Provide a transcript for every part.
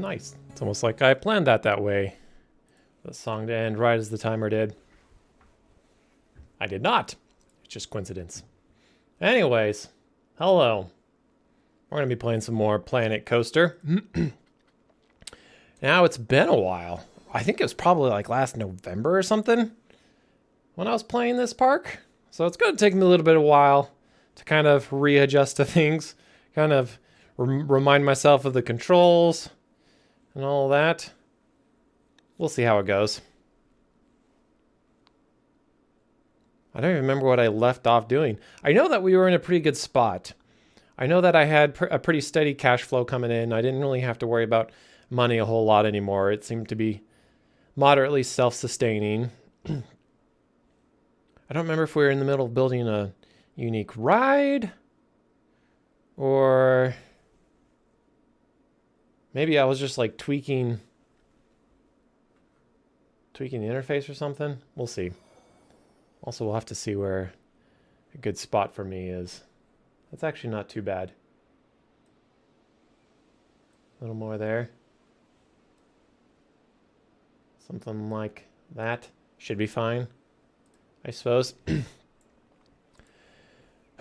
Nice. It's almost like I planned that way. The song to end right as the timer did. I did not. It's just coincidence. Anyways, hello. We're going to be playing some more Planet Coaster. Now, it's been a while. I think it was probably like last November or something when I was playing this park. So it's going to take me a little bit of a while to kind of readjust to things, kind of remind myself of the controls and all that. We'll see how it goes. I don't even remember what I left off doing. I know that we were in a pretty good spot. I know that I had a pretty steady cash flow coming in. I didn't really have to worry about money a whole lot anymore. It seemed to be moderately self-sustaining. I don't remember if we were in the middle of building a unique ride or maybe I was just like tweaking the interface or something. We'll see. Also, we'll have to see where a good spot for me is. That's actually not too bad. A little more there. Something like that should be fine, I suppose.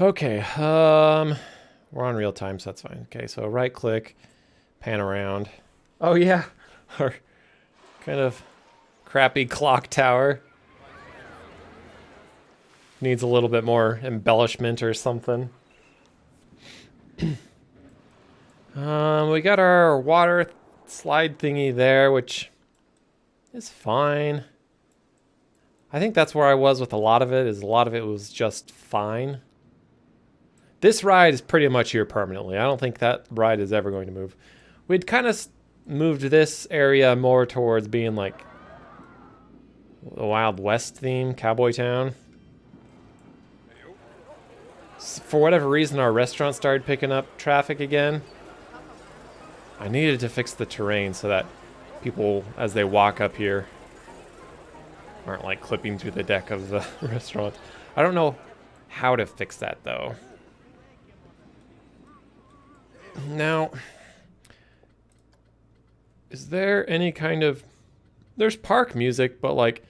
Okay, we're on real time, so that's fine. Okay, so right click, pan around. Oh yeah, our kind of crappy clock tower needs a little bit more embellishment or something. We got our water slide thingy there, which is fine. I think that's where I was with a lot of it, is a lot of it was just fine. This ride is pretty much here permanently. I don't think that ride is ever going to move. We'd kind of moved this area more towards being like the Wild West theme, Cowboy Town. For whatever reason, our restaurant started picking up traffic again. I needed to fix the terrain so that people, as they walk up here, aren't like clipping through the deck of the restaurant. I don't know how to fix that though. Now, is there any kind of... There's park music, but like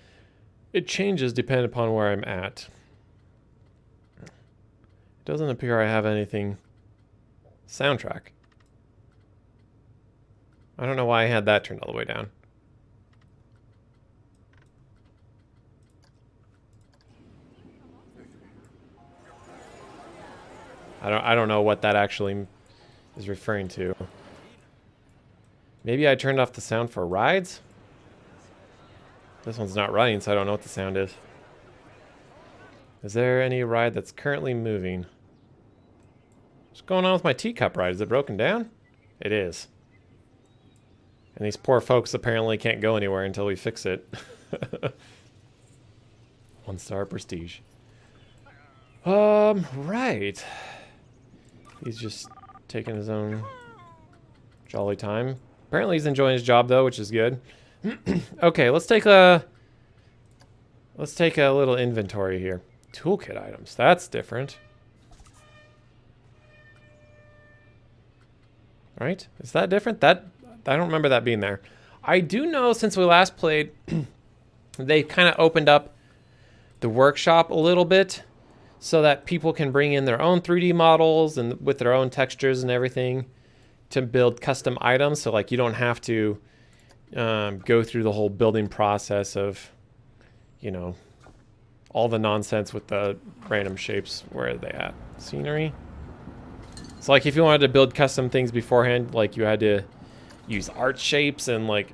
it changes depending upon where I'm at. It doesn't appear I have anything soundtrack. I don't know why I had that turned all the way down. I don't know what that actually is referring to. Maybe I turned off the sound for rides? This one's not running, so I don't know what the sound is. Is there any ride that's currently moving? What's going on with my teacup ride? Is it broken down? It is. And these poor folks apparently can't go anywhere until we fix it. 1-star prestige. Right. He's just taking his own jolly time. Apparently he's enjoying his job though, which is good. Okay, let's take a little inventory here. Toolkit items. That's different. Right? Is that different? I don't remember that being there. I do know since we last played, they kind of opened up the workshop a little bit so that people can bring in their own 3D models and with their own textures and everything to build custom items. So like you don't have to go through the whole building process of, you know, all the nonsense with the random shapes. Where are they at? Scenery? So like if you wanted to build custom things beforehand, like you had to use art shapes and like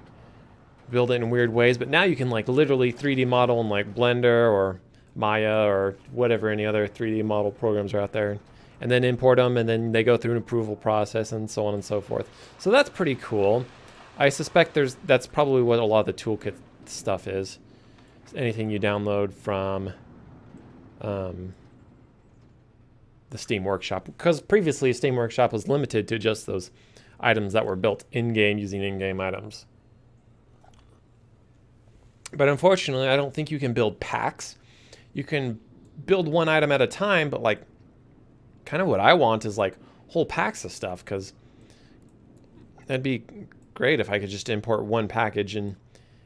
build it in weird ways, but now you can like literally 3D model in like Blender or Maya or whatever any other 3D model programs are out there, and then import them, and then they go through an approval process and so on and so forth. So that's pretty cool. I suspect that's probably what a lot of the toolkit stuff is. It's anything you download from the Steam Workshop, because previously Steam Workshop was limited to just those items that were built in-game using in-game items. But unfortunately, I don't think you can build packs. You can build one item at a time, but like kind of what I want is like whole packs of stuff, because that'd be great if I could just import one package and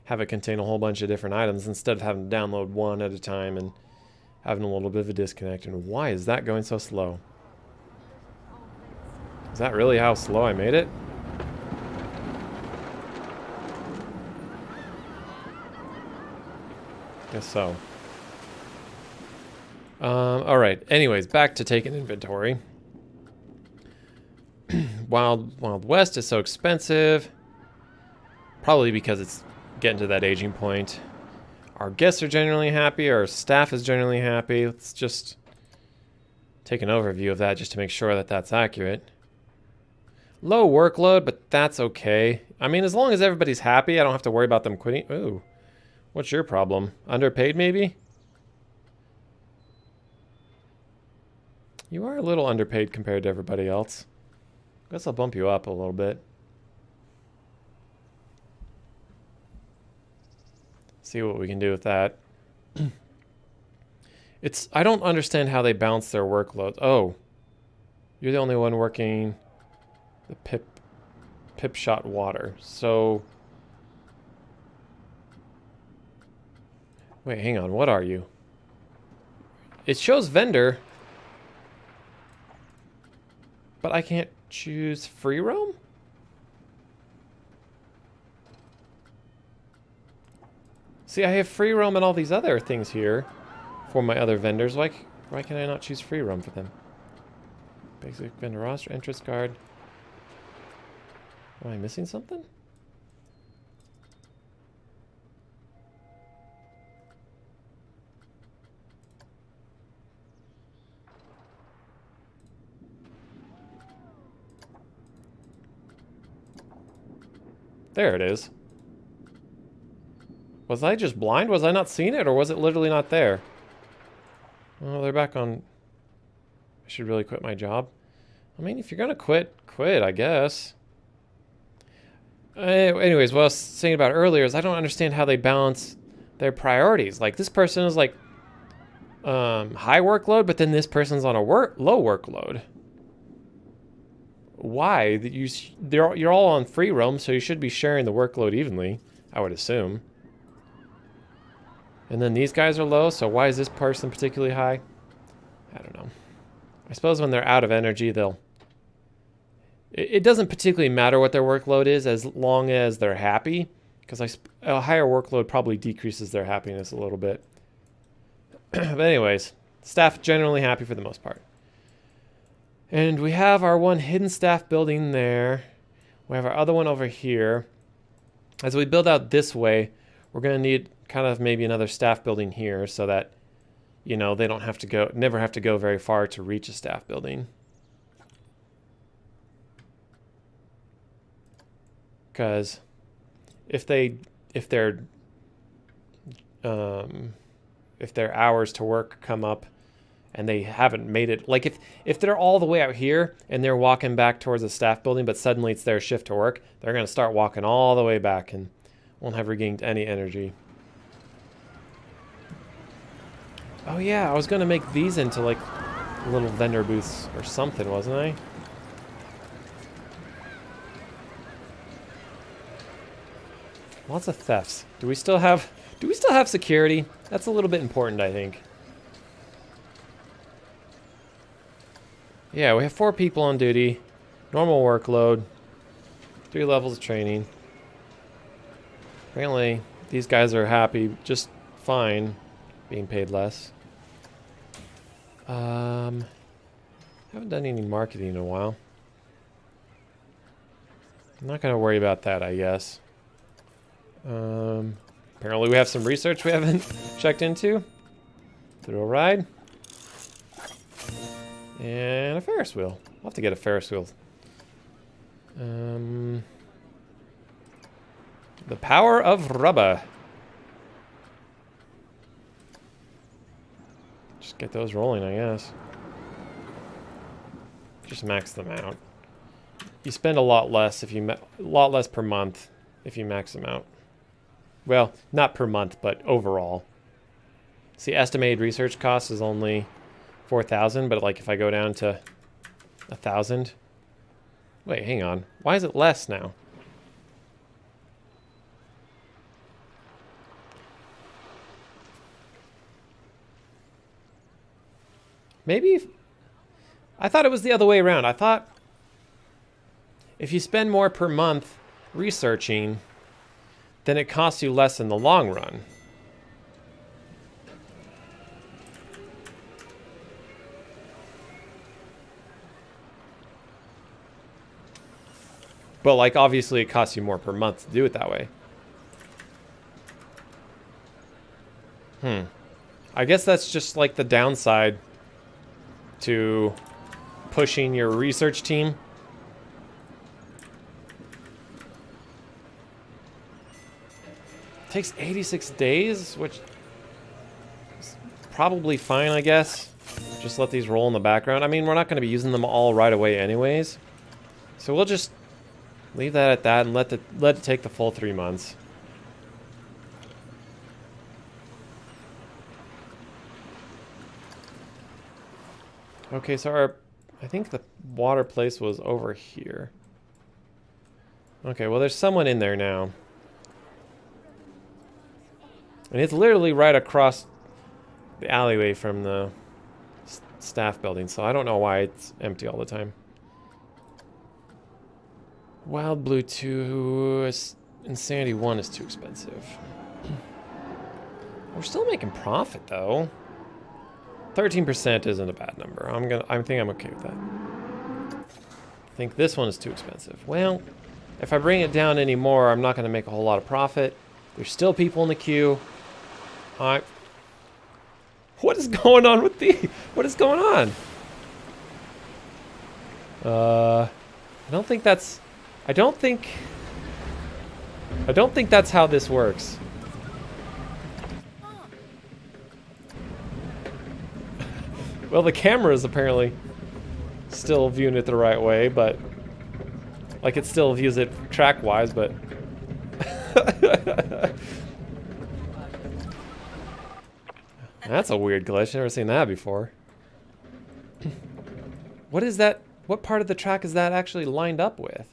have it contain a whole bunch of different items instead of having to download one at a time and having a little bit of a disconnect. And why is that going so slow? Is that really how slow I made it? Guess so. Alright, anyways, back to taking inventory. Wild West is so expensive. Probably because it's getting to that aging point. Our guests are generally happy, our staff is generally happy. Let's just take an overview of that just to make sure that that's accurate. Low workload, but that's okay. I mean, as long as everybody's happy, I don't have to worry about them quitting. Ooh, what's your problem? Underpaid, maybe? You are a little underpaid compared to everybody else. Guess I'll bump you up a little bit. See what we can do with that. I don't understand how they balance their workloads. Oh, you're the only one working the pip shot water. So, wait, hang on. What are you? It shows vendor, but I can't choose free roam? See, I have free roam and all these other things here for my other vendors. Why can I not choose free roam for them? Basic vendor roster, interest card. Am I missing something? There it is. Was I just blind? Was I not seeing it, or was it literally not there? Oh, they're back on. I should really quit my job. I mean, if you're gonna quit, I guess. Anyways, what I was saying about earlier is I don't understand how they balance their priorities. Like, this person is like high workload, but then this person's on a low workload. Why? You're all on free roam, so you should be sharing the workload evenly, I would assume. And then these guys are low, so why is this person particularly high? I don't know. I suppose when they're out of energy, it doesn't particularly matter what their workload is as long as they're happy, because a higher workload probably decreases their happiness a little bit. But anyways, staff generally happy for the most part. And we have our one hidden staff building there. We have our other one over here. As we build out this way, we're going to need kind of maybe another staff building here so that, you know, they don't have to never have to go very far to reach a staff building. Because if their hours to work come up and they haven't made it, like if they're all the way out here and they're walking back towards the staff building, but suddenly it's their shift to work, they're going to start walking all the way back and won't have regained any energy. Oh yeah, I was going to make these into like little vendor booths or something, wasn't I? Lots of thefts. Do we still have security? That's a little bit important, I think. Yeah, we have 4 people on duty. Normal workload. 3 levels of training. Apparently, these guys are happy just fine being paid less. Haven't done any marketing in a while. I'm not going to worry about that, I guess. Apparently we have some research we haven't checked into. Through a ride. And a Ferris wheel. I'll have to get a Ferris wheel. The power of rubber. Just get those rolling, I guess. Just max them out. You spend a lot less per month if you max them out. Well, not per month, but overall. See, estimated research cost is only 4,000, but like if I go down to 1,000. Wait, hang on. Why is it less now? Maybe... I thought it was the other way around. I thought if you spend more per month researching, then it costs you less in the long run. But, like, obviously it costs you more per month to do it that way. I guess that's just, like, the downside to pushing your research team. It takes 86 days, which is probably fine, I guess. Just let these roll in the background. I mean, we're not going to be using them all right away anyways. So we'll just leave that at that and let it take the full 3 months. Okay, so I think the water place was over here. Okay, well there's someone in there now. And it's literally right across the alleyway from the staff building, so I don't know why it's empty all the time. Wild Blue 2 is, Insanity 1 is too expensive. We're still making profit though. 13% isn't a bad number. I think I'm okay with that. I think this one is too expensive. Well, if I bring it down anymore, I'm not going to make a whole lot of profit. There's still people in the queue. What is going on with what is going on? I don't think that's how this works. Well, the camera is apparently still viewing it the right way, but like it still views it track-wise, but that's a weird glitch. Never seen that before. What is that? What part of the track is that actually lined up with?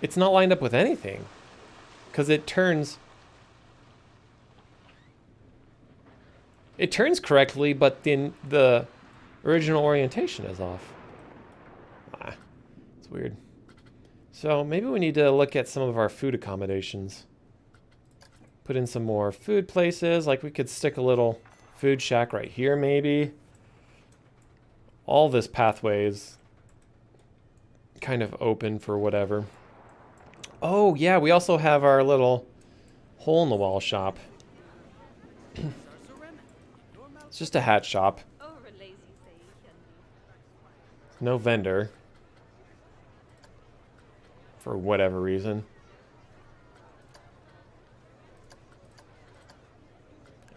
It's not lined up with anything, because it turns correctly, but then the original orientation is off. It's weird. So maybe we need to look at some of our food accommodations. Put in some more food places. Like we could stick a little food shack right here maybe. All this pathway is kind of open for whatever. Oh yeah, we also have our little hole in the wall shop. It's just a hat shop. No vendor. For whatever reason.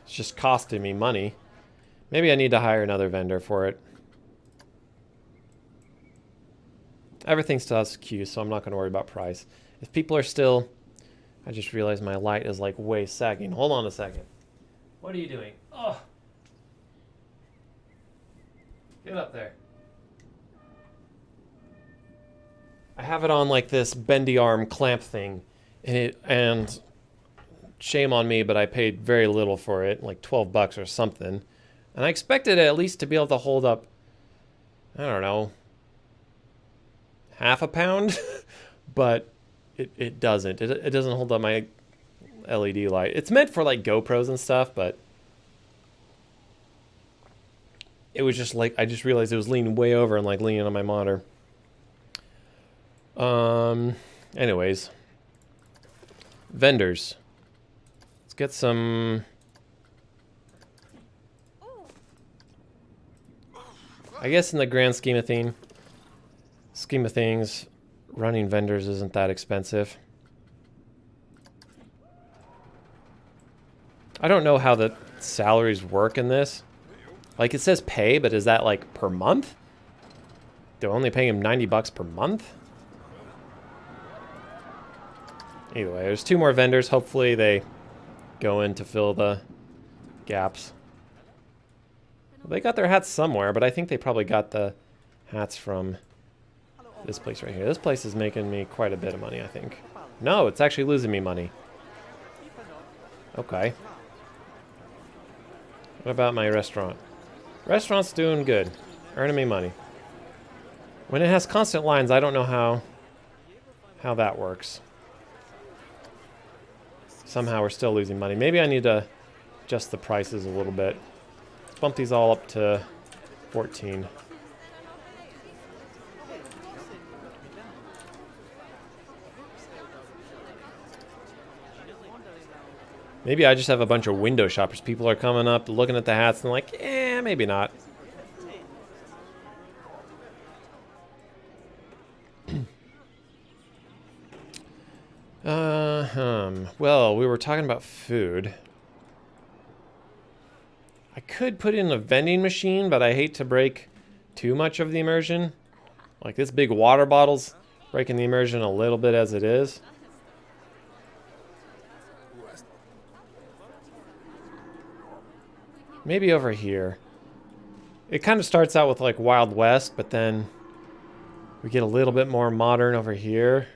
It's just costing me money. Maybe I need to hire another vendor for it. Everything still has queue, so I'm not going to worry about price. If people are still... I just realized my light is like way sagging. Hold on a second. What are you doing? Oh. Get up there. I have it on like this bendy arm clamp thing, and shame on me, but I paid very little for it, like 12 bucks or something. And I expected it at least to be able to hold up, I don't know, half a pound, but it doesn't. It doesn't hold up my LED light. It's meant for like GoPros and stuff, but it was just like, I just realized it was leaning way over and like leaning on my monitor. Anyways. Vendors. Let's get some... I guess in the grand scheme of things, running vendors isn't that expensive. I don't know how the salaries work in this. Like it says pay, but is that like per month? They're only paying him 90 bucks per month? Either way, there's 2 more vendors. Hopefully they go in to fill the gaps. They got their hats somewhere, but I think they probably got the hats from this place right here. This place is making me quite a bit of money, I think. No, it's actually losing me money. Okay. What about my restaurant? Restaurant's doing good. Earning me money. When it has constant lines, I don't know how that works. Somehow we're still losing money. Maybe I need to adjust the prices a little bit. Let's bump these all up to 14. Maybe I just have a bunch of window shoppers. People are coming up, looking at the hats, and like, maybe not. Well, we were talking about food. I could put in a vending machine, but I hate to break too much of the immersion. Like this big water bottle's breaking the immersion a little bit as it is. Maybe over here. It kind of starts out with like Wild West, but then we get a little bit more modern over here.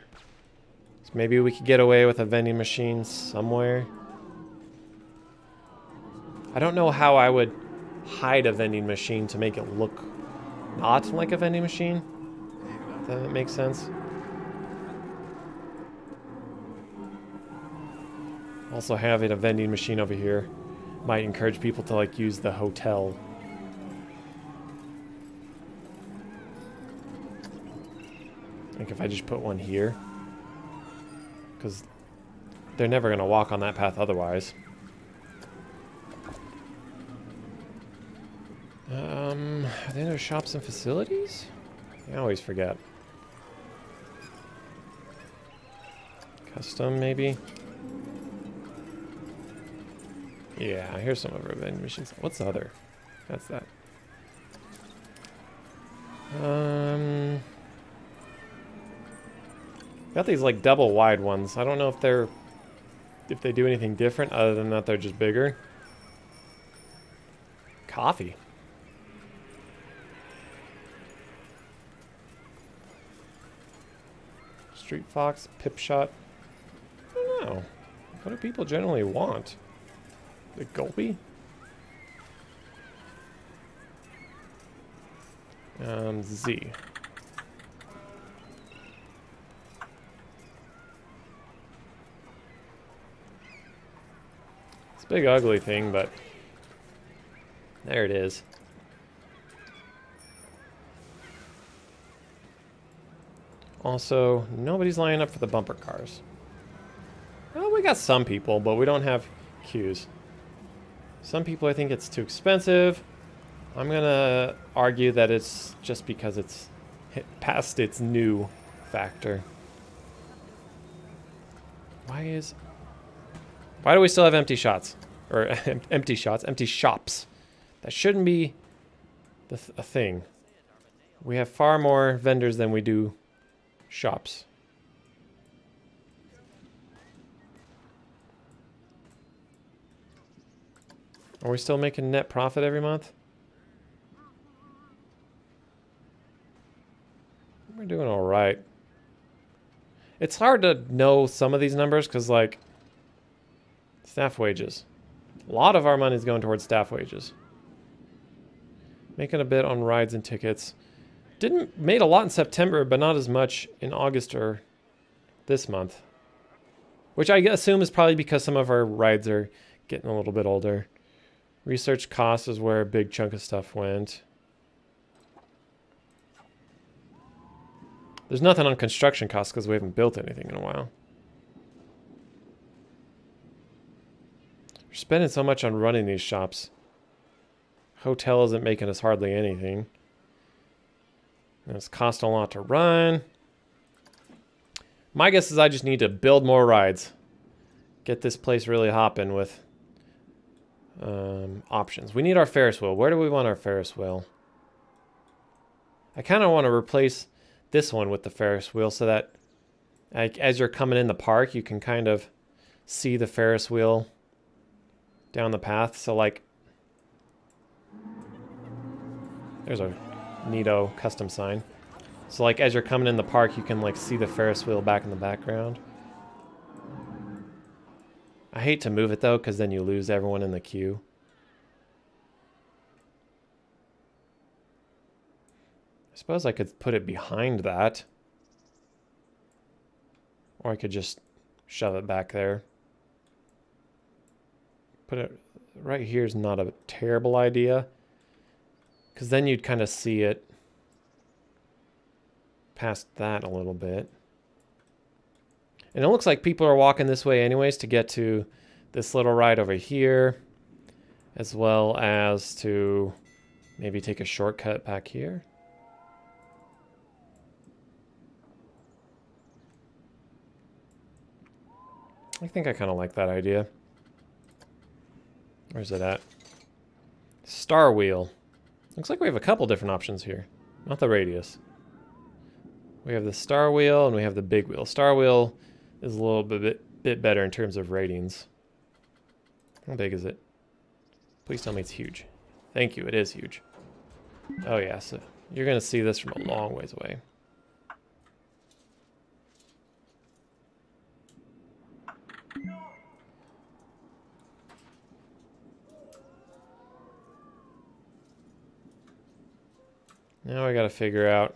So maybe we could get away with a vending machine somewhere. I don't know how I would hide a vending machine to make it look not like a vending machine. If that makes sense. Also having a vending machine over here might encourage people to like use the hotel. Like if I just put one here. Because they're never going to walk on that path otherwise. Are there no shops and facilities? I always forget. Custom, maybe? Yeah, here's some of our vending machines. What's the other? That's that. Got these like double wide ones. I don't know if they do anything different other than that they're just bigger. Coffee. Street Fox, Pip Shot. I don't know. What do people generally want? The Gulpy? Z. It's a big ugly thing, but there it is. Also, nobody's lining up for the bumper cars. Well, we got some people, but we don't have queues. Some people I think it's too expensive. I'm gonna argue that it's just because it's hit past its new factor. Why do we still have empty shots? Or empty shots, empty shops. That shouldn't be a thing. We have far more vendors than we do shops. Are we still making net profit every month? We're doing all right. It's hard to know some of these numbers because, like, staff wages. A lot of our money is going towards staff wages. Making a bit on rides and tickets. Made a lot in September, but not as much in August or this month. Which I assume is probably because some of our rides are getting a little bit older. Research costs is where a big chunk of stuff went. There's nothing on construction costs because we haven't built anything in a while. We're spending so much on running these shops. Hotel isn't making us hardly anything. And it's costing a lot to run. My guess is I just need to build more rides. Get this place really hopping with options. We need our Ferris wheel. Where do we want our Ferris wheel? I kind of want to replace this one with the Ferris wheel so that as you're coming in the park, you can kind of see the Ferris wheel down the path. So like, there's a neato custom sign. So like as you're coming in the park, you can like see the Ferris wheel back in the background. I hate to move it though, because then you lose everyone in the queue. suppose I could put it behind that. Or I could just shove it back there. Put it right here is not a terrible idea. Because then you'd kind of see it past that a little bit. And it looks like people are walking this way anyways to get to this little ride over here. As well as to maybe take a shortcut back here. I think I kind of like that idea. Where's it at? Star Wheel. Looks like we have a couple different options here. Not the radius. We have the Star Wheel and we have the Big Wheel. Star Wheel is a little bit better in terms of ratings. How big is it? Please tell me it's huge. Thank you, it is huge. Oh yeah, so you're gonna see this from a long ways away. Now I gotta figure out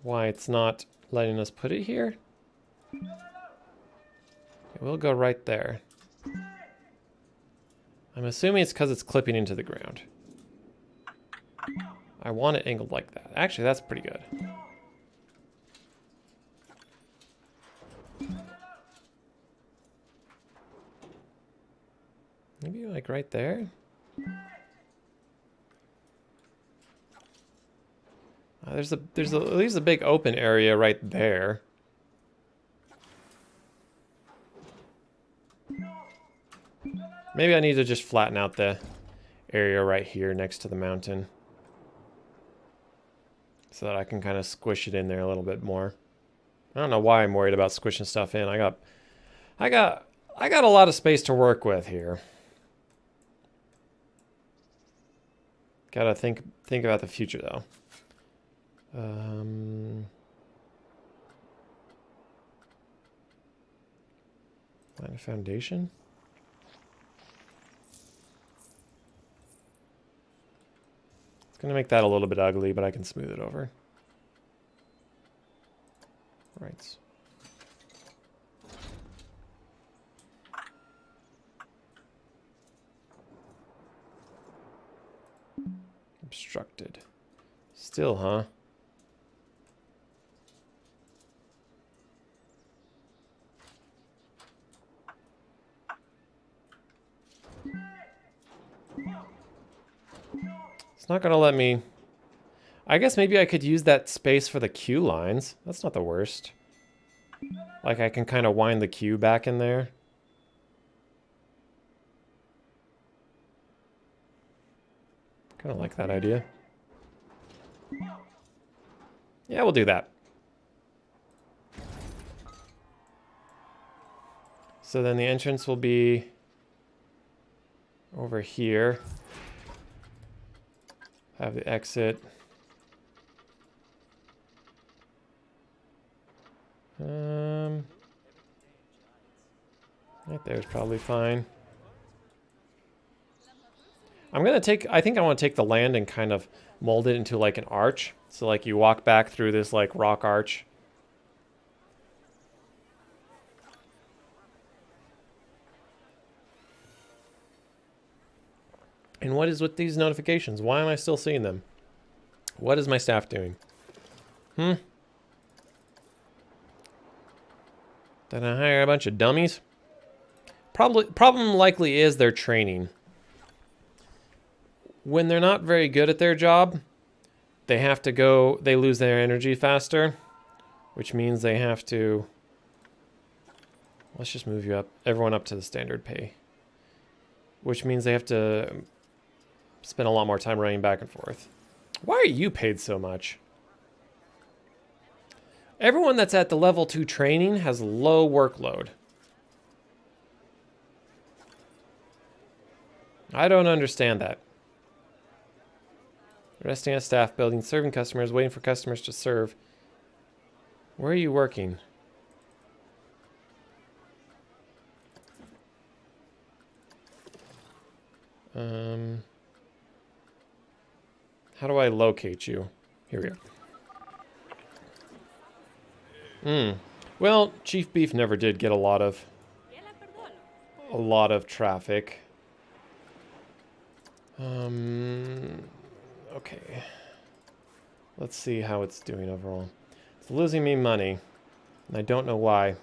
why it's not letting us put it here. It will go right there. I'm assuming it's because it's clipping into the ground. I want it angled like that. Actually, that's pretty good. Maybe like right there? There's at least a big open area right there. Maybe I need to just flatten out the area right here next to the mountain. So that I can kind of squish it in there a little bit more. I don't know why I'm worried about squishing stuff in. I got a lot of space to work with here. Gotta think about the future though. Line of foundation. It's gonna make that a little bit ugly, but I can smooth it over. Right. Obstructed. Still, huh? It's not gonna let me... I guess maybe I could use that space for the queue lines. That's not the worst. Like I can kind of wind the queue back in there. Kind of like that idea. Yeah, we'll do that. So then the entrance will be over here. Have the exit. Right there is probably fine. I think I want to take the land and kind of mold it into like an arch. So like you walk back through this like rock arch. And what is with these notifications? Why am I still seeing them? What is my staff doing? Did I hire a bunch of dummies? Problem likely is their training. When they're not very good at their job, they lose their energy faster, which means they have to, let's just move you up, everyone up to the standard pay, which means they have to spend a lot more time running back and forth. Why are you paid so much? Everyone that's at the level 2 training has low workload. I don't understand that. Resting at staff building, serving customers, waiting for customers to serve. Where are you working? How do I locate you? Here we go. Well, Chief Beef never did get a lot of traffic. Okay. Let's see how it's doing overall. It's losing me money, and I don't know why.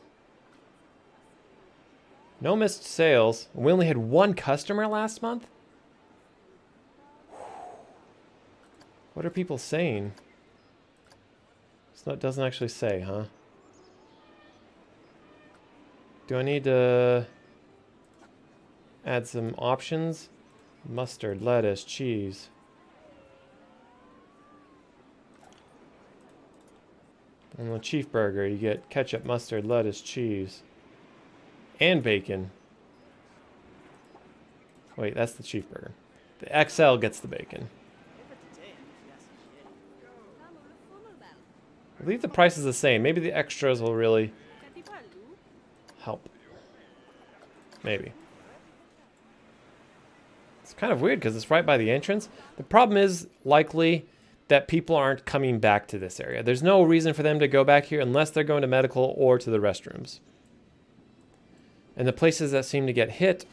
No missed sales. We only had one customer last month? What are people saying? It doesn't actually say, huh? Do I need to add some options? Mustard, lettuce, cheese. On the Chief Burger, you get ketchup, mustard, lettuce, cheese. And bacon. Wait, that's the Chief Burger. The XL gets the bacon. I believe the price is the same. Maybe the extras will really help. Maybe. It's kind of weird because it's right by the entrance. The problem is likely that people aren't coming back to this area. There's no reason for them to go back here unless they're going to medical or to the restrooms. And the places that seem to get hit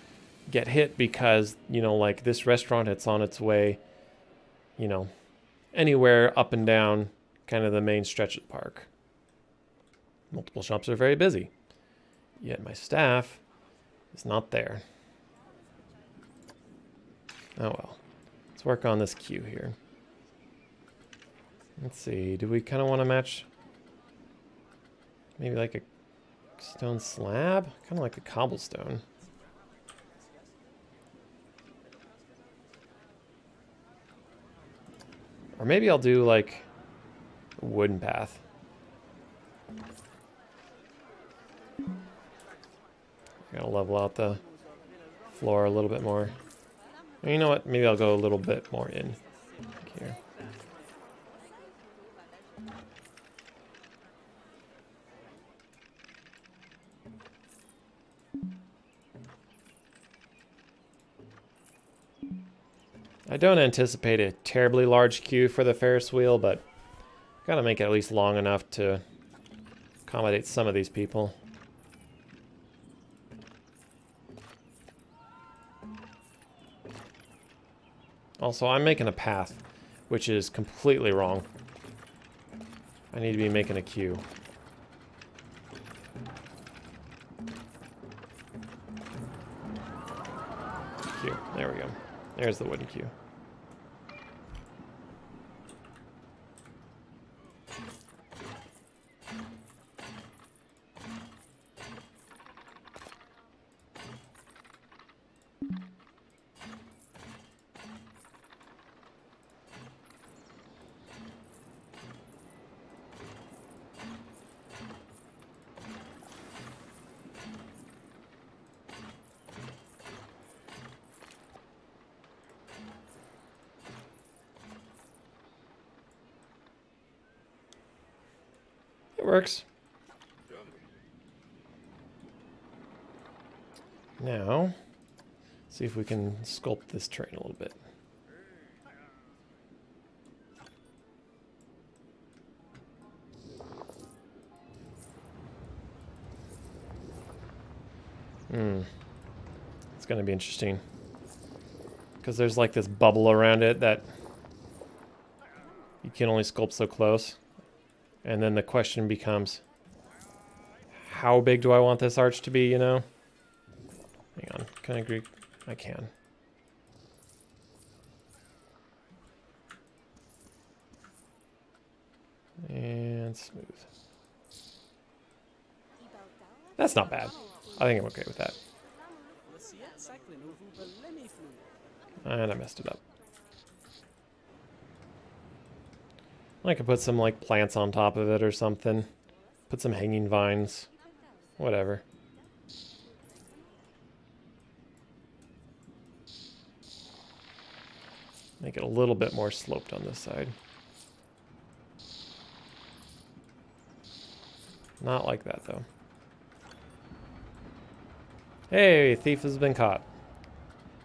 because, you know, like this restaurant, it's on its way, you know, anywhere up and down kind of the main stretch of the park. Multiple shops are very busy. Yet my staff is not there. Oh well. Let's work on this queue here. Let's see. Do we kind of want to match maybe like a stone slab? Kind of like a cobblestone. Or maybe I'll do like a wooden path. Gotta level out the floor a little bit more. And you know what? Maybe I'll go a little bit more in here. I don't anticipate a terribly large queue for the Ferris wheel, but gotta make it at least long enough to accommodate some of these people. Also, I'm making a path, which is completely wrong. I need to be making a queue. Queue. There we go. There's the wooden queue. It works. Now, see if we can sculpt this terrain a little bit. It's going to be interesting. Because there's like this bubble around it that you can only sculpt so close. And then the question becomes, how big do I want this arch to be, you know? Hang on, can I agree? I can. And smooth. That's not bad. I think I'm okay with that. And I messed it up. I could put some like plants on top of it or something. Put some hanging vines. Whatever. Make it a little bit more sloped on this side. Not like that though. Hey, thief has been caught.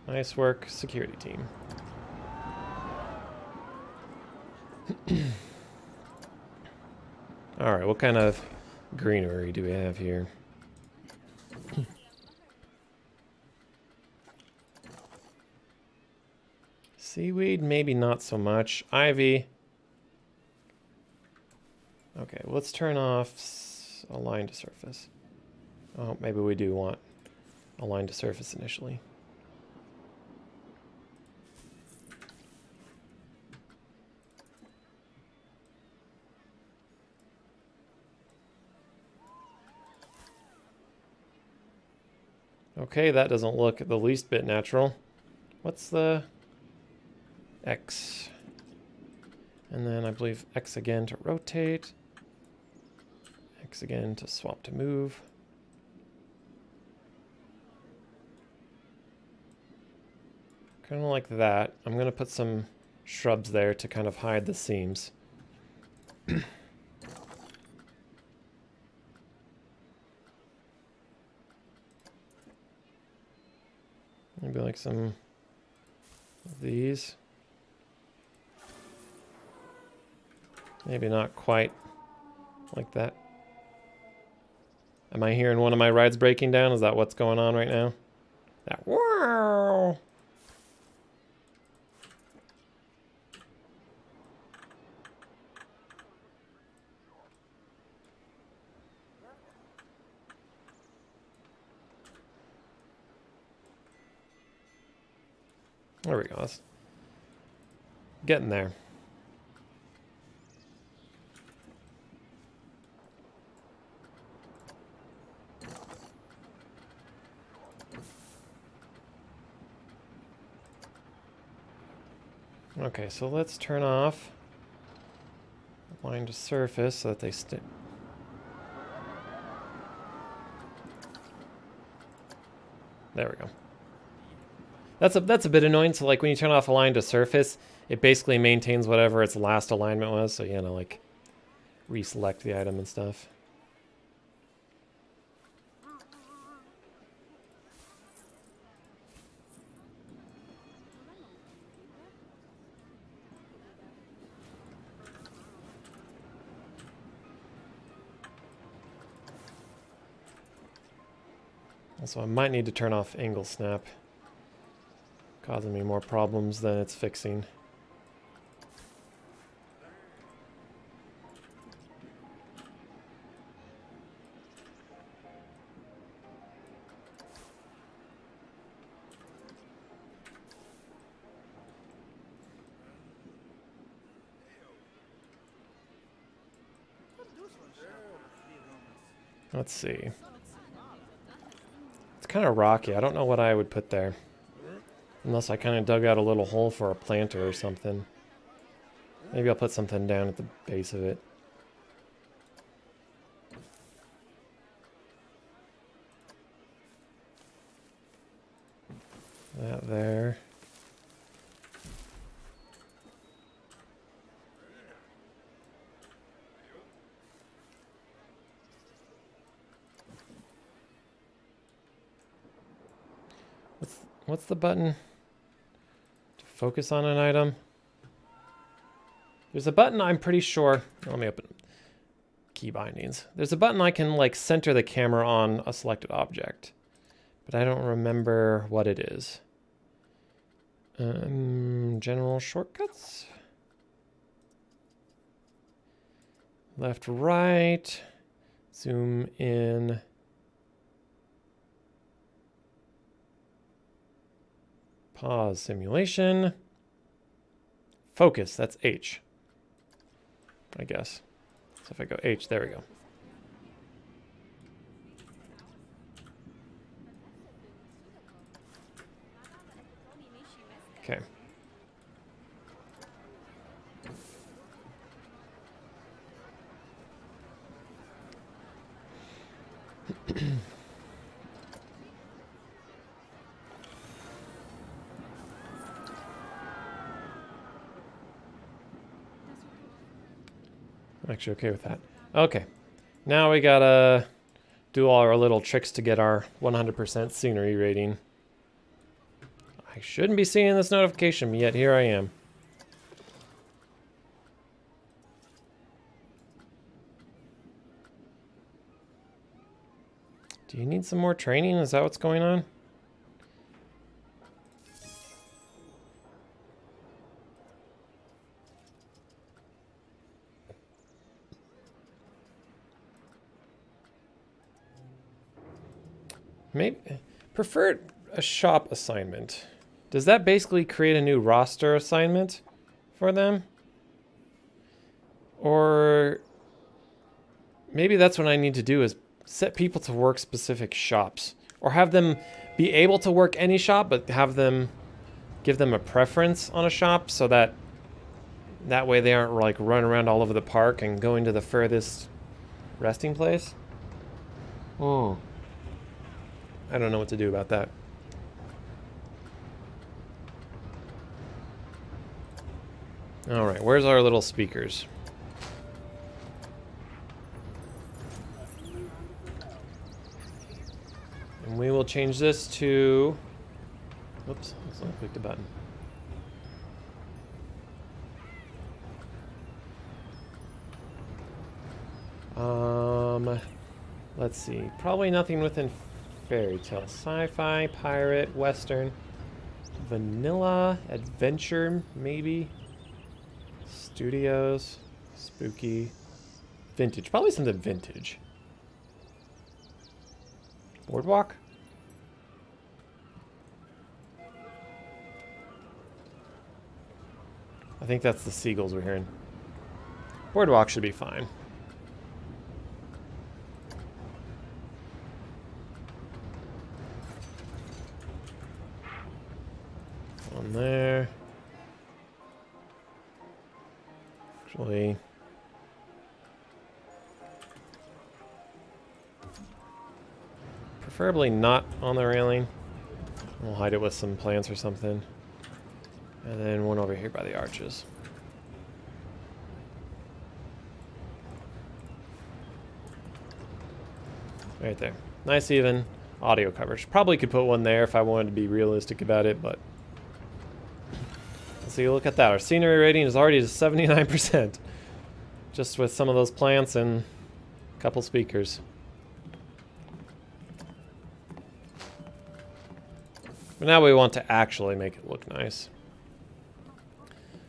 Nice work, security team. Alright, what kind of greenery do we have here? Seaweed, maybe not so much. Ivy. Okay, let's turn off align to surface. Oh, maybe we do want align to surface initially. Okay, that doesn't look the least bit natural. What's the X? And then I believe X again to rotate. X again to swap to move. Kind of like that. I'm going to put some shrubs there to kind of hide the seams. Maybe like some of these. Maybe not quite like that. Am I hearing one of my rides breaking down? Is that what's going on right now? That wow. There we go. That's getting there. Okay, so let's turn off align to surface so that they stay. There we go. That's a bit annoying. So like when you turn off align to surface, it basically maintains whatever its last alignment was. So you know, like reselect the item and stuff. Also, I might need to turn off angle snap. Causing me more problems than it's fixing. Let's see. It's kind of rocky. I don't know what I would put there. Unless I kind of dug out a little hole for a planter or something. Maybe I'll put something down at the base of it. That there. What's the button? To focus on an item? There's a button I'm pretty sure. Let me open key bindings. There's a button I can like center the camera on a selected object, but I don't remember what it is. General shortcuts. Left, right. Zoom in. Pause simulation. Focus, that's H. I guess. So if I go H, there we go. Okay. I'm actually okay with that. Okay. Now we gotta do all our little tricks to get our 100% scenery rating. I shouldn't be seeing this notification, yet here I am. Do you need some more training? Is that what's going on? Maybe prefer a shop assignment. Does that basically create a new roster assignment for them? Or maybe that's what I need to do is set people to work specific shops. Or have them be able to work any shop, but have them give them a preference on a shop so that that way they aren't like running around all over the park and going to the furthest resting place. Oh. I don't know what to do about that. All right, where's our little speakers? And we will change this to... Oops, I clicked the button. Let's see. Probably nothing within fairy tale. Sci-fi, pirate, western, vanilla, adventure, maybe. Studios, spooky, vintage. Probably something vintage. Boardwalk? I think that's the seagulls we're hearing. Boardwalk should be fine. On there. Actually, preferably not on the railing. We'll hide it with some plants or something. And then one over here by the arches. Right there. Nice even audio coverage. Probably could put one there if I wanted to be realistic about it, but... So you look at that. Our scenery rating is already to 79%. Just with some of those plants and a couple speakers. But now we want to actually make it look nice.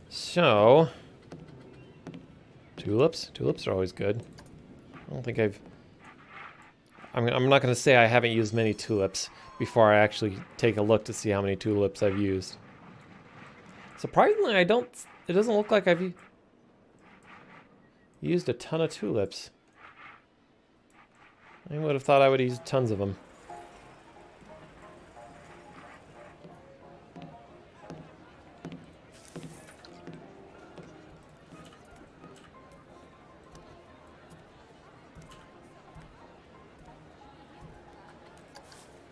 So... Tulips? Tulips are always good. I don't think I'm not going to say I haven't used many tulips before I actually take a look to see how many tulips I've used. Surprisingly, it doesn't look like I've used a ton of tulips. I would have thought I would use tons of them.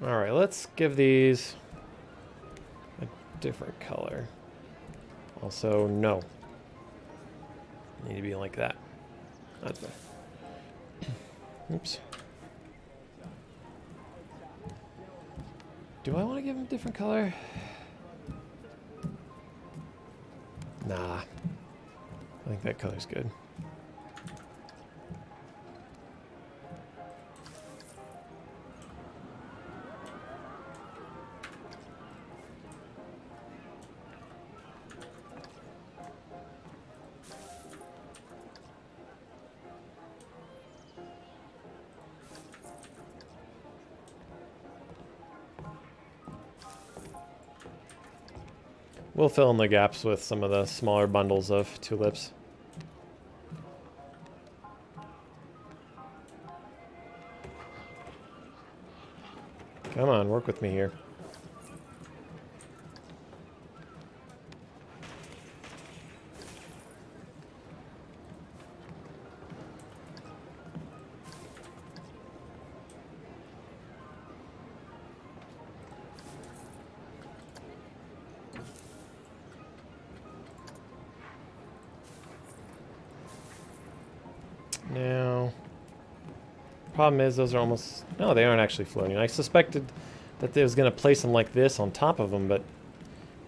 All right, let's give these a different color. Also, no. Need to be like that. That's better. Oops. Do I want to give them a different color? Nah. I think that color's good. We'll fill in the gaps with some of the smaller bundles of tulips. Come on, work with me here. Now, problem is those are almost... No, they aren't actually floating. I suspected that they was going to place them like this on top of them, but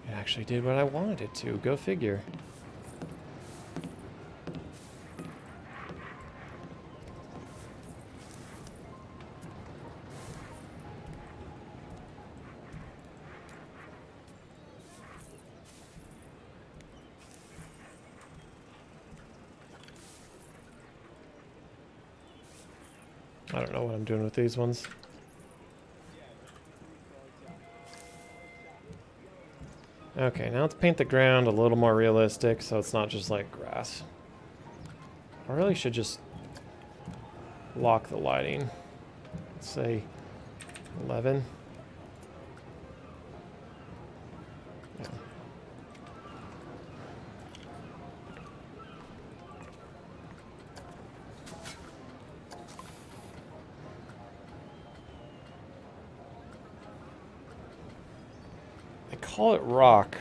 it actually did what I wanted it to. Go figure. I don't know what I'm doing with these ones. Okay, now let's paint the ground a little more realistic so it's not just like grass. I really should just lock the lighting. Let's say 11. Yeah. I call it rock,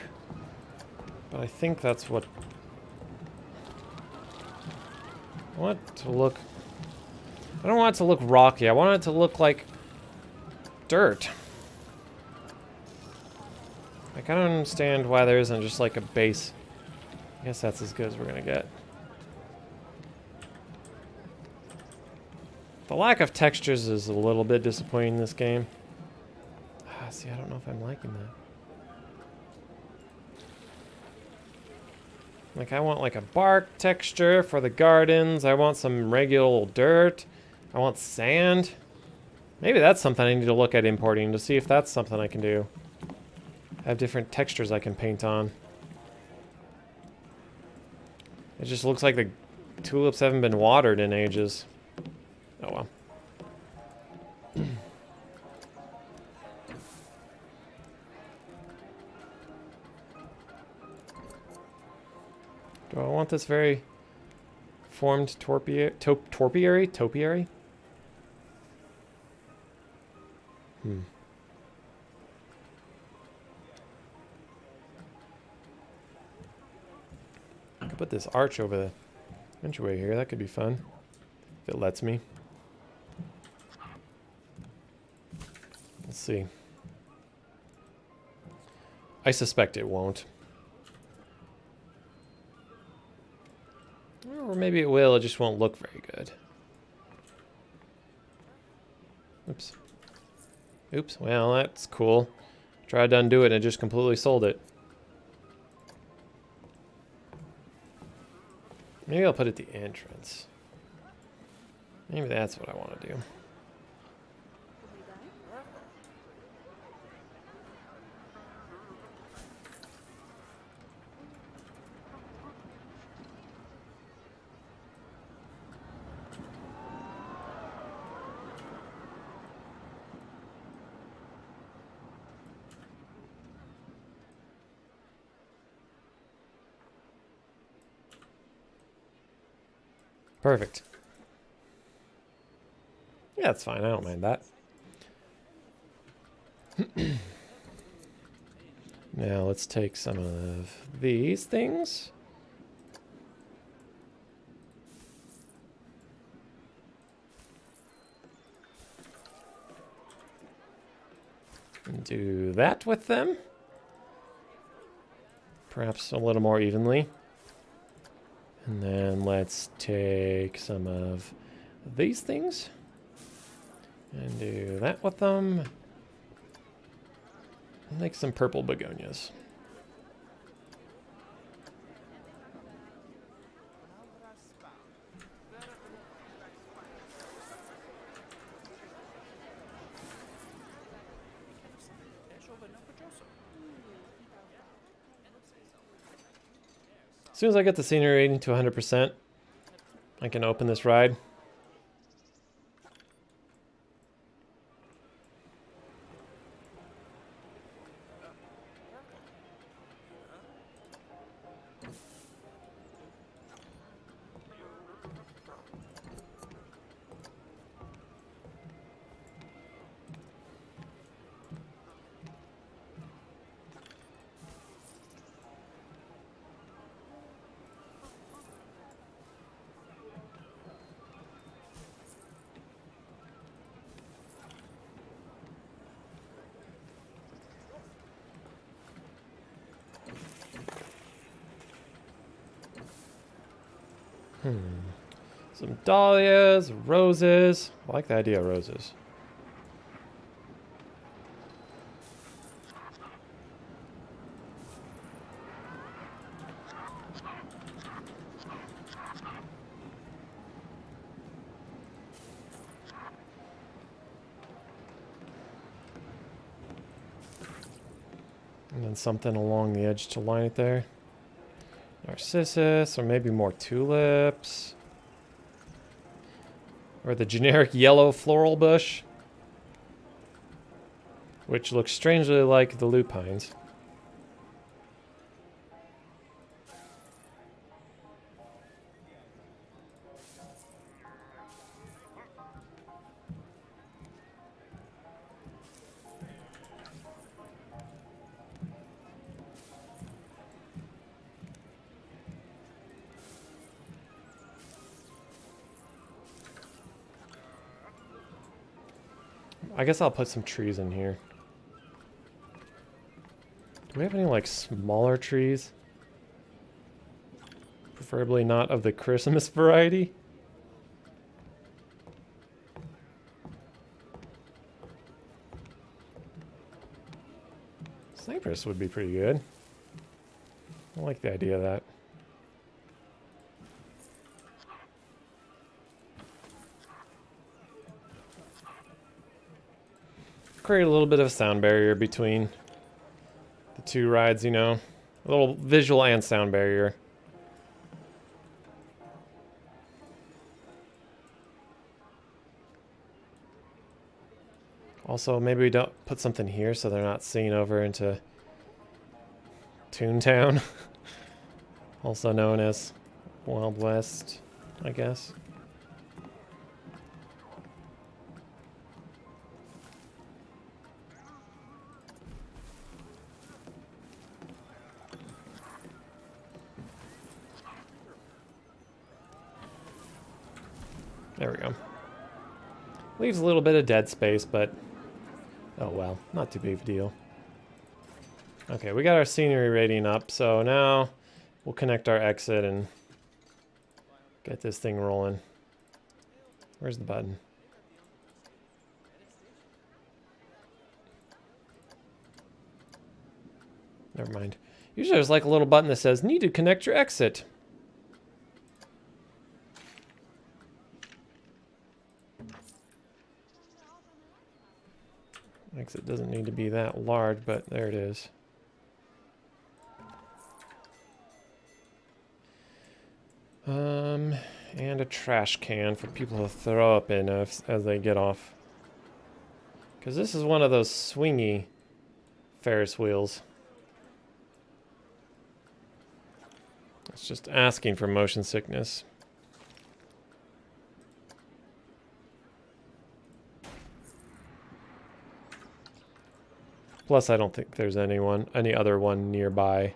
but I think that's what I want it to look. I don't want it to look rocky. I want it to look like dirt. Like, I don't understand why there isn't just like a base. I guess that's as good as we're gonna get. The lack of textures is a little bit disappointing in this game. See, I don't know if I'm liking that. Like, I want like a bark texture for the gardens. I want some regular old dirt. I want sand. Maybe that's something I need to look at importing to see if that's something I can do. I have different textures I can paint on. It just looks like the tulips haven't been watered in ages. Oh well. Do I want this very formed topiary? Topiary? I could put this arch over the entryway here. That could be fun. If it lets me. Let's see. I suspect it won't. Or maybe it will, it just won't look very good. Oops. Oops, well, that's cool. Tried to undo it and it just completely sold it. Maybe I'll put it at the entrance. Maybe that's what I want to do. Perfect. Yeah, that's fine. I don't mind that. Now let's take some of these things. And do that with them. Perhaps a little more evenly. And then let's take some of these things and do that with them. And make some purple begonias. As soon as I get the scenery rating to 100%, I can open this ride. Some dahlias, roses. I like the idea of roses. And then something along the edge to line it there. Narcissus, or maybe more tulips. Or the generic yellow floral bush, which looks strangely like the lupines. I guess I'll put some trees in here. Do we have any, like, smaller trees? Preferably not of the Christmas variety. Cypress would be pretty good. I like the idea of that. Create a little bit of a sound barrier between the two rides, you know. A little visual and sound barrier. Also, maybe we don't put something here so they're not seeing over into Toontown. Also known as Wild West, I guess. There we go. Leaves a little bit of dead space, but oh well, not too big of a deal. Okay, we got our scenery rating up, so now we'll connect our exit and get this thing rolling. Where's the button? Never mind. Usually there's like a little button that says, need to connect your exit. Exit doesn't need to be that large, but there it is. And a trash can for people to throw up in as they get off. Because this is one of those swingy Ferris wheels. It's just asking for motion sickness. Plus, I don't think there's any other one nearby.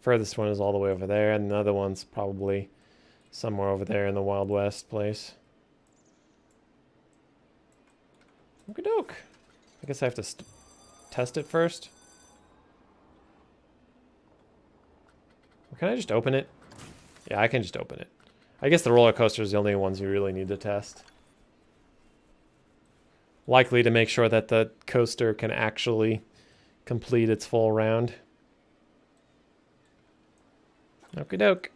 Furthest one is all the way over there, and the other one's probably somewhere over there in the Wild West place. Okie doke. I guess I have to test it first. Or can I just open it? Yeah, I can just open it. I guess the roller coaster is the only ones you really need to test. Likely to make sure that the coaster can actually complete its full round. Okie doke.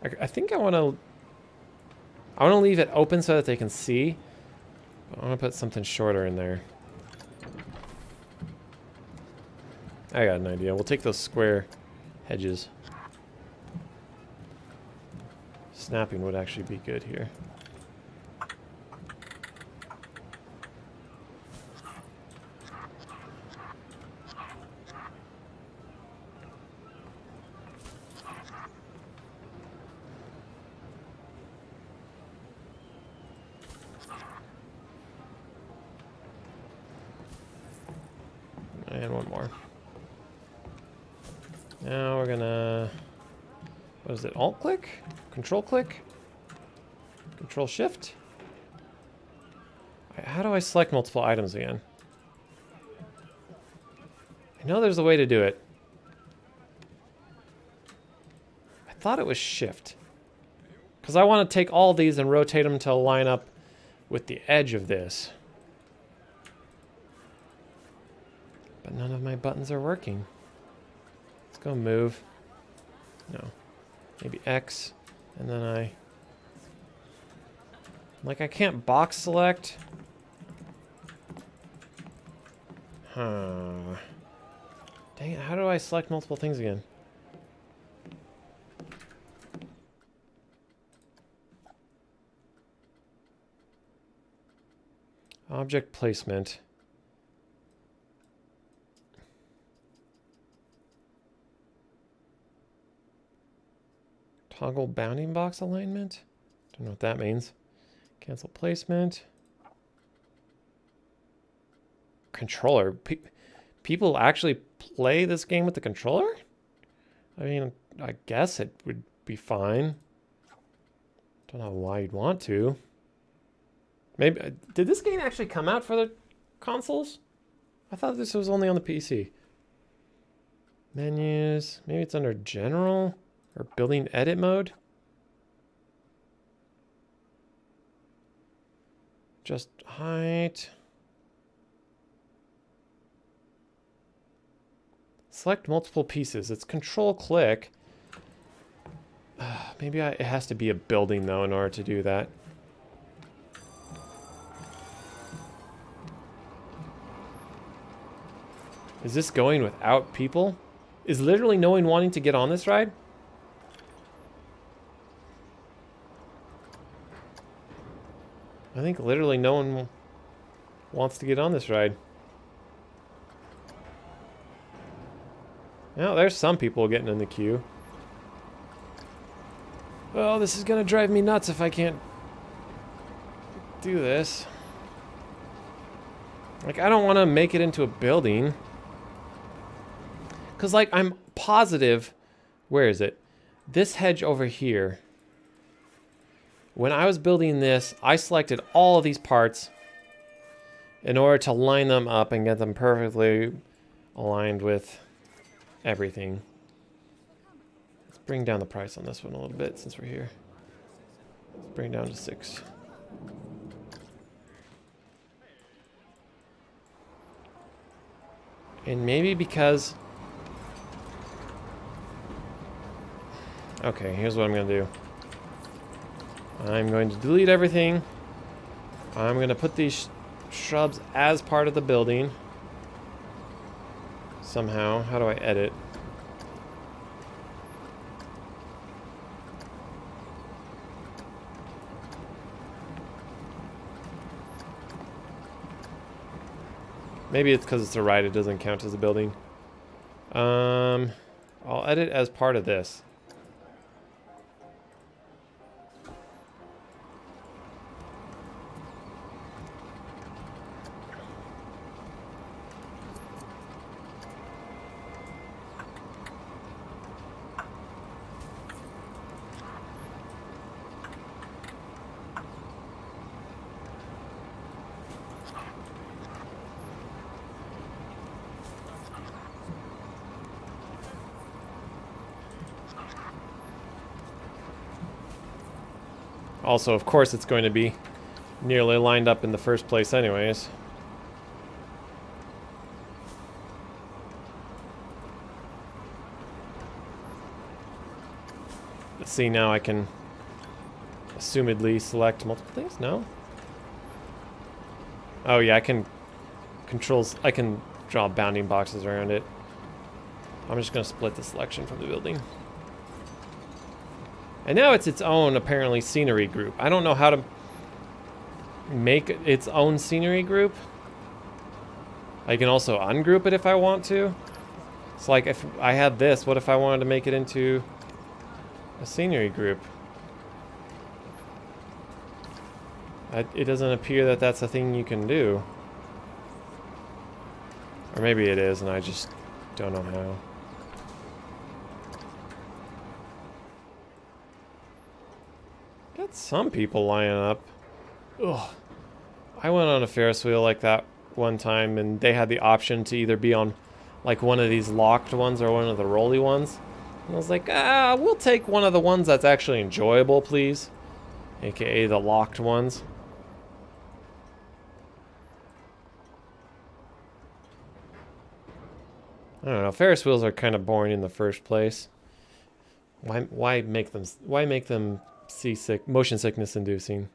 I think I want to leave it open so that they can see. I want to put something shorter in there. I got an idea. We'll take those square hedges. Snapping would actually be good here. And one more. Now we're gonna, what is it, alt click? Control click? Control shift? How do I select multiple items again? I know there's a way to do it. I thought it was shift. Because I want to take all these and rotate them to line up with the edge of this. But none of my buttons are working. Let's go move. No. Maybe X. And then I can't box select. Huh. Huh. Dang it, how do I select multiple things again? Object placement. Toggle bounding box alignment? Don't know what that means. Cancel placement. Controller. People actually play this game with the controller? I mean, I guess it would be fine. Don't know why you'd want to. Maybe did this game actually come out for the consoles? I thought this was only on the PC. Menus. Maybe it's under general or building edit mode. Just height. Select multiple pieces. It's control click. Maybe it has to be a building though in order to do that. Is this going without people? Is literally no one wanting to get on this ride? I think literally no one wants to get on this ride. Now, there's some people getting in the queue. Well, this is gonna drive me nuts if I can't do this. Like, I don't want to make it into a building. Because, like, I'm positive... Where is it? This hedge over here. When I was building this, I selected all of these parts in order to line them up and get them perfectly aligned with everything. Let's bring down the price on this one a little bit since we're here. Let's bring it down to 6. And maybe because... Okay, here's what I'm going to do. I'm going to delete everything. I'm going to put these shrubs as part of the building. Somehow. How do I edit? Maybe it's because it's a ride, it doesn't count as a building. I'll edit as part of this. Also, of course, it's going to be nearly lined up in the first place anyways. Let's see, now I can assumedly select multiple things? No? Oh yeah, I can draw bounding boxes around it. I'm just going to split the selection from the building. And now it's its own, apparently, scenery group. I don't know how to make its own scenery group. I can also ungroup it if I want to. It's like if I had this, what if I wanted to make it into a scenery group? It doesn't appear that that's a thing you can do. Or maybe it is, and I just don't know how. Got some people lining up. Ugh. I went on a Ferris wheel like that one time, and they had the option to either be on like one of these locked ones or one of the rolly ones. And I was like, we'll take one of the ones that's actually enjoyable, please. AKA the locked ones. I don't know, Ferris wheels are kind of boring in the first place. Why make them seasick, motion sickness inducing?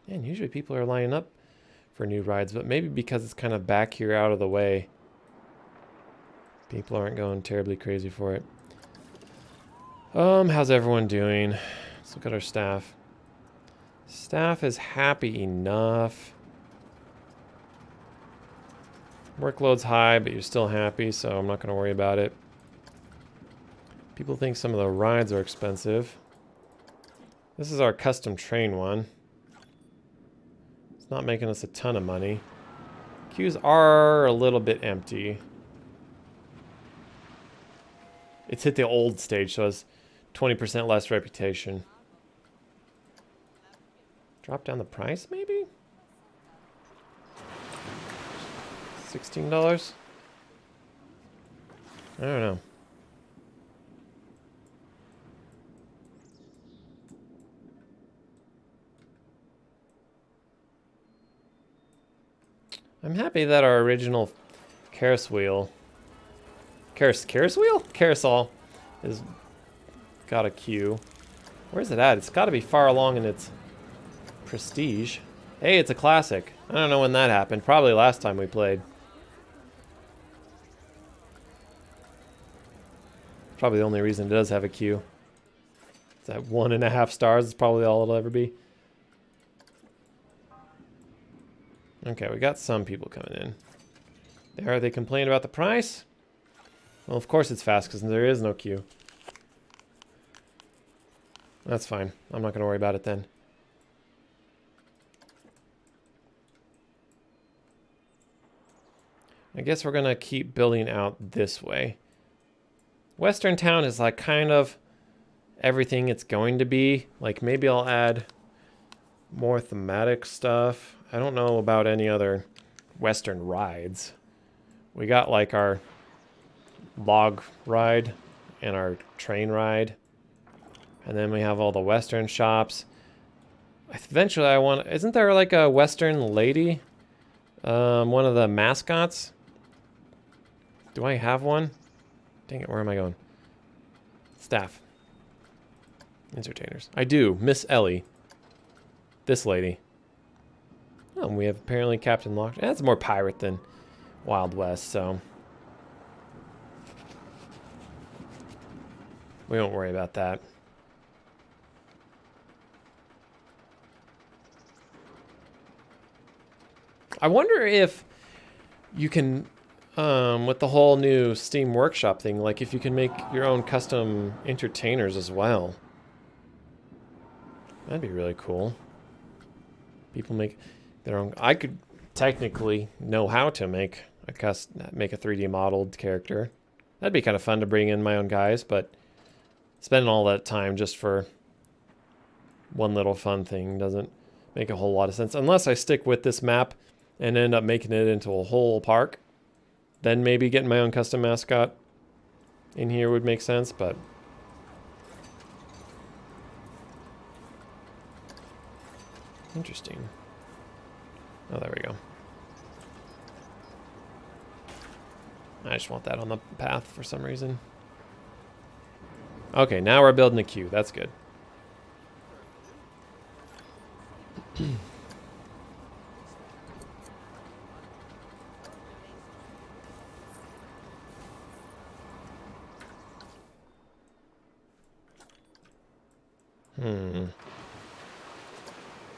And usually people are lining up for new rides, but maybe because it's kind of back here out of the way, people aren't going terribly crazy for it. How's everyone doing? Let's look at our staff. Staff is happy enough. Workload's high, but you're still happy, so I'm not going to worry about it. People think some of the rides are expensive. This is our custom train one. It's not making us a ton of money. Queues are a little bit empty. It's hit the old stage, so it's 20% less reputation. Drop down the price, maybe? $16? I don't know. I'm happy that our original Carousel is got a queue. Where's it at? It's got to be far along in its prestige. Hey, it's a classic. I don't know when that happened. Probably last time we played. Probably the only reason it does have a queue. It's at 1.5 stars. It's probably all it'll ever be. Okay, we got some people coming in. Are they complaining about the price? Well, of course it's fast because there is no queue. That's fine. I'm not going to worry about it then. I guess we're going to keep building out this way. Western Town is like kind of everything it's going to be. Like maybe I'll add more thematic stuff. I don't know about any other Western rides. We got like our log ride and our train ride. And then we have all the Western shops. Eventually I want... Isn't there like a Western lady? One of the mascots? Do I have one? Dang it, where am I going? Staff. Entertainers. I do. Miss Ellie. This lady. Oh, and we have apparently Captain Lock. That's more pirate than Wild West, so... we won't worry about that. I wonder if you can, with the whole new Steam Workshop thing, like if you can make your own custom entertainers as well. That'd be really cool. People make their own. I could technically know how to make a 3D modeled character. That'd be kind of fun to bring in my own guys, but spending all that time just for one little fun thing doesn't make a whole lot of sense. Unless I stick with this map and end up making it into a whole park, then maybe getting my own custom mascot in here would make sense, but... interesting. Oh, there we go. I just want that on the path for some reason. Okay, now we're building a queue. That's good.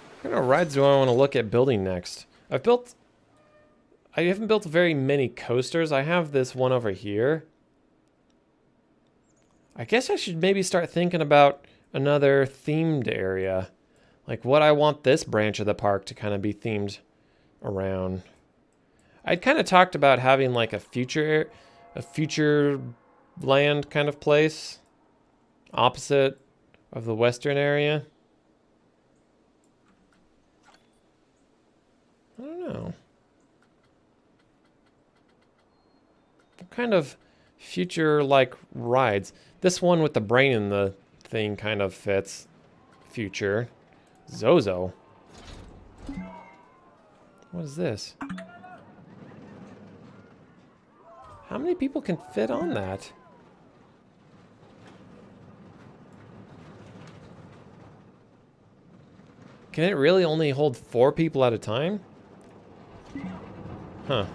What kind of rides do I want to look at building next? I haven't built very many coasters. I have this one over here. I guess I should maybe start thinking about another themed area. Like what I want this branch of the park to kind of be themed around. I'd kind of talked about having like a future land kind of place opposite of the western area. I don't know. What kind of future-like rides? This one with the brain in the thing kind of fits. Future. Zozo. What is this? How many people can fit on that? Can it really only hold 4 people at a time? Huh.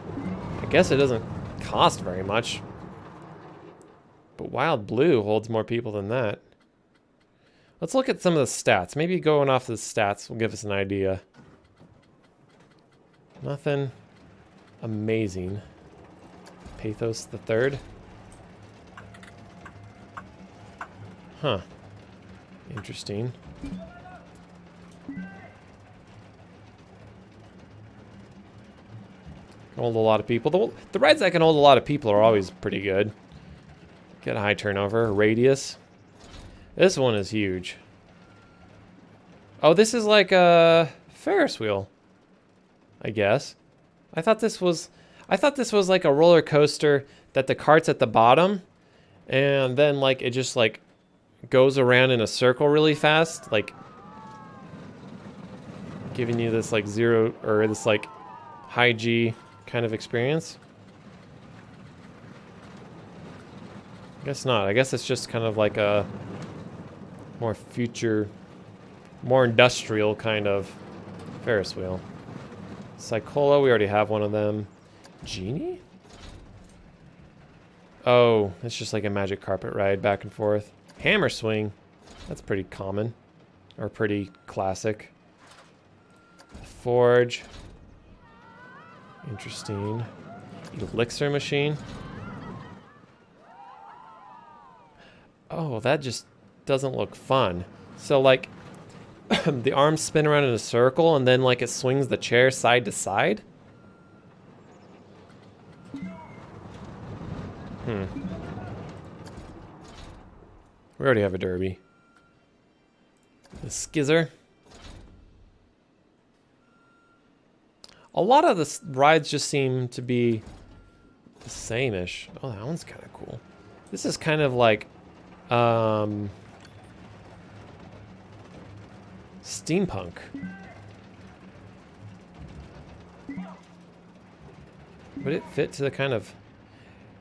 I guess it doesn't cost very much. But Wild Blue holds more people than that. Let's look at some of the stats. Maybe going off the stats will give us an idea. Nothing amazing. Pathos the Third. Huh. Interesting. Hold a lot of people. The rides that can hold a lot of people are always pretty good. Get a high turnover. Radius. This one is huge. Oh, this is like a Ferris wheel, I guess. I thought this was like a roller coaster that the cart's at the bottom, and then like it just like goes around in a circle really fast, like giving you this like zero or this like high G kind of experience. I guess not. I guess it's just kind of like a more future, more industrial kind of Ferris wheel. Cycola, we already have one of them. Genie? Oh, it's just like a magic carpet ride back and forth. Hammer swing. That's pretty common. Or pretty classic. Forge. Interesting. Elixir machine. Oh, that just doesn't look fun. So like the arms spin around in a circle and then like it swings the chair side to side. We already have a derby. The skizzer. A lot of the rides just seem to be the same-ish. Oh, that one's kind of cool. This is kind of like steampunk. Would it fit to the kind of...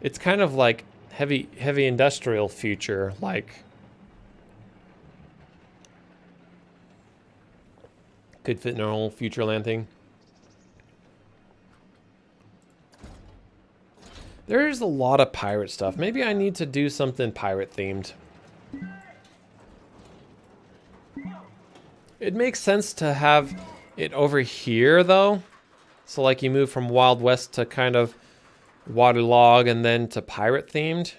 It's kind of like heavy industrial future, like... Could fit in our whole Futureland thing. There's a lot of pirate stuff. Maybe I need to do something pirate themed. It makes sense to have it over here though. So like you move from Wild West to kind of waterlog and then to pirate themed.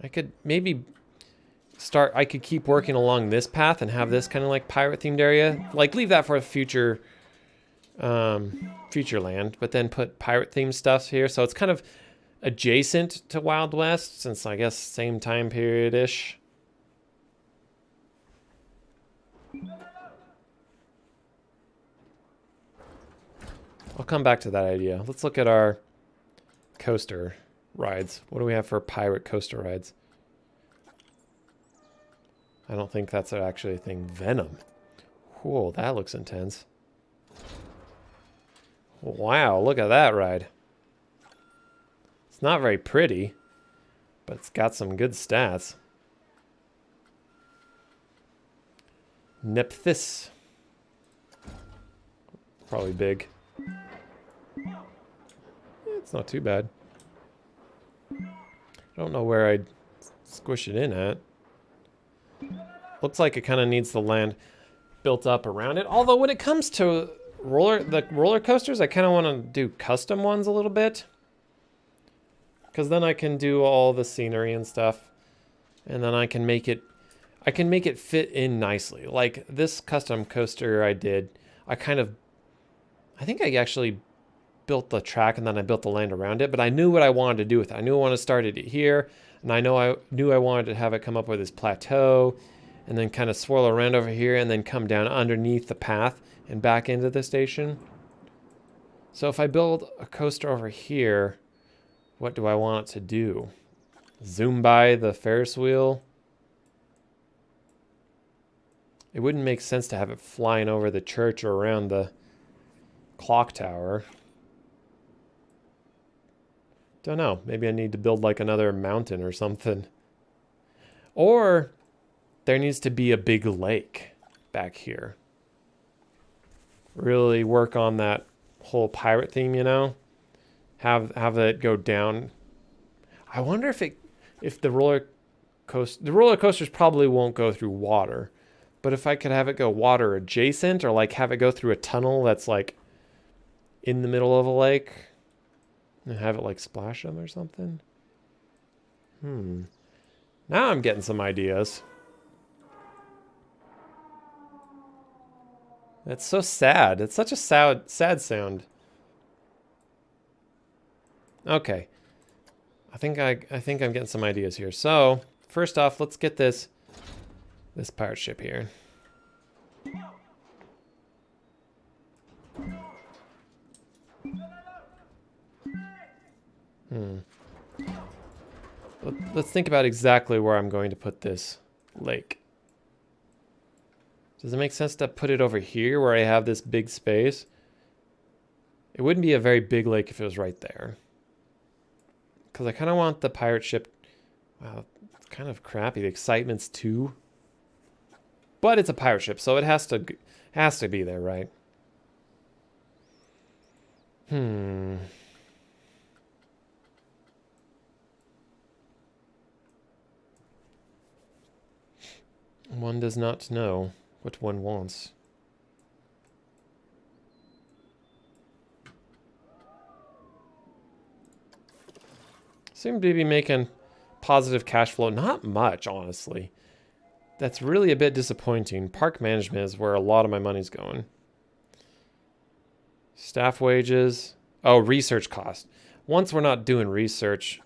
I could maybe I could keep working along this path and have this kind of like pirate themed area. Like leave that for a future Futureland, but then put pirate themed stuff here. So it's kind of adjacent to Wild West since I guess same time period-ish. I'll come back to that idea. Let's look at our coaster rides. What do we have for pirate coaster rides? I don't think that's actually a thing. Venom. Whoa, that looks intense. Wow, look at that ride. It's not very pretty, but it's got some good stats. Nephthys. Probably big. It's not too bad. I don't know where I'd squish it in at. Looks like it kind of needs the land built up around it. Although when it comes to the roller coasters, I kind of want to do custom ones a little bit. Because then I can do all the scenery and stuff. And then I can make it fit in nicely. Like this custom coaster I did, I think I actually built the track and then I built the land around it, but I knew what I wanted to do with it. I knew I wanted to start it here, and I knew I wanted to have it come up with this plateau and then kind of swirl around over here and then come down underneath the path and back into the station. So if I build a coaster over here, what do I want it to do? Zoom by the Ferris wheel? It wouldn't make sense to have it flying over the church or around the clock tower. Don't know. Maybe I need to build like another mountain or something. Or there needs to be a big lake back here. really work on that whole pirate theme, you know? Have it go down. I wonder if the roller coasters probably won't go through water. But if I could have it go water adjacent, or like have it go through a tunnel that's like in the middle of a lake and have it like splash them or something. Now I'm getting some ideas. That's so sad. It's such a sad sound. Okay. I think I'm getting some ideas here. So, first off, let's get this pirate ship here. Let's think about exactly where I'm going to put this lake. Does it make sense to put it over here where I have this big space? It wouldn't be a very big lake if it was right there. Because I kind of want the pirate ship... Wow, it's kind of crappy. The excitement's 2. But it's a pirate ship, so it has to be there, right? One does not know what one wants. Seem to be making positive cash flow. Not much, honestly. That's really a bit disappointing. Park management is where a lot of my money's going. Staff wages. Oh, research cost. Once we're not doing research,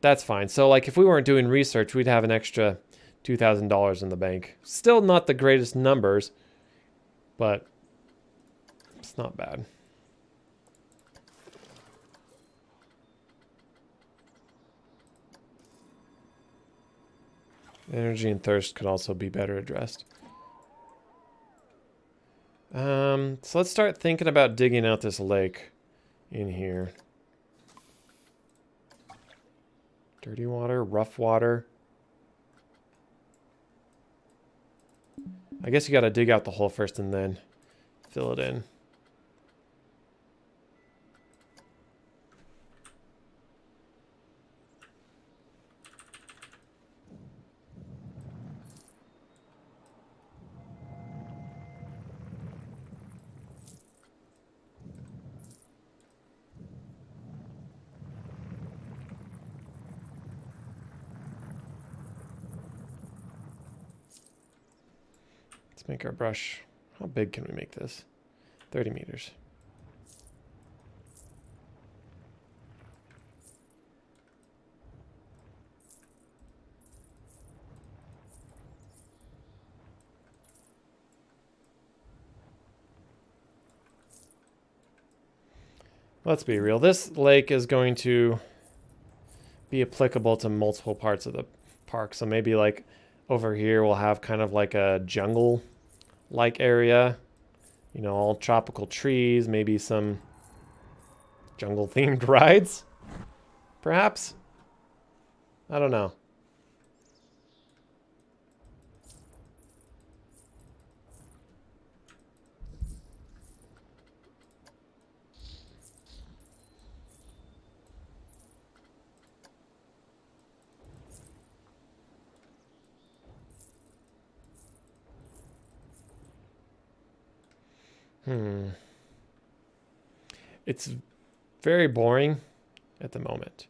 that's fine. So, like, if we weren't doing research, we'd have an extra $2,000 in the bank. Still not the greatest numbers, but it's not bad. Energy and thirst could also be better addressed. So let's start thinking about digging out this lake in here. Dirty water, rough water. I guess you gotta dig out the hole first and then fill it in. Let's make our brush. How big can we make this? 30 meters. Let's be real. This lake is going to be applicable to multiple parts of the park. So maybe like over here we'll have kind of like a jungle-like area. You know, all tropical trees, maybe some jungle-themed rides, perhaps? I don't know. It's very boring at the moment.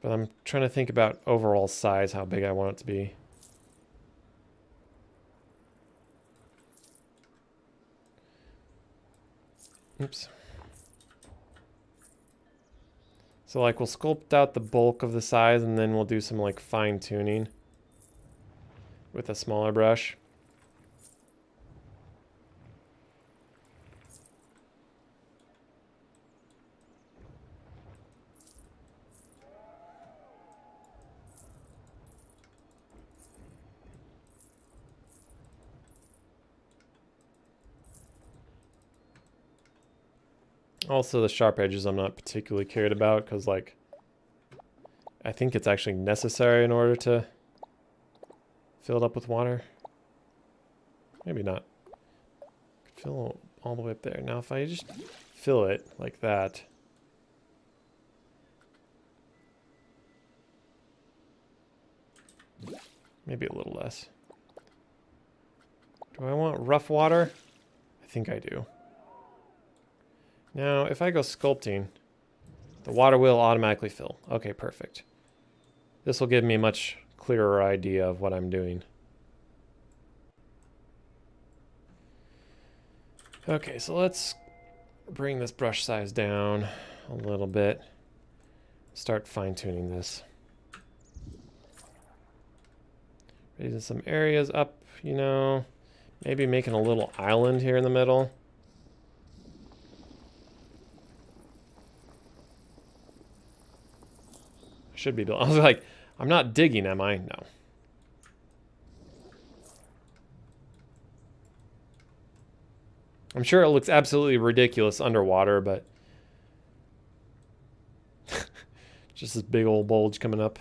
But I'm trying to think about overall size, how big I want it to be. Oops. So like we'll sculpt out the bulk of the size and then we'll do some like fine tuning with a smaller brush. Also, the sharp edges I'm not particularly cared about because, like, I think it's actually necessary in order to fill it up with water. Maybe not. Could Fill all the way up there. Now if I just fill it like that. Maybe a little less. Do I want rough water? I think I do. Now, if I go sculpting, the water will automatically fill. Okay, perfect. This will give me a much clearer idea of what I'm doing. Okay, so let's bring this brush size down a little bit. Start fine-tuning this. Raising some areas up, you know. Maybe making a little island here in the middle. Should be built. I was like, I'm not digging, am I? No. I'm sure it looks absolutely ridiculous underwater, but just this big old bulge coming up.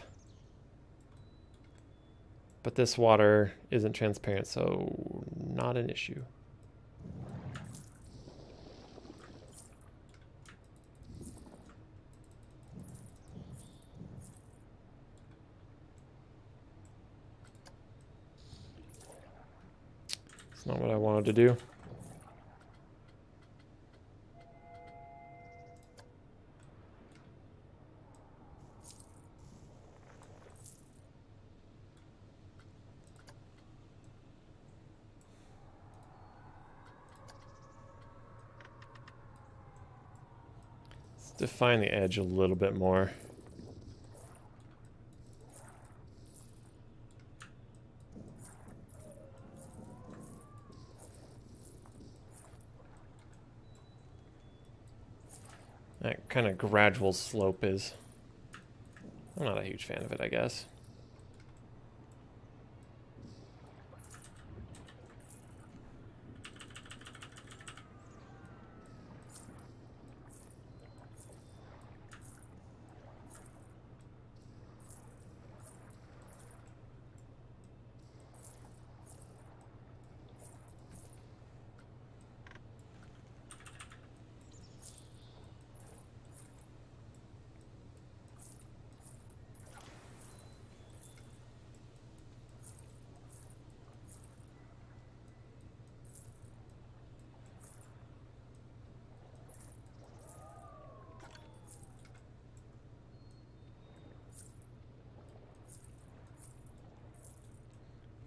But this water isn't transparent, so not an issue. It's not what I wanted to do. Define the edge a little bit more. That kind of gradual slope is... I'm not a huge fan of it, I guess.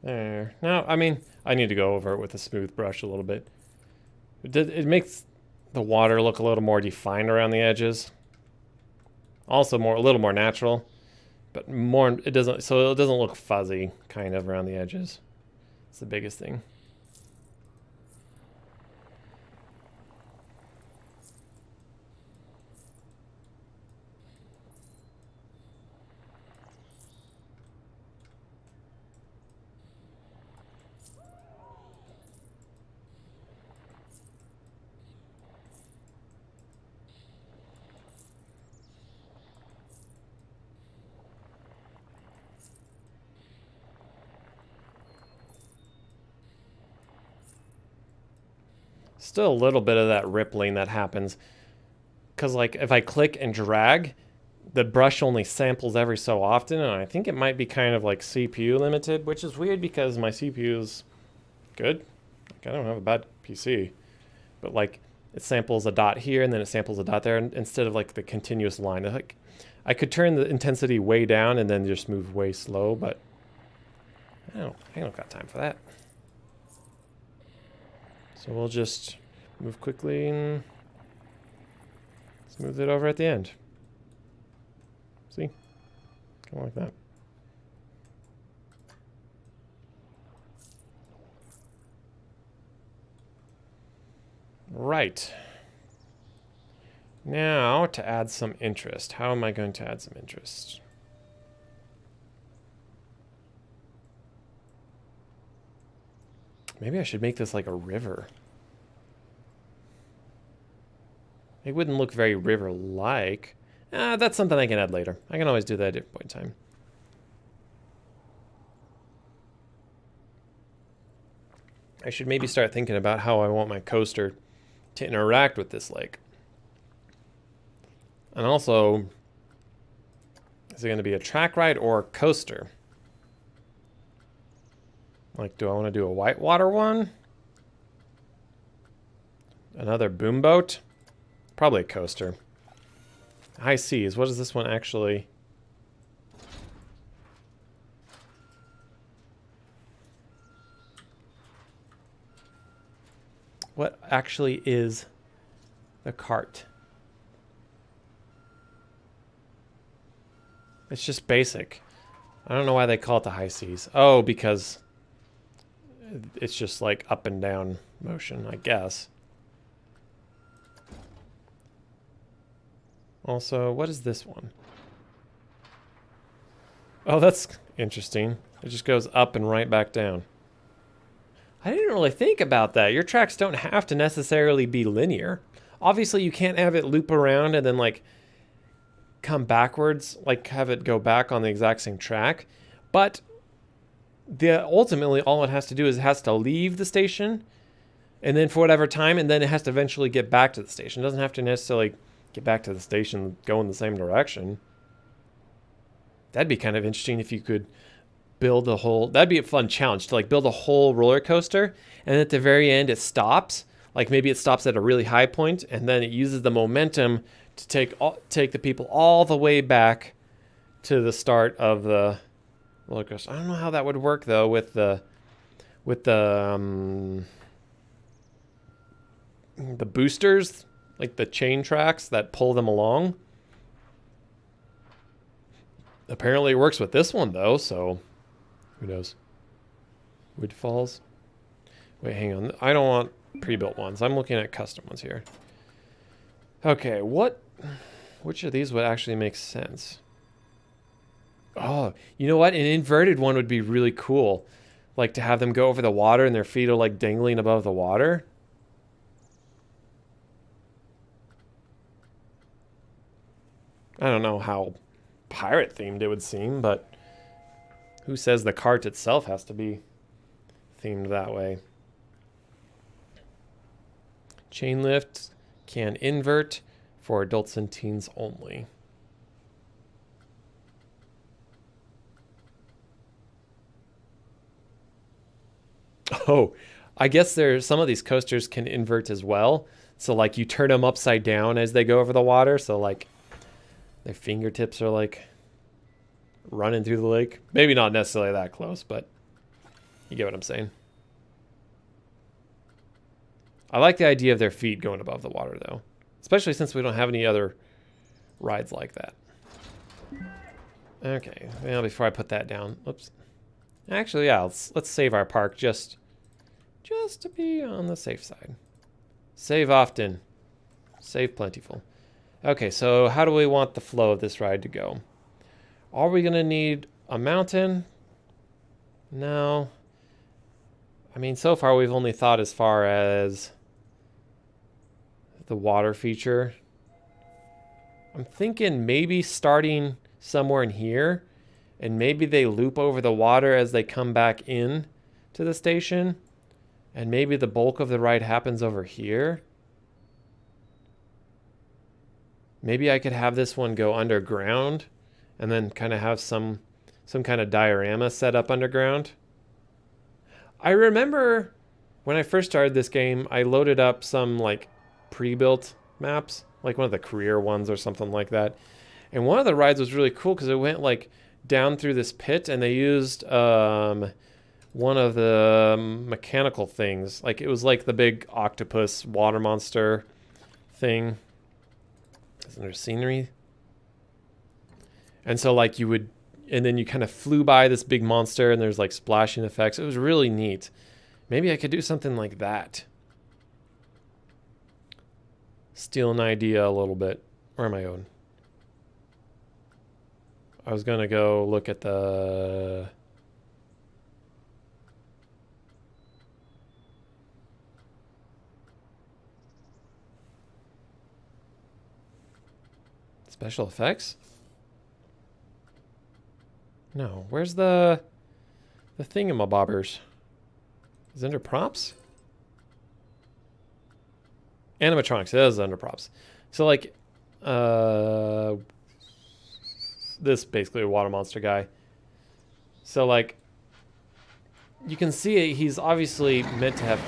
There. Now, I mean, I need to go over it with a smooth brush a little bit. It makes the water look a little more defined around the edges. Also a little more natural, but it doesn't look fuzzy kind of around the edges. It's the biggest thing. Still a little bit of that rippling that happens. Because like if I click and drag, the brush only samples every so often, and I think it might be kind of like CPU limited, which is weird because my CPU is good. Like, I don't have a bad PC. But like it samples a dot here and then it samples a dot there instead of like the continuous line. Like I could turn the intensity way down and then just move way slow, but I don't got time for that. So we'll just move quickly and smooth it over at the end. See? Kind of like that. Right. Now to add some interest. How am I going to add some interest? Maybe I should make this like a river. It wouldn't look very river-like. That's something I can add later. I can always do that at a different point in time. I should maybe start thinking about how I want my coaster to interact with this lake. And also, is it going to be a track ride or a coaster? Like, do I want to do a whitewater one? Another boom boat? Probably a coaster. High seas. What is this one actually? What actually is the cart? It's just basic. I don't know why they call it the high seas. Oh, because it's just like up and down motion, I guess. Also, what is this one? Oh, that's interesting. It just goes up and right back down. I didn't really think about that. Your tracks don't have to necessarily be linear. Obviously, you can't have it loop around and then like come backwards, like have it go back on the exact same track. But ultimately, all it has to do is it has to leave the station, and then for whatever time, and then it has to eventually get back to the station. It doesn't have to necessarily get back to the station, go in the same direction. That'd be kind of interesting if you could build a whole, that'd be a fun challenge to like build a whole roller coaster, and at the very end it stops. Like maybe it stops at a really high point, and then it uses the momentum to take the people all the way back to the start of the roller coaster. I don't know how that would work though with the boosters, like the chain tracks that pull them along. Apparently it works with this one though, so who knows? Woodfalls. Wait, hang on. I don't want pre-built ones. I'm looking at custom ones here. Okay, which of these would actually make sense? Oh, you know what? An inverted one would be really cool. Like to have them go over the water and their feet are like dangling above the water. I don't know how pirate themed it would seem, but who says the cart itself has to be themed that way? Chain lift can invert for adults and teens only. Oh, I guess some of these coasters can invert as well. So like you turn them upside down as they go over the water. So like their fingertips are like running through the lake. Maybe not necessarily that close, but you get what I'm saying. I like the idea of their feet going above the water though, especially since we don't have any other rides like that. Okay, well, before I put that down, oops. Actually, yeah, let's save our park just to be on the safe side. Save often, save plentiful. Okay, so how do we want the flow of this ride to go? Are we gonna need a mountain? No. I mean, so far we've only thought as far as the water feature. I'm thinking maybe starting somewhere in here, and maybe they loop over the water as they come back in to the station, and maybe the bulk of the ride happens over here. Maybe I could have this one go underground and then kind of have some kind of diorama set up underground. I remember when I first started this game, I loaded up some like pre-built maps, like one of the career ones or something like that. And one of the rides was really cool because it went like down through this pit, and they used one of the mechanical things. Like it was like the big octopus water monster thing. Isn't there scenery? And so like and then you kind of flew by this big monster and there's like splashing effects. It was really neat. Maybe I could do something like that. Steal an idea a little bit. Or am I own? I was gonna go look at the special effects? No, where's the thingamabobbers? Is it under props? Animatronics, it is under props. So like, this basically a water monster guy. So like, you can see it, he's obviously meant to have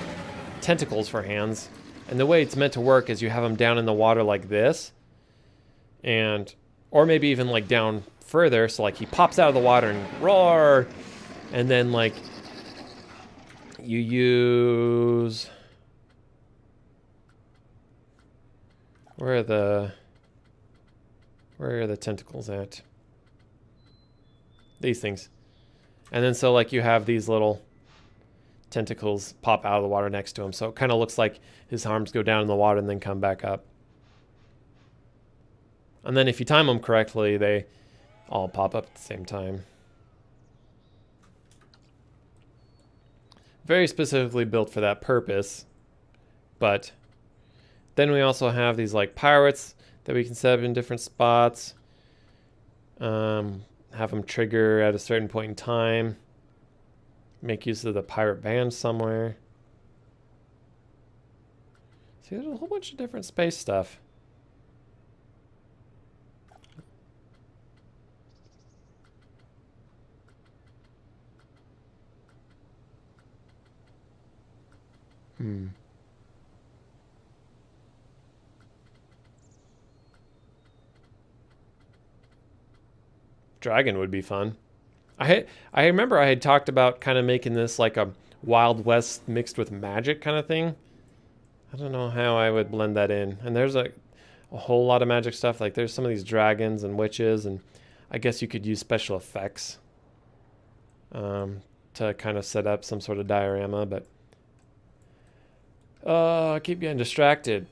tentacles for hands. And the way it's meant to work is you have him down in the water like this. And, or maybe even like down further. So like he pops out of the water and roar. And then like, you use... Where are the tentacles at? These things. And then so like you have these little tentacles pop out of the water next to him. So it kind of looks like his arms go down in the water and then come back up. And then if you time them correctly, they all pop up at the same time. Very specifically built for that purpose. But then we also have these like pirates that we can set up in different spots. Have them trigger at a certain point in time. Make use of the pirate band somewhere. See, there's a whole bunch of different space stuff. Dragon would be fun. I remember I had talked about kind of making this like a Wild West mixed with magic kind of thing. I don't know how I would blend that in. And there's a whole lot of magic stuff. Like there's some of these dragons and witches, and I guess you could use special effects to kind of set up some sort of diorama. But I keep getting distracted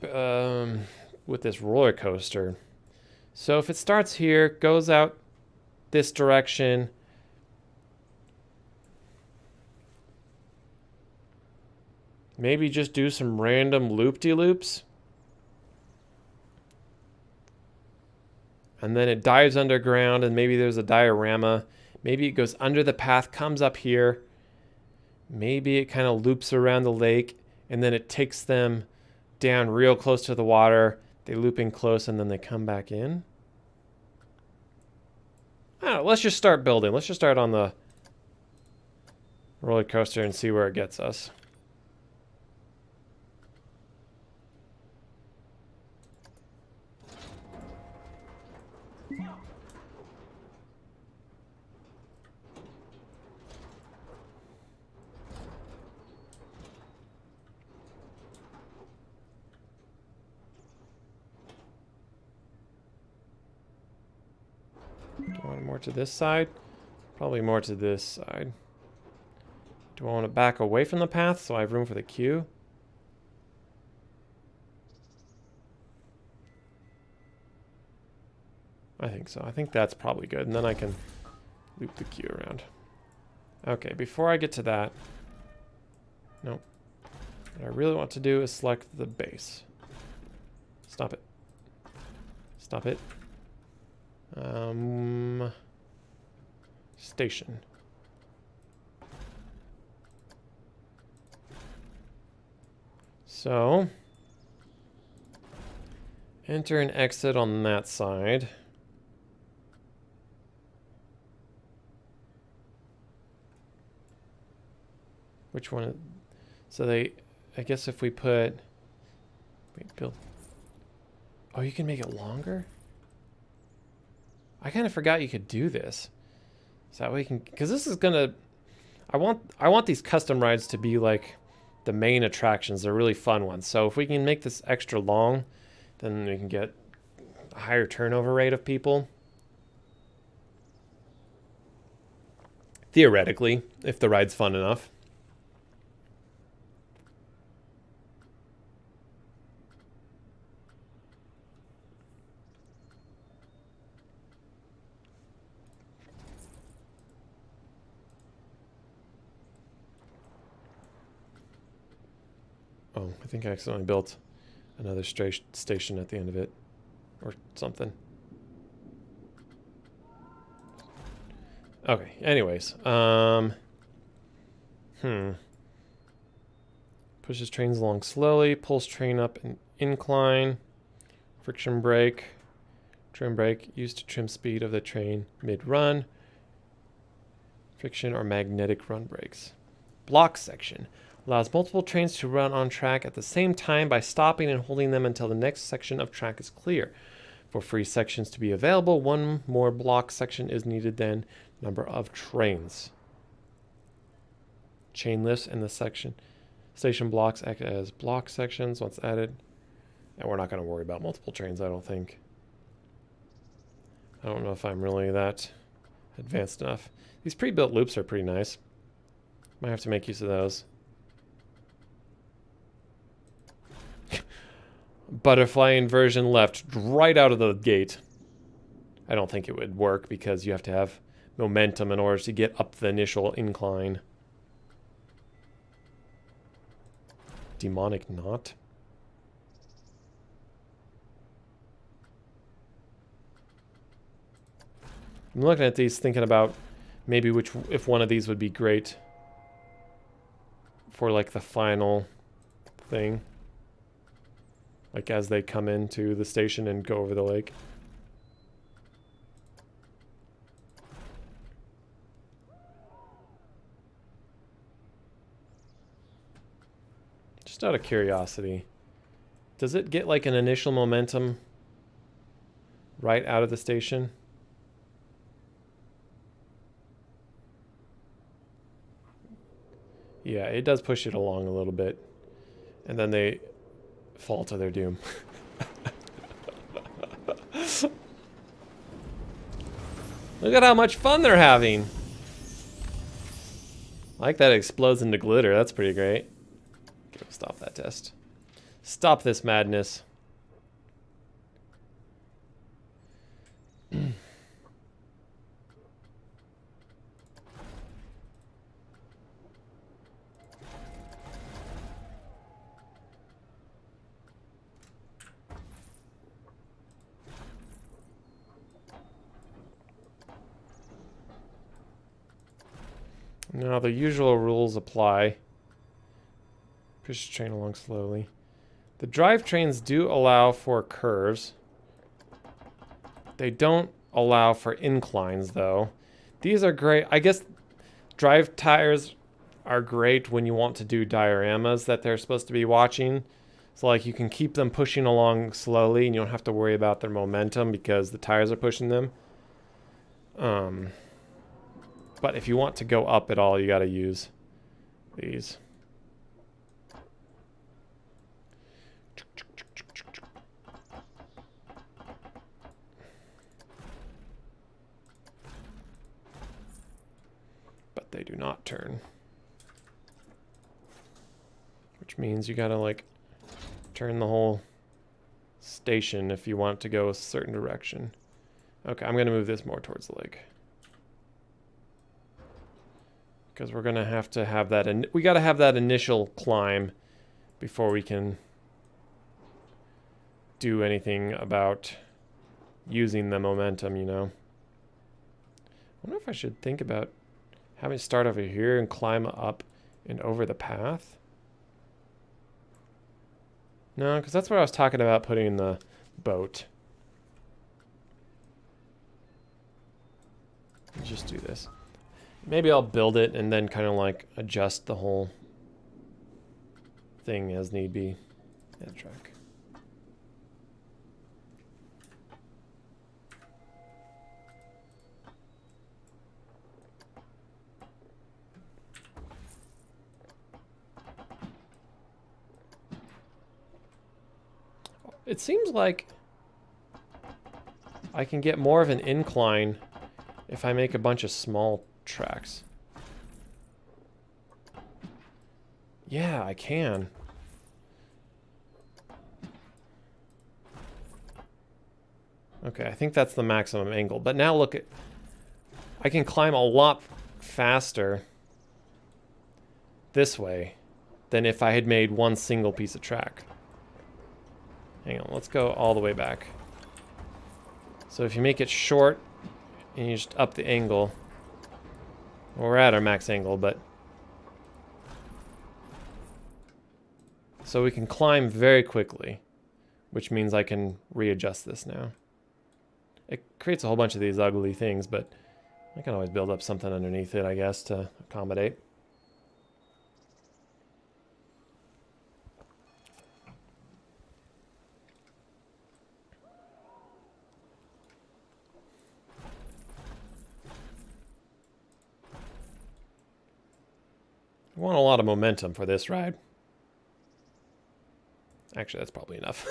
with this roller coaster. So if it starts here, goes out this direction, maybe just do some random loop-de-loops, and then it dives underground, and maybe there's a diorama. Maybe it goes under the path, comes up here, maybe it kind of loops around the lake, and then it takes them down real close to the water. They loop in close, and then they come back in. I don't know, let's just start building. Let's just start on the roller coaster and see where it gets us. Do I want more to this side? Probably more to this side. Do I want to back away from the path so I have room for the queue? I think so. I think that's probably good. And then I can loop the queue around. Okay, before I get to that... Nope. What I really want to do is select the base. Stop it. Stop it. Station. So, enter and exit on that side. Which one? So they, I guess if we put, wait, build. Oh, you can make it longer? I kind of forgot you could do this. So that way you can, because this is gonna, I want these custom rides to be like the main attractions. They're really fun ones. So if we can make this extra long, then we can get a higher turnover rate of people. Theoretically, if the ride's fun enough. Oh, I think I accidentally built another station at the end of it. Or something. Okay, anyways. Pushes trains along slowly, pulls train up an incline. Friction brake. Trim brake used to trim speed of the train mid-run. Friction or magnetic run brakes. Block section. Allows multiple trains to run on track at the same time by stopping and holding them until the next section of track is clear. For free sections to be available, one more block section is needed than number of trains. Chain lifts in the station blocks act as block sections once added. And we're not going to worry about multiple trains, I don't think. I don't know if I'm really that advanced enough. These pre-built loops are pretty nice. Might have to make use of those. Butterfly inversion left right out of the gate. I don't think it would work because you have to have momentum in order to get up the initial incline. Demonic knot. I'm looking at these thinking about maybe if one of these would be great for like the final thing. Like as they come into the station and go over the lake. Just out of curiosity, does it get like an initial momentum right out of the station? Yeah, it does push it along a little bit. And then they fall to their doom. Look at how much fun they're having. I like that it explodes into glitter. That's pretty great. Okay, we'll stop that test. Stop this madness. Now the usual rules apply. Push the train along slowly. The drivetrains do allow for curves. They don't allow for inclines though. These are great. I guess drive tires are great when you want to do dioramas that they're supposed to be watching. So like you can keep them pushing along slowly and you don't have to worry about their momentum because the tires are pushing them. But if you want to go up at all, you got to use these. But they do not turn. Which means you got to like turn the whole station if you want to go a certain direction. Okay, I'm going to move this more towards the lake. Because we're going to have that, and we got to have that initial climb before we can do anything about using the momentum, you know. I wonder if I should think about having to start over here and climb up and over the path. No, because that's what I was talking about putting in the boat. Let's just do this. Maybe I'll build it and then kind of like adjust the whole thing as need be. Yeah, track. It seems like I can get more of an incline if I make a bunch of small tracks. Yeah, I can. Okay, I think that's the maximum angle. But now look at, I can climb a lot faster this way than if I had made one single piece of track. Hang on, let's go all the way back. So if you make it short and you just up the angle, well, we're at our max angle, but So we can climb very quickly, which means I can readjust this now. It creates a whole bunch of these ugly things, but I can always build up something underneath it, I guess, to accommodate. I want a lot of momentum for this ride. Actually, that's probably enough.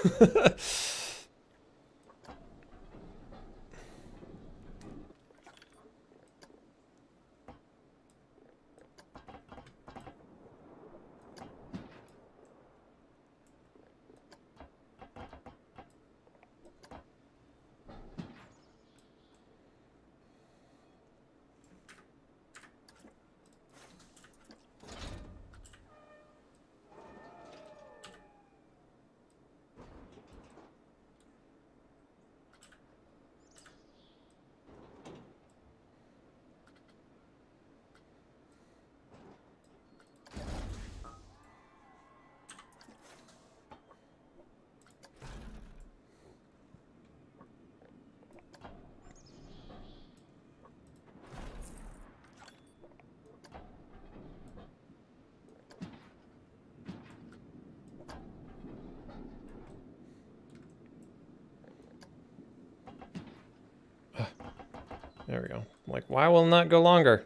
There we go. I'm like, why will it not go longer?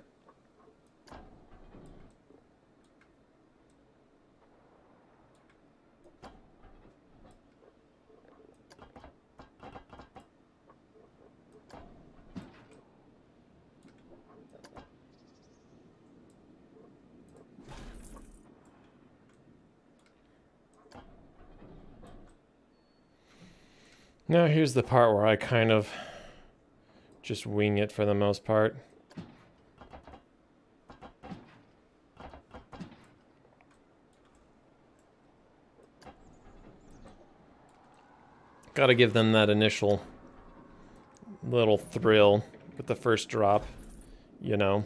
Now here's the part where I kind of just wing it for the most part. Gotta give them that initial little thrill with the first drop, you know.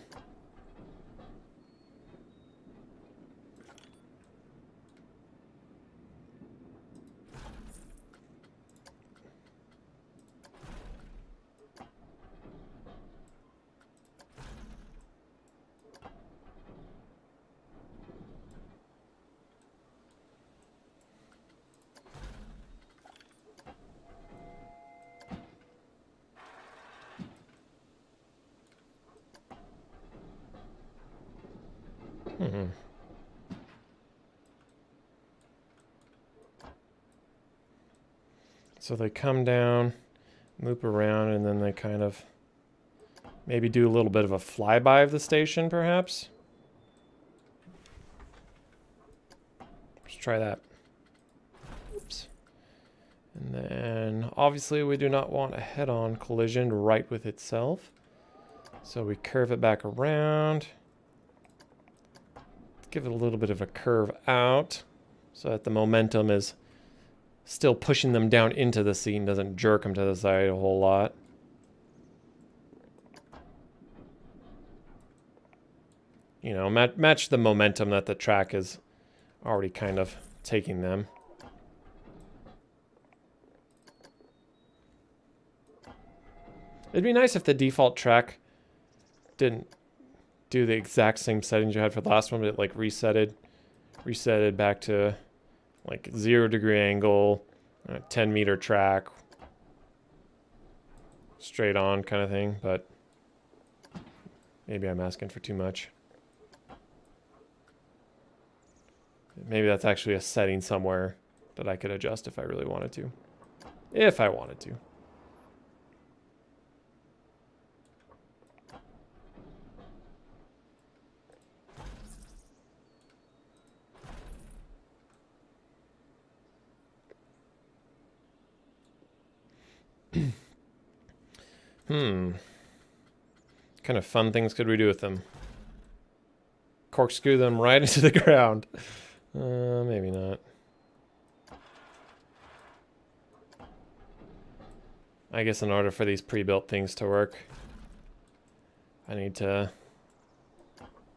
So they come down, loop around, and then they kind of maybe do a little bit of a flyby of the station, perhaps. Let's try that. Oops. And then obviously we do not want a head-on collision right with itself. So we curve it back around. Give it a little bit of a curve out so that the momentum is still pushing them down into the seat and doesn't jerk them to the side a whole lot. You know, match the momentum that the track is already kind of taking them. It'd be nice if the default track didn't do the exact same settings you had for the last one, but it like resetted back to like 0-degree angle, 10-meter track, straight on kind of thing, but maybe I'm asking for too much. Maybe that's actually a setting somewhere that I could adjust if I really wanted to. If I wanted to. Kind of fun things could we do with them? Corkscrew them right into the ground. Maybe not. I guess in order for these pre-built things to work, I need to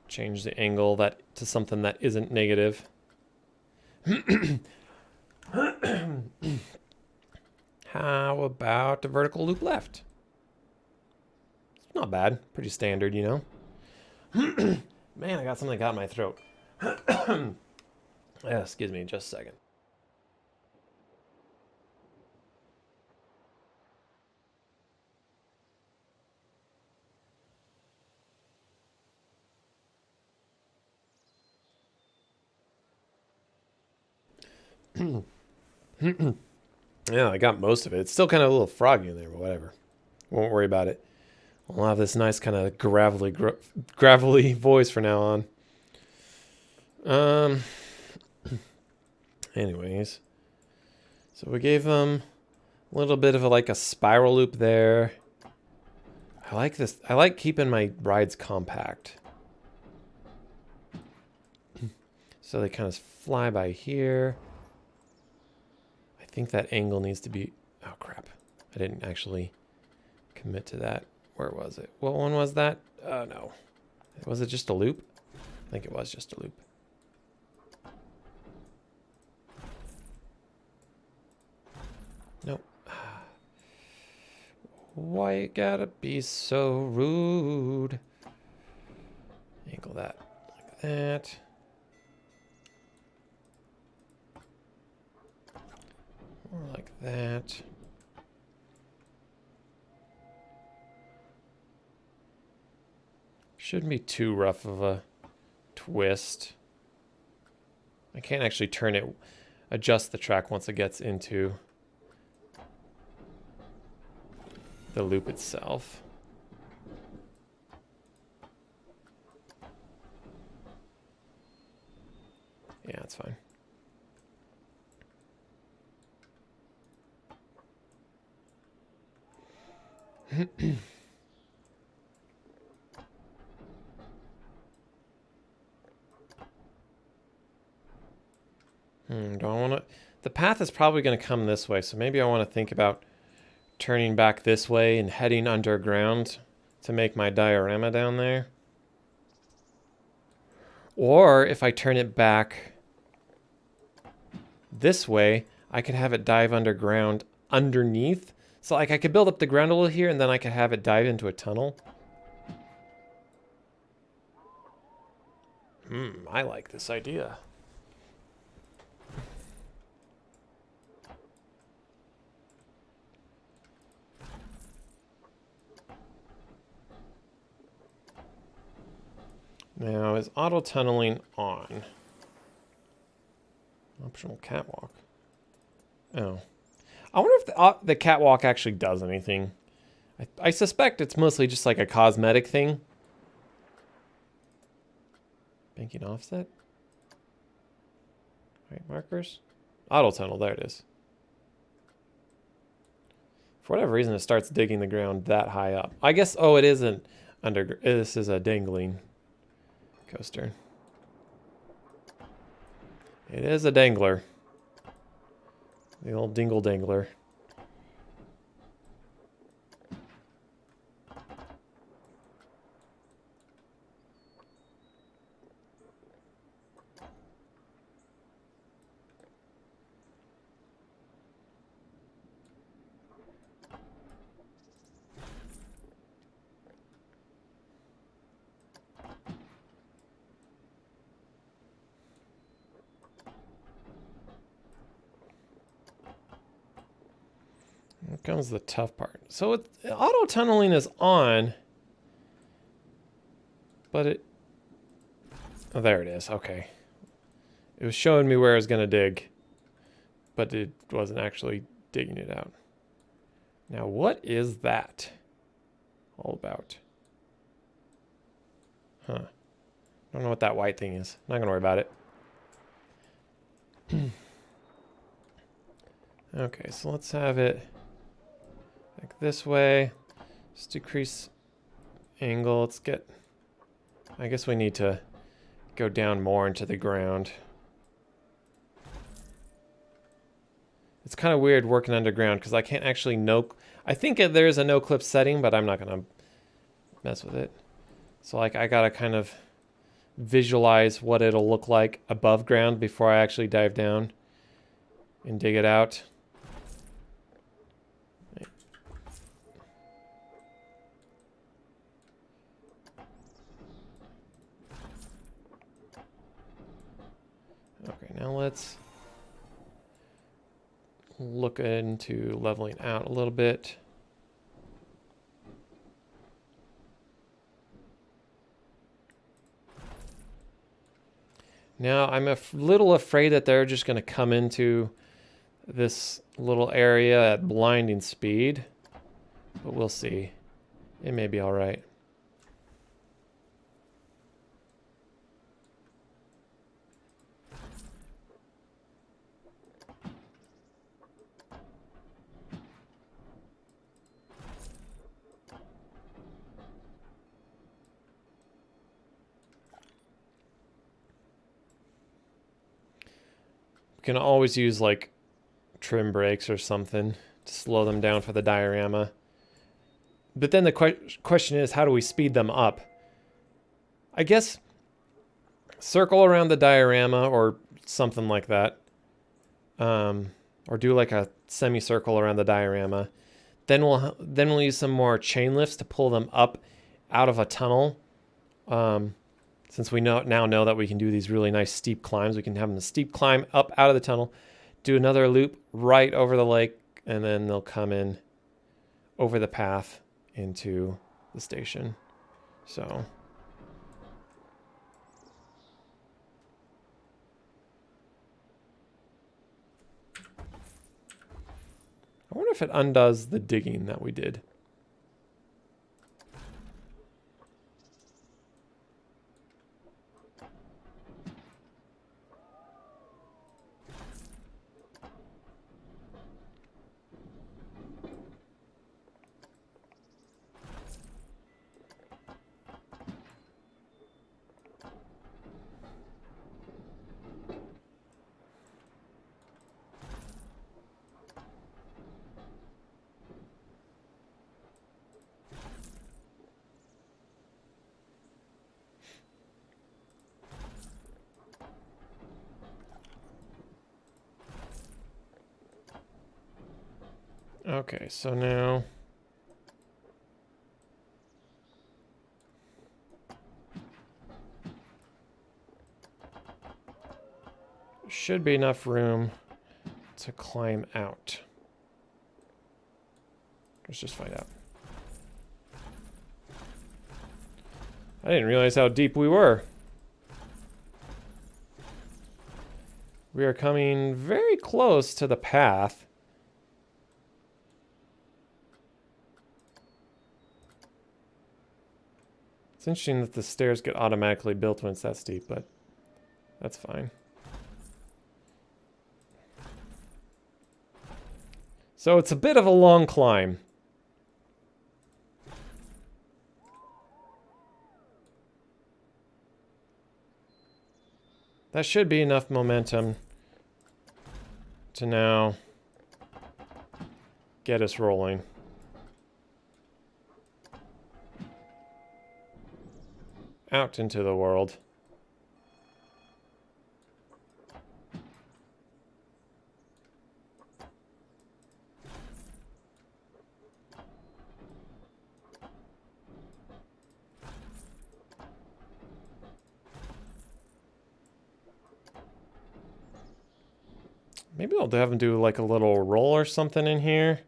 change the angle that to something that isn't negative. How about the vertical loop left? It's not bad. Pretty standard, you know? Man, I got something that got in my throat. Yeah, excuse me, just a second. Yeah, I got most of it. It's still kind of a little froggy in there, but whatever. Won't worry about it. I'll have this nice kind of gravelly voice for now on. Anyways, so we gave them a little bit of like a spiral loop there. I like this. I like keeping my rides compact. So they kind of fly by here. I think that angle needs to be... Oh, crap. I didn't actually commit to that. Where was it? What one was that? Oh, no. Was it just a loop? I think it was just a loop. Nope. Why you gotta be so rude? Angle that like that. More like that. Shouldn't be too rough of a twist. I can't actually turn it, adjust the track once it gets into the loop itself. Yeah, that's fine. Do I want to... The path is probably going to come this way, so maybe I want to think about turning back this way and heading underground to make my diorama down there. Or if I turn it back this way, I could have it dive underground underneath. So like I could build up the ground a little here and then I could have it dive into a tunnel. I like this idea. Now, is auto tunneling on? Optional catwalk. Oh. I wonder if the catwalk actually does anything. I suspect it's mostly just like a cosmetic thing. Banking offset? Right, markers? Auto tunnel, there it is. For whatever reason, it starts digging the ground that high up. I guess, oh, it isn't this is a dangling coaster. It is a dangler. The old dingle dangler. Here comes the tough part. So auto tunneling is on, but it... Oh, there it is. Okay. It was showing me where I was going to dig, but it wasn't actually digging it out. Now, what is that all about? Huh. I don't know what that white thing is. Not going to worry about it. Okay, so let's have it like this way. Just decrease angle. Let's get... I guess we need to go down more into the ground. It's kind of weird working underground because I can't actually I think there is a no clip setting, but I'm not going to mess with it. So like I got to kind of visualize what it'll look like above ground before I actually dive down and dig it out. Okay, now let's look into leveling out a little bit. Now, I'm a little afraid that they're just going to come into this little area at blinding speed, but we'll see. It may be all right. We can always use like trim brakes or something to slow them down for the diorama. But then the question is, how do we speed them up? I guess circle around the diorama or something like that. Or do like a semicircle around the diorama. Then we'll use some more chain lifts to pull them up out of a tunnel. Since we now know that we can do these really nice steep climbs, we can have them a steep climb up out of the tunnel, do another loop right over the lake, and then they'll come in over the path into the station. So I wonder if it undoes the digging that we did. Okay, so now should be enough room to climb out. Let's just find out. I didn't realize how deep we were. We are coming very close to the path. It's interesting that the stairs get automatically built when it's that steep, but that's fine. So it's a bit of a long climb. That should be enough momentum to now get us rolling. Out into the world. Maybe I'll have them do like a little roll or something in here.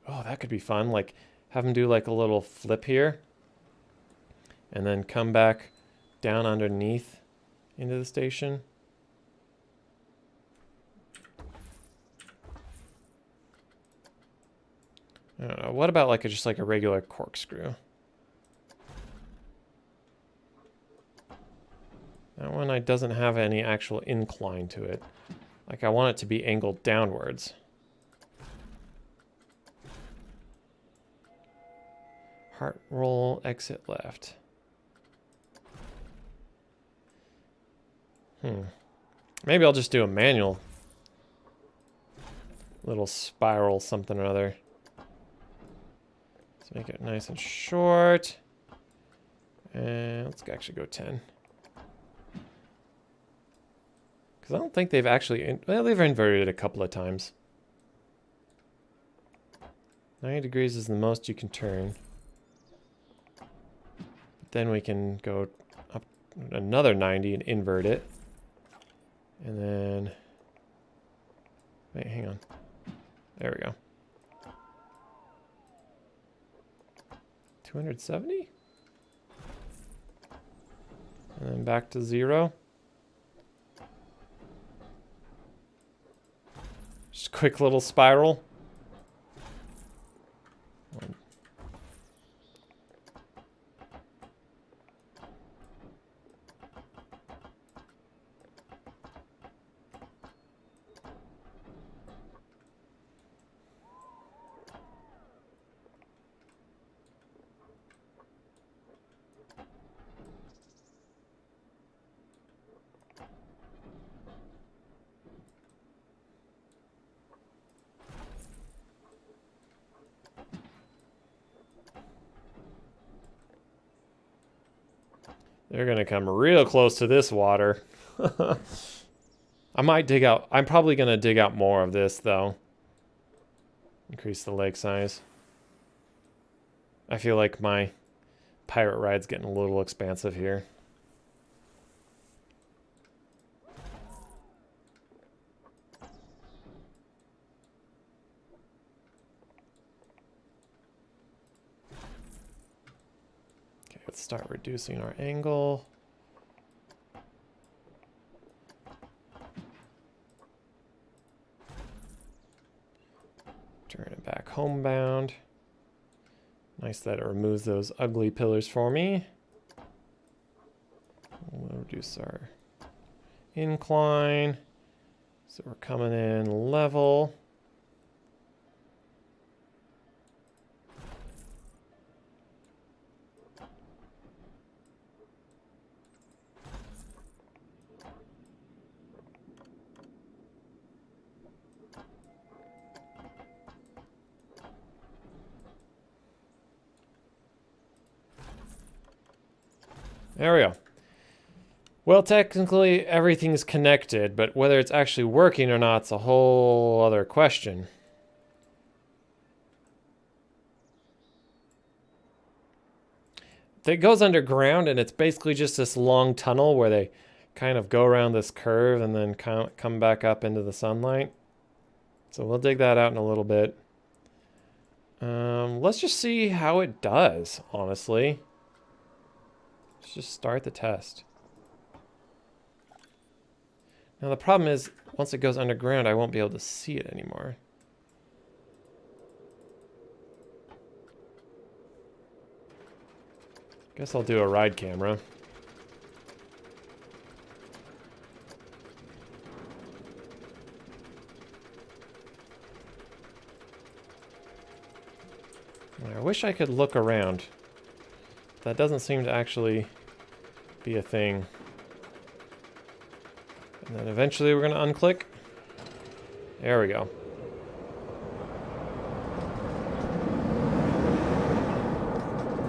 Oh, that could be fun. Like, have them do like a little flip here. And then come back down underneath into the station. I don't know. What about like just like a regular corkscrew? That one doesn't have any actual incline to it. Like I want it to be angled downwards. Heart roll, exit left. Maybe I'll just do a manual. Little spiral something or other. Let's make it nice and short. And let's actually go 10. Because I don't think they've actually... well, they've inverted it a couple of times. 90 degrees is the most you can turn. But then we can go up another 90 and invert it. And then... wait, hang on. There we go. 270? And then back to 0. Just a quick little spiral. They're gonna come real close to this water. I might dig out. I'm probably gonna dig out more of this though. Increase the lake size. I feel like my pirate ride's getting a little expansive here. Let's start reducing our angle. Turn it back homebound. Nice that it removes those ugly pillars for me. We'll reduce our incline. So we're coming in level. There we go. Well, technically everything's connected, but whether it's actually working or not is a whole other question. It goes underground, and it's basically just this long tunnel where they kind of go around this curve and then come back up into the sunlight. So we'll dig that out in a little bit. Let's just see how it does, honestly. Let's just start the test. Now the problem is, once it goes underground, I won't be able to see it anymore. Guess I'll do a ride camera. I wish I could look around. That doesn't seem to actually be a thing. And then eventually we're going to unclick. There we go.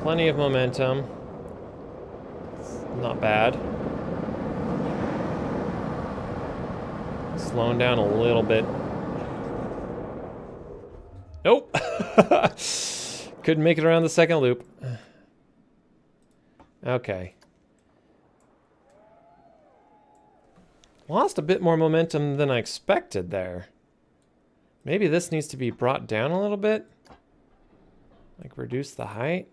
Plenty of momentum. It's not bad. Slowing down a little bit. Nope. Couldn't make it around the second loop. Okay. Lost a bit more momentum than I expected there. Maybe this needs to be brought down a little bit. Like reduce the height.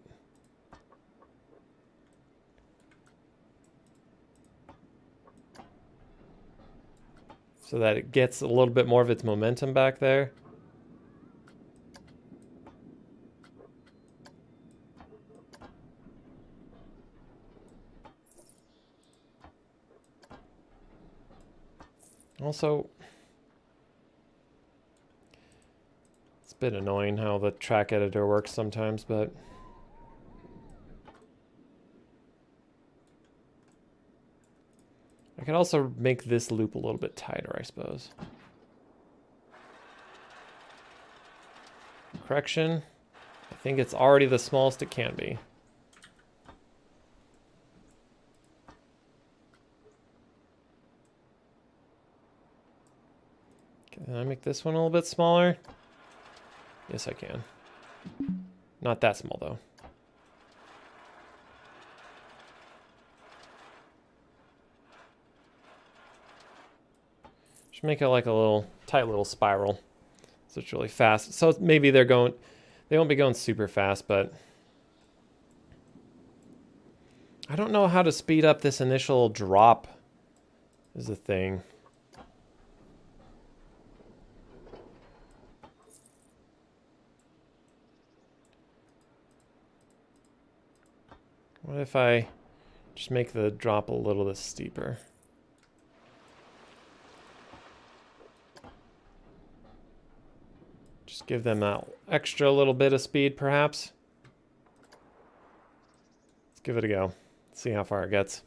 So that it gets a little bit more of its momentum back there. Also, it's a bit annoying how the track editor works sometimes, but I could also make this loop a little bit tighter, I suppose. Correction, I think it's already the smallest it can be. Can I make this one a little bit smaller? Yes, I can. Not that small, though. Should make it like a little tight little spiral. So it's really fast. So maybe they won't be going super fast, but I don't know how to speed up this initial drop is the thing. What if I just make the drop a little bit steeper? Just give them that extra little bit of speed, perhaps. Let's give it a go. See how far it gets.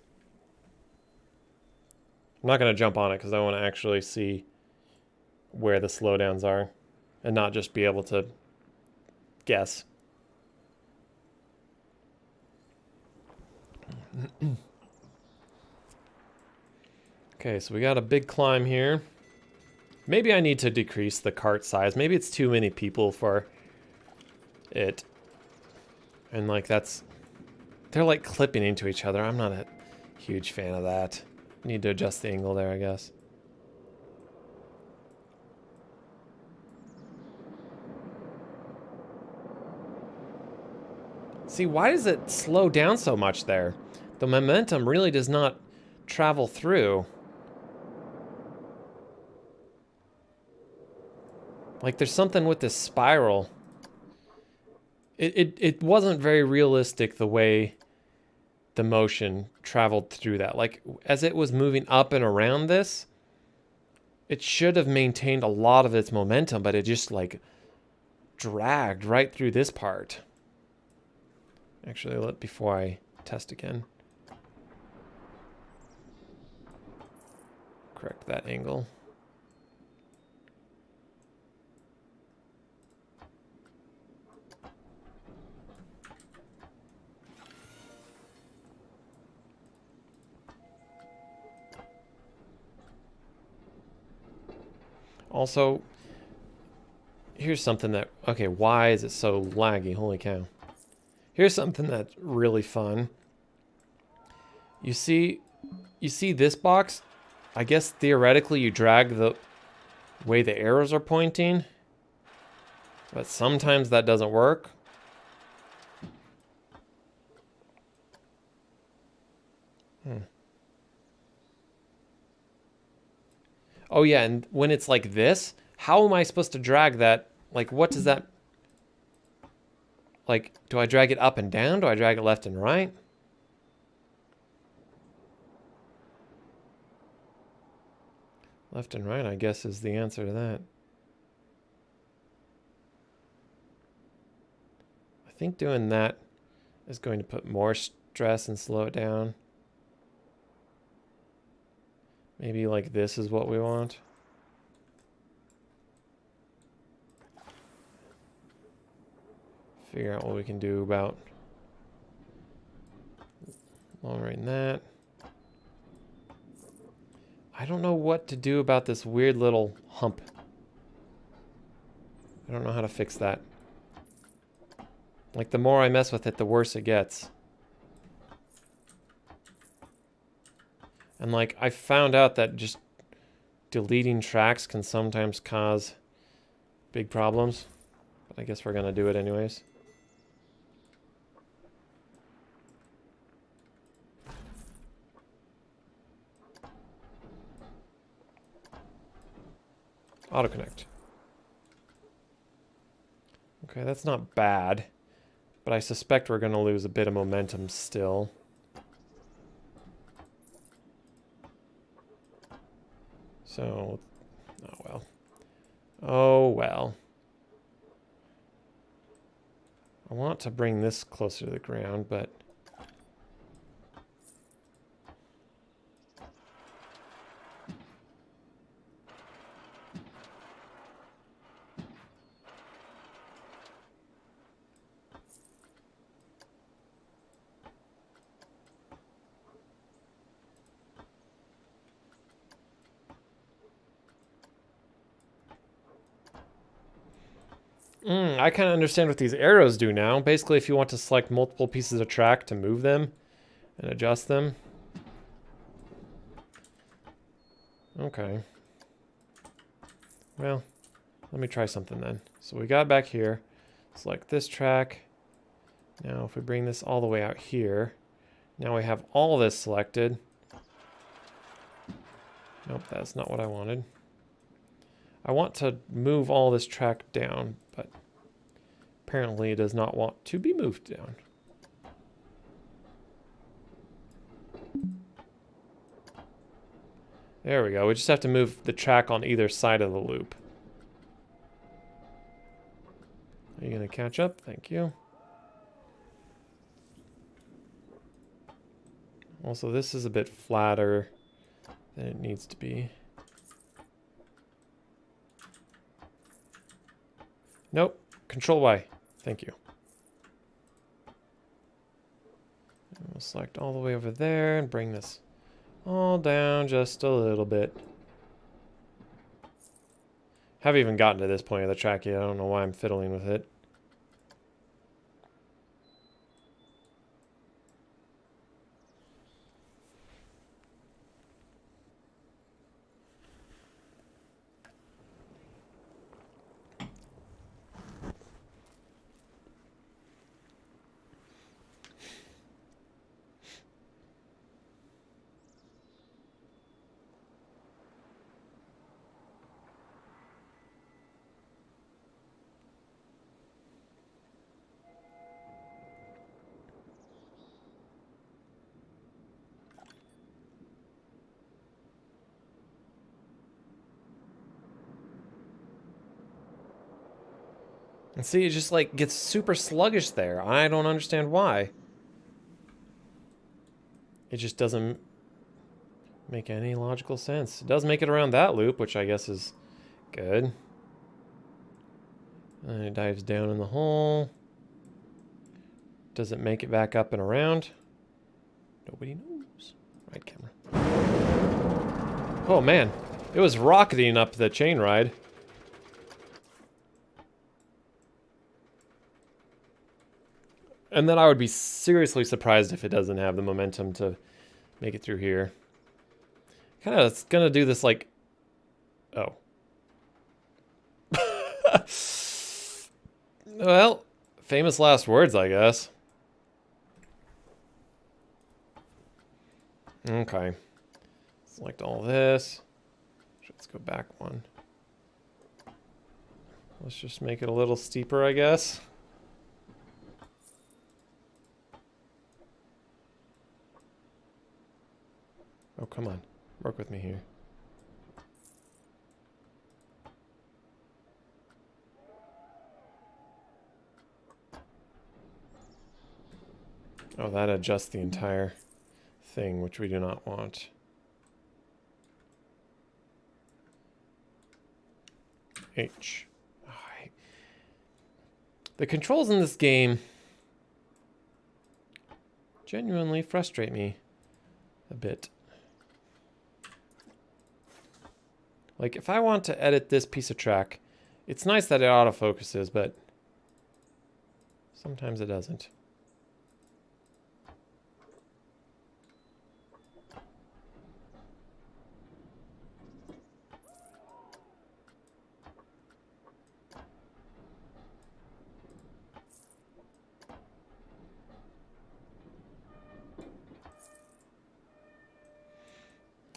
I'm not going to jump on it because I want to actually see where the slowdowns are and not just be able to guess. Okay, so we got a big climb here. Maybe I need to decrease the cart size. Maybe it's too many people for it. And like they're like clipping into each other. I'm not a huge fan of that. Need to adjust the angle there, I guess. See, why does it slow down so much there? The momentum really does not travel through. Like there's something with this spiral. It wasn't very realistic the way the motion traveled through that. Like as it was moving up and around this, it should have maintained a lot of its momentum, but it just like dragged right through this part. Actually, before I test again. Correct that angle. Also, here's something that, okay, why is it so laggy? Holy cow. Here's something that's really fun. You see this box? I guess theoretically you drag the way the arrows are pointing, but sometimes that doesn't work. Oh yeah, and when it's like this, how am I supposed to drag that? Like, what does that... Like, do I drag it up and down? Do I drag it left and right? Left and right, I guess, is the answer to that. I think doing that is going to put more stress and slow it down. Maybe like this is what we want. Figure out what we can do about lowering that. I don't know what to do about this weird little hump. I don't know how to fix that. Like the more I mess with it, the worse it gets. And like I found out that just deleting tracks can sometimes cause big problems. But I guess we're gonna do it anyways. Auto connect. Okay, that's not bad, but I suspect we're going to lose a bit of momentum still. So, oh well. Oh well. I want to bring this closer to the ground, but... I kind of understand what these arrows do now. Basically, if you want to select multiple pieces of track to move them and adjust them. Okay. Well, let me try something then. So we got back here. Select this track. Now if we bring this all the way out here, now we have all this selected. Nope, that's not what I wanted. I want to move all this track down, but apparently it does not want to be moved down. There we go. We just have to move the track on either side of the loop. Are you going to catch up? Thank you. Also, this is a bit flatter than it needs to be. Nope. Control Y. Thank you. And we'll select all the way over there and bring this all down just a little bit. Haven't even gotten to this point of the track yet. I don't know why I'm fiddling with it. And see, it just like gets super sluggish there. I don't understand why. It just doesn't make any logical sense. It does make it around that loop, which I guess is good. And it dives down in the hole. Does it make it back up and around? Nobody knows. Right, camera. Oh man, it was rocketing up the chain ride. And then I would be seriously surprised if it doesn't have the momentum to make it through here. Kind of, it's gonna do this like... Oh. Well, famous last words, I guess. Okay. Select all this. Let's go back one. Let's just make it a little steeper, I guess. Oh, come on. Work with me here. Oh, that adjusts the entire thing, which we do not want. H. Oh, the controls in this game genuinely frustrate me a bit. Like, if I want to edit this piece of track, it's nice that it autofocuses, but sometimes it doesn't.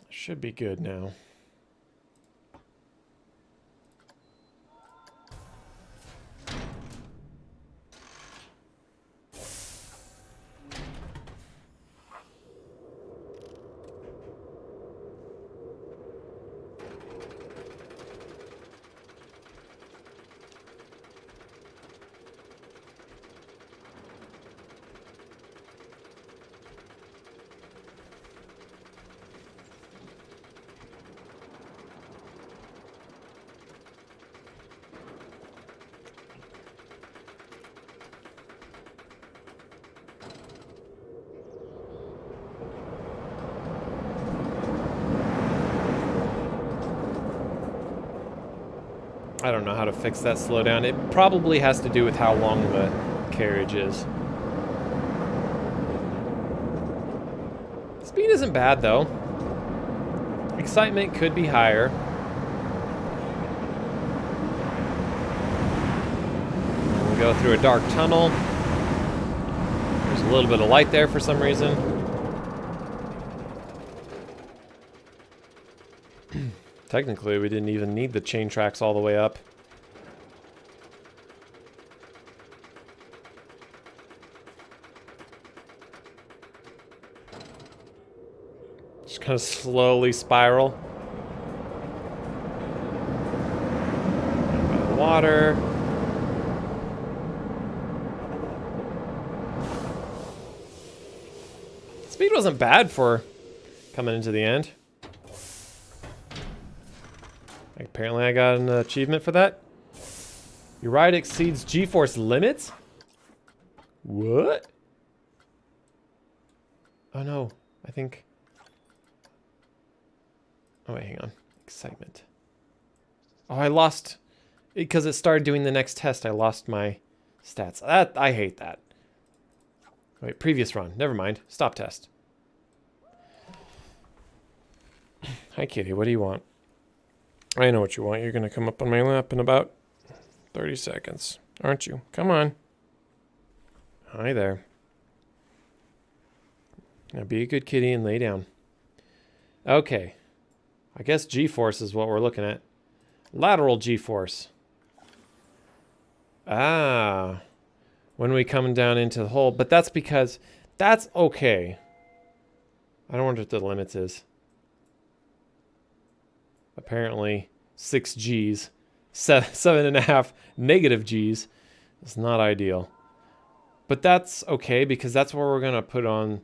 Should be good now. I don't know how to fix that slowdown. It probably has to do with how long the carriage is. Speed isn't bad though. Excitement could be higher. We'll go through a dark tunnel. There's a little bit of light there for some reason. Technically, we didn't even need the chain tracks all the way up. Just kind of slowly spiral. Water. Speed wasn't bad for coming into the end. Apparently I got an achievement for that. Your ride exceeds G-force limits? What? Oh no, I think... Oh wait, hang on. Excitement. Oh, I lost... Because it started doing the next test, I lost my stats. I hate that. Wait, previous run. Never mind. Stop test. Hi, kitty. What do you want? I know what you want. You're going to come up on my lap in about 30 seconds. Aren't you? Come on. Hi there. Now be a good kitty and lay down. Okay. I guess G-force is what we're looking at. Lateral G-force. Ah. When we come down into the hole. But that's because... That's okay. I don't wonder what the limits is. Apparently 6 G's, 7.5 negative G's is not ideal. But that's okay because that's where we're going to put on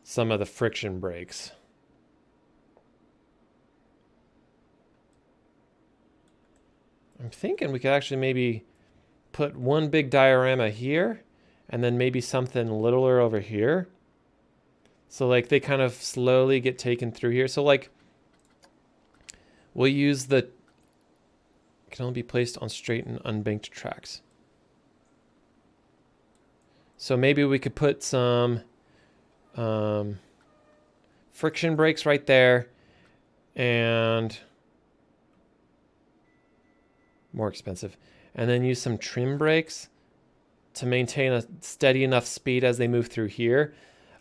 some of the friction brakes. I'm thinking we could actually maybe put one big diorama here and then maybe something littler over here. So like they kind of slowly get taken through here. So like we'll use the can only be placed on straight and unbanked tracks. So maybe we could put some friction brakes right there and more expensive. And then use some trim brakes to maintain a steady enough speed as they move through here.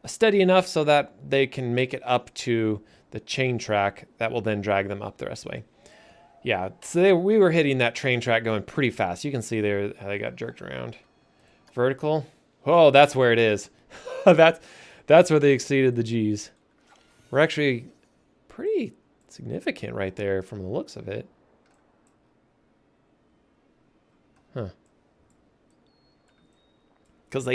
Steady enough so that they can make it up to the chain track that will then drag them up the rest of the way. Yeah, so we were hitting that train track going pretty fast. You can see there how they got jerked around. Vertical. Oh, that's where it is. that's where they exceeded the G's. We're actually pretty significant right there from the looks of it. Huh. Because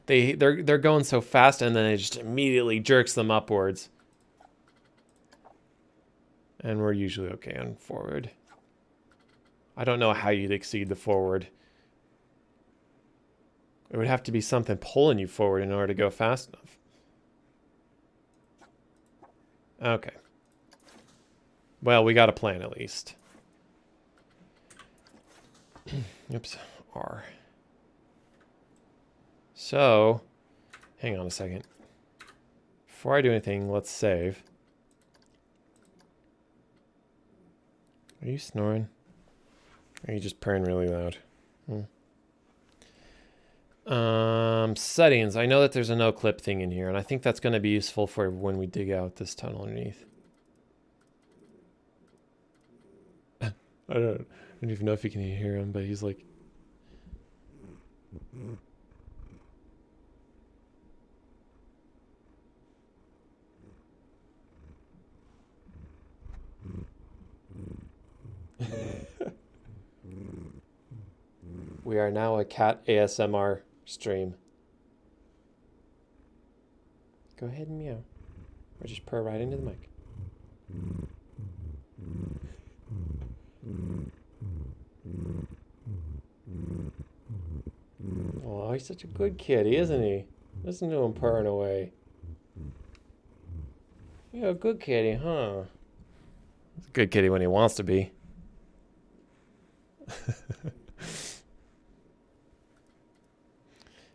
they're going so fast and then it just immediately jerks them upwards. And we're usually okay on forward. I don't know how you'd exceed the forward. It would have to be something pulling you forward in order to go fast enough. Okay. Well, we got a plan at least. Oops. R. So, hang on a second. Before I do anything, let's save. Are you snoring? Or are you just purring really loud? Settings. I know that there's a no clip thing in here, and I think that's going to be useful for when we dig out this tunnel underneath. I don't even know if you can hear him, but he's like... We are now a cat ASMR stream. Go ahead and meow. Or just purr right into the mic. Oh, he's such a good kitty, isn't he? Listen to him purring away. You're a good kitty, huh? He's a good kitty when he wants to be.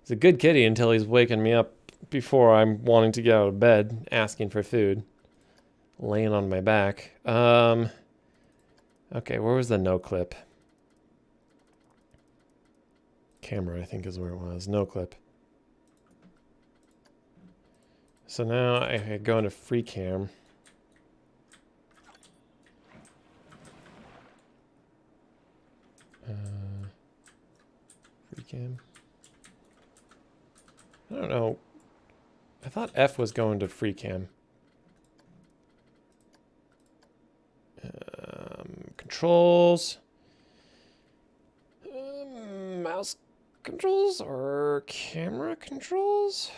He's a good kitty until he's waking me up before I'm wanting to get out of bed, asking for food, laying on my back. Okay, where was the no clip? Camera, I think is where it was. No clip. So now I go into free cam. Free cam. I don't know. I thought F was going to free cam. Controls. Mouse controls or camera controls?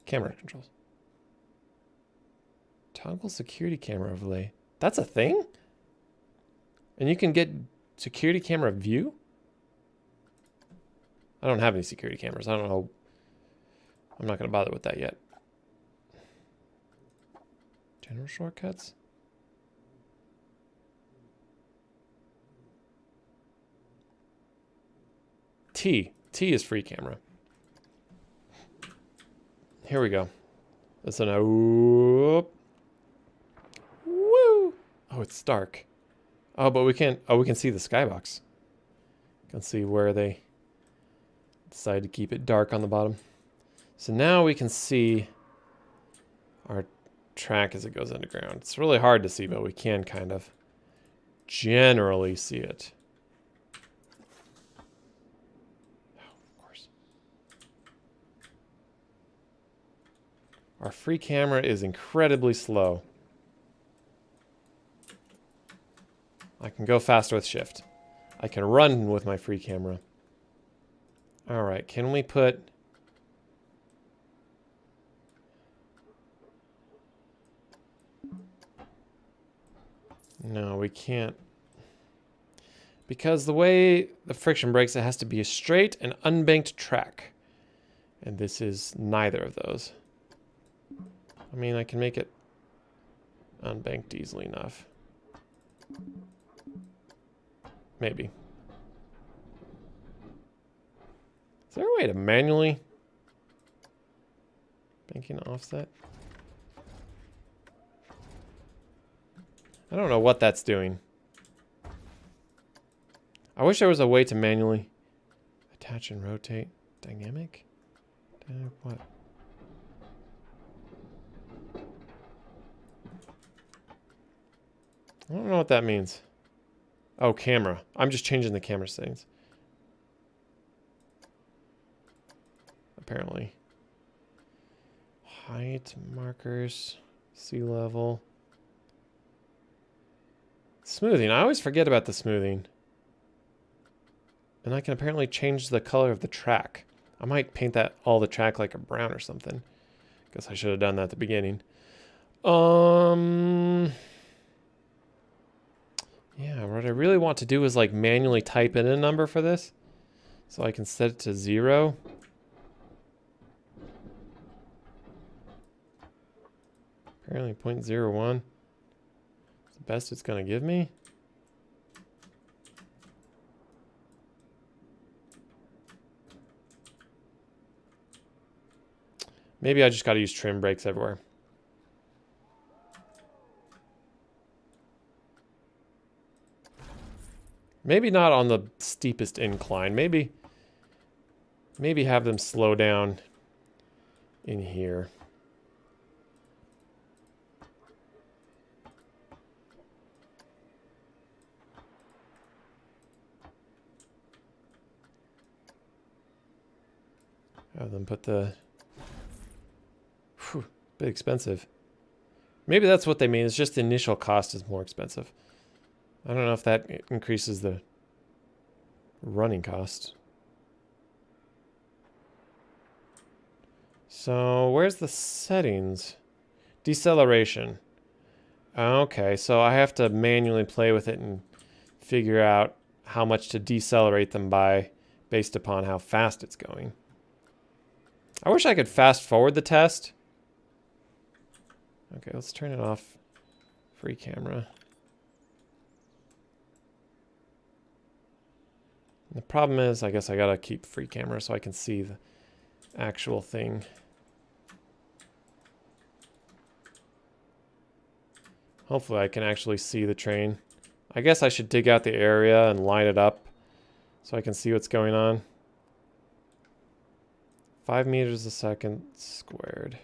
Camera controls. Toggle security camera overlay. That's a thing? And you can get security camera view? I don't have any security cameras. I don't know. I'm not going to bother with that yet. General shortcuts? T. T is free camera. Here we go. Listen, whoop. Woo! Oh, it's dark. Oh, but we can't. Oh, we can see the skybox. Can see where they decide to keep it dark on the bottom. So now we can see our track as it goes underground. It's really hard to see, but we can kind of generally see it. Our free camera is incredibly slow. I can go faster with shift. I can run with my free camera. All right, can we put... No, we can't. Because the way the friction breaks, it has to be a straight and unbanked track. And this is neither of those. I mean, I can make it unbanked easily enough. Maybe. Is there a way to manually banking offset? I don't know what that's doing. I wish there was a way to manually attach and rotate. Dynamic? Dynamic what? I don't know what that means. Oh, camera. I'm just changing the camera settings. Apparently. Height markers, sea level. Smoothing. I always forget about the smoothing. And I can apparently change the color of the track. I might paint that all the track like a brown or something. Guess I should have done that at the beginning. Yeah, what I really want to do is like manually type in a number for this. So I can set it to 0. Apparently 0.01. It's the best it's going to give me. Maybe I just got to use trim brakes everywhere. Maybe not on the steepest incline. Maybe have them slow down in here. Have them put the... Whew, bit expensive. Maybe that's what they mean. It's just the initial cost is more expensive. I don't know if that increases the running cost. So where's the settings? Deceleration. Okay, so I have to manually play with it and figure out how much to decelerate them by based upon how fast it's going. I wish I could fast forward the test. Okay, let's turn it off. Free camera. The problem is, I guess I gotta keep free camera so I can see the actual thing. Hopefully I can actually see the train. I guess I should dig out the area and line it up so I can see what's going on. 5 meters a second squared.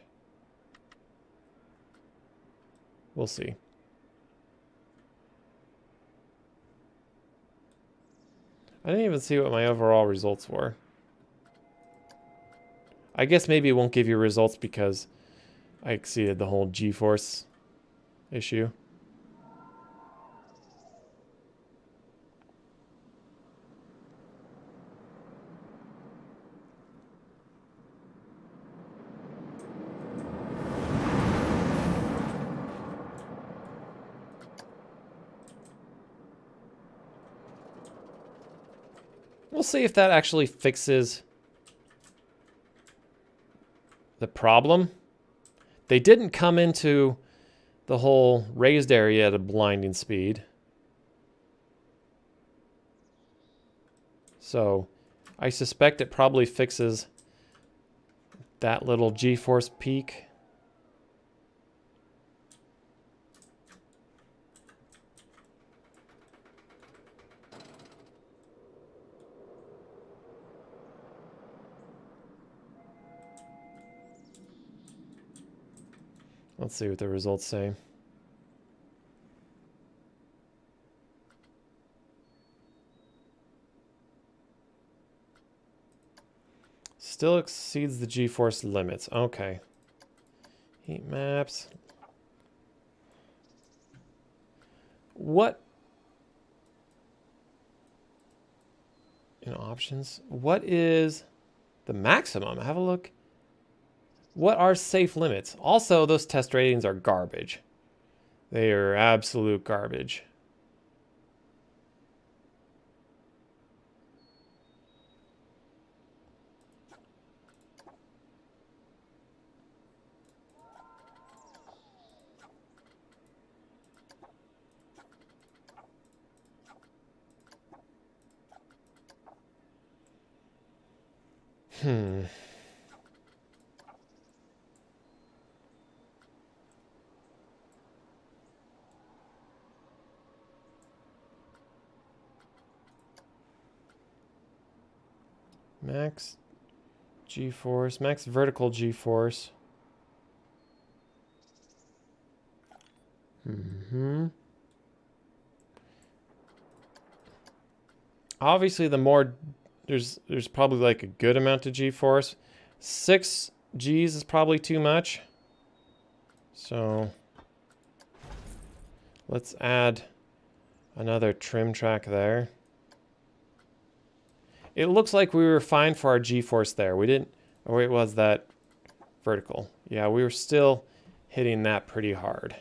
We'll see. I didn't even see what my overall results were. I guess maybe it won't give you results because I exceeded the whole G-force issue. We'll see if that actually fixes the problem. They didn't come into the whole raised area at a blinding speed. So I suspect it probably fixes that little G-force peak. Let's see what the results say. Still exceeds the G-force limits. Okay. Heat maps. What? In options, what is the maximum? Have a look. What are safe limits? Also, those test ratings are garbage. They are absolute garbage. Max G-force, max vertical G-force. Obviously, the more there's probably like a good amount of G-force. 6 G's is probably too much. So let's add another trim track there. It looks like we were fine for our G-force there. We didn't, or it was that vertical. Yeah, we were still hitting that pretty hard.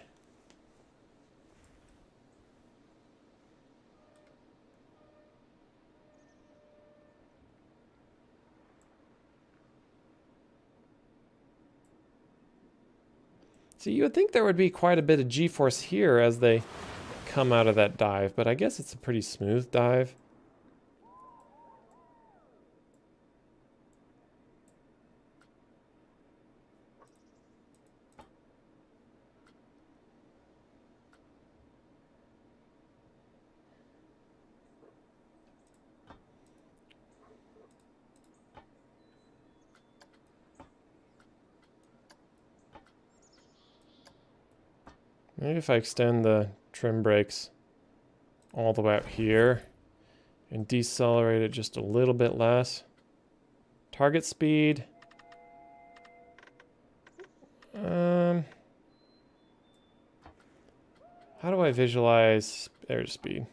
So you would think there would be quite a bit of G-force here as they come out of that dive, but I guess it's a pretty smooth dive. Maybe if I extend the trim brakes all the way up here and decelerate it just a little bit less. Target speed. How do I visualize airspeed?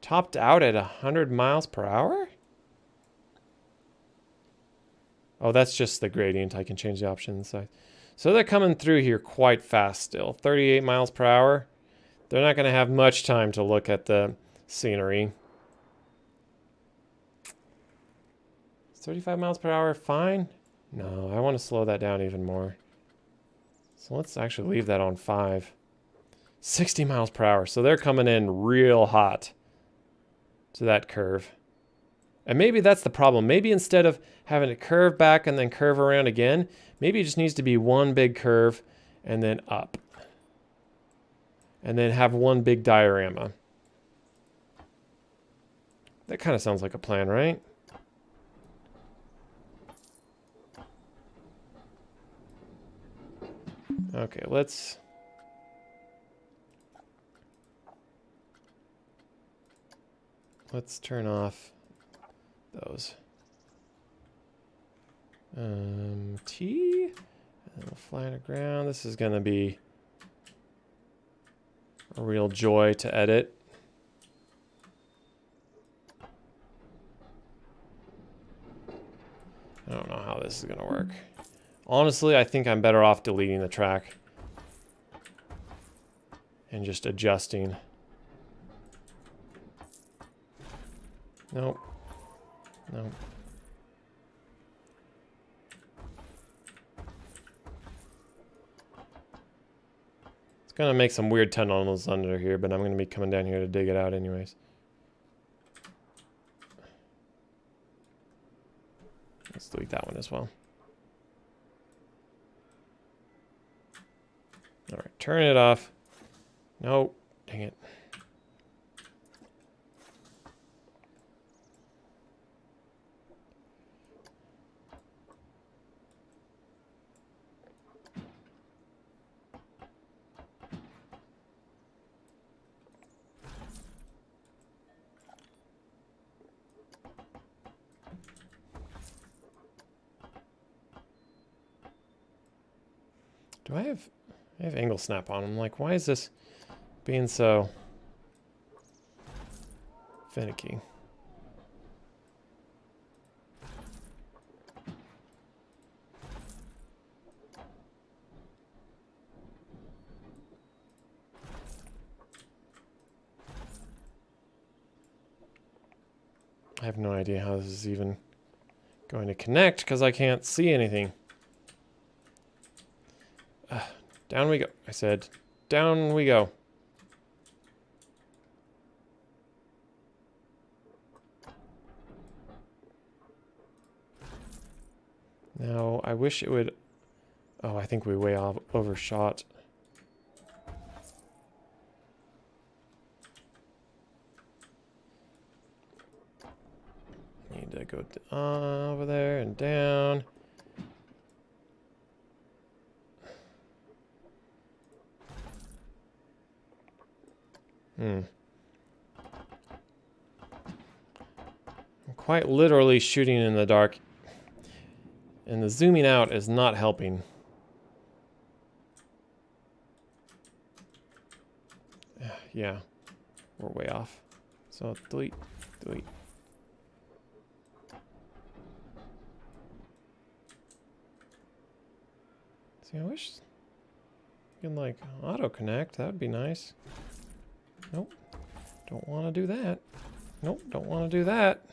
Topped out at 100 miles per hour? Oh, that's just the gradient. I can change the options. So they're coming through here quite fast still. 38 miles per hour. They're not going to have much time to look at the scenery. 35 miles per hour, fine? No, I want to slow that down even more. So let's actually leave that on 5. 60 miles per hour. So they're coming in real hot to that curve. And maybe that's the problem. Maybe instead of having it curve back and then curve around again, maybe it just needs to be one big curve and then up. And then have one big diorama. That kind of sounds like a plan, right? Okay, let's turn off those. T, and we'll fly on the ground. This is gonna be a real joy to edit. I don't know how this is gonna work. Honestly, I think I'm better off deleting the track and just adjusting. Nope. Nope. It's gonna make some weird tunnels under here, but I'm gonna be coming down here to dig it out anyways. Let's delete that one as well. All right, turn it off. Nope, dang it. Do I have angle snap on? I'm like, why is this being so finicky? I have no idea how this is even going to connect because I can't see anything. Down we go. I said, down we go. Now, I wish it would... Oh, I think we way overshot. Need to go over there and down. I'm quite literally shooting in the dark. And the zooming out is not helping. Yeah, we're way off. So delete, delete. See, I wish you can like auto connect. That would be nice. Nope, don't want to do that. Nope, don't want to do that.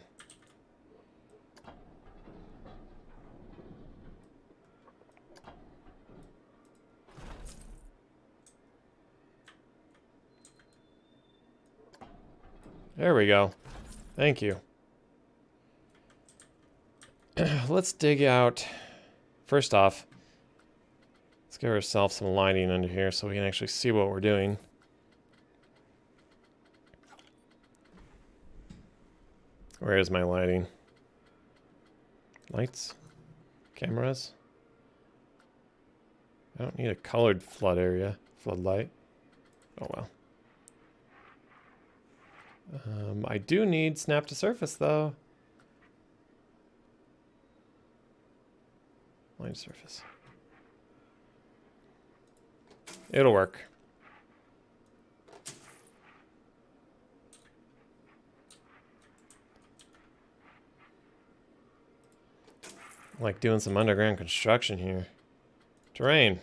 There we go. Thank you. Let's dig out. First off, let's give ourselves some lighting under here so we can actually see what we're doing. Where is my lighting? Lights? Cameras? I don't need a colored floodlight. Oh well. I do need snap to surface though. Line surface. It'll work. Like doing some underground construction here. Terrain.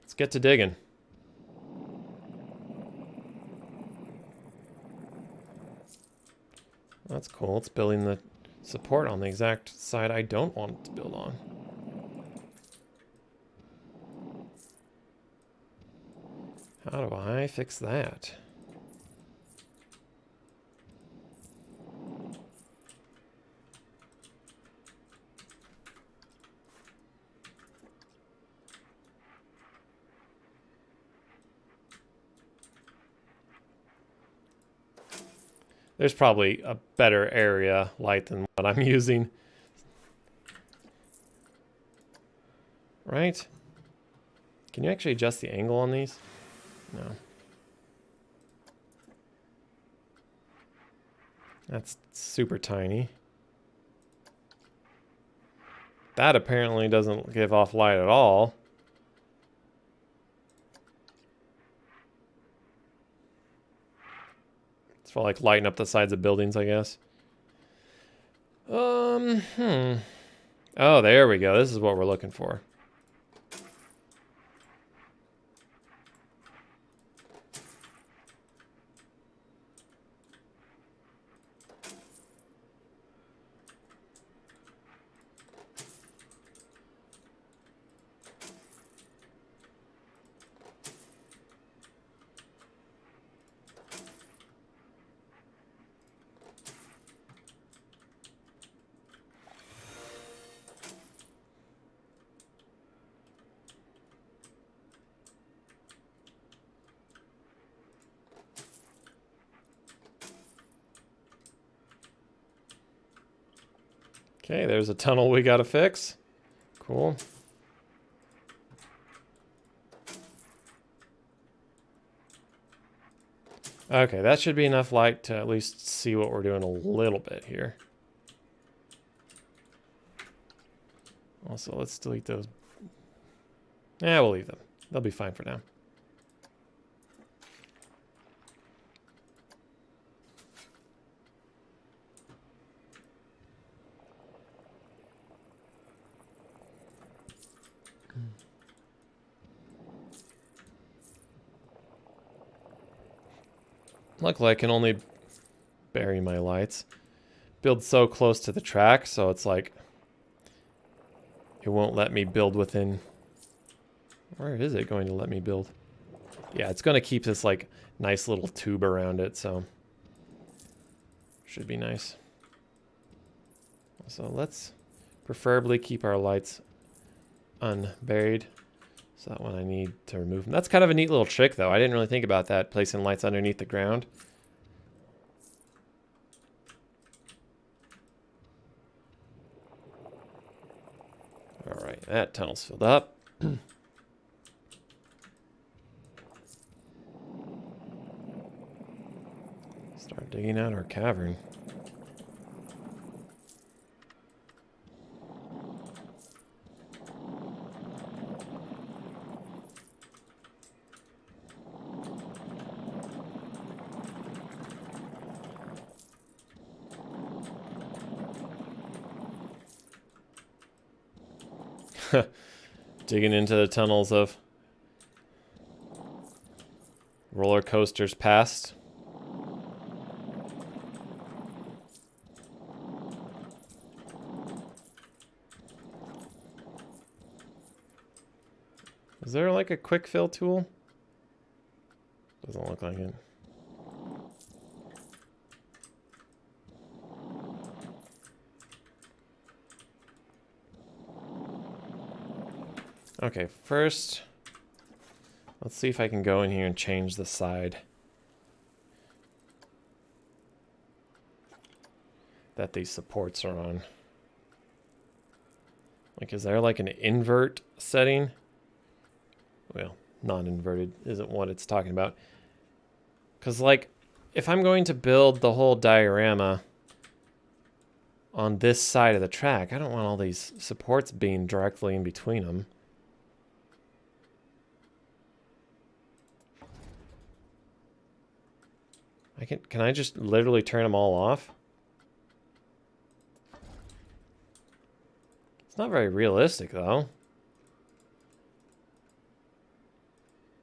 Let's get to digging. That's cool. It's building the support on the exact side I don't want it to build on. How do I fix that? There's probably a better area light than what I'm using. Right? Can you actually adjust the angle on these? No. That's super tiny. That apparently doesn't give off light at all. It's for like lighting up the sides of buildings, I guess. Oh, there we go. This is what we're looking for. Okay, there's a tunnel we gotta fix. Cool. Okay, that should be enough light to at least see what we're doing a little bit here. Also, let's delete those. Yeah, we'll leave them. They'll be fine for now. Luckily, I can only bury my lights. Build so close to the track, so it's like it won't let me build within. Where is it going to let me build? Yeah, it's going to keep this like nice little tube around it, so should be nice. So let's preferably keep our lights unburied. So that one I need to remove them. That's kind of a neat little trick, though. I didn't really think about that, placing lights underneath the ground. All right, that tunnel's filled up. Start digging out our cavern. Digging into the tunnels of roller coasters past. Is there like a quick fill tool? Doesn't look like it. Okay, first, let's see if I can go in here and change the side that these supports are on. Like, is there like an invert setting? Well, non-inverted isn't what it's talking about. Because, like, if I'm going to build the whole diorama on this side of the track, I don't want all these supports being directly in between them. Can I just literally turn them all off? It's not very realistic, though.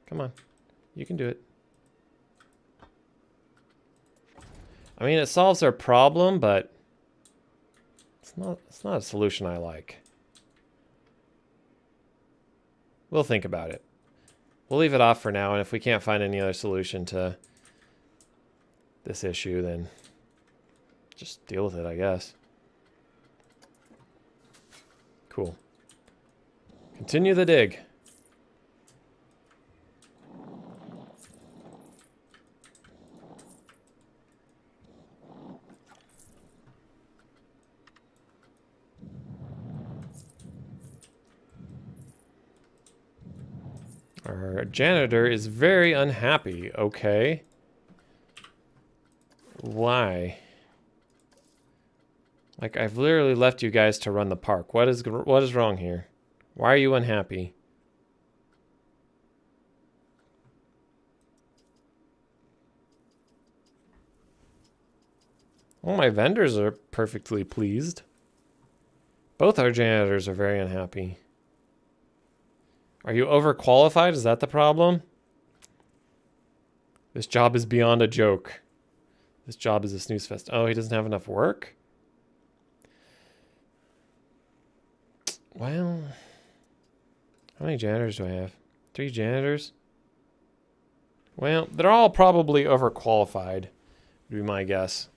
Come on. You can do it. I mean, it solves our problem, but it's not a solution I like. We'll think about it. We'll leave it off for now, and if we can't find any other solution to this issue, then just deal with it, I guess. Cool. Continue the dig. Our janitor is very unhappy. Okay. Why? Like, I've literally left you guys to run the park. What is wrong here? Why are you unhappy? Well, my vendors are perfectly pleased. Both our janitors are very unhappy. Are you overqualified? Is that the problem? This job is beyond a joke. This job is a snooze fest. Oh, he doesn't have enough work? Well, how many janitors do I have? 3 janitors? Well, they're all probably overqualified, would be my guess.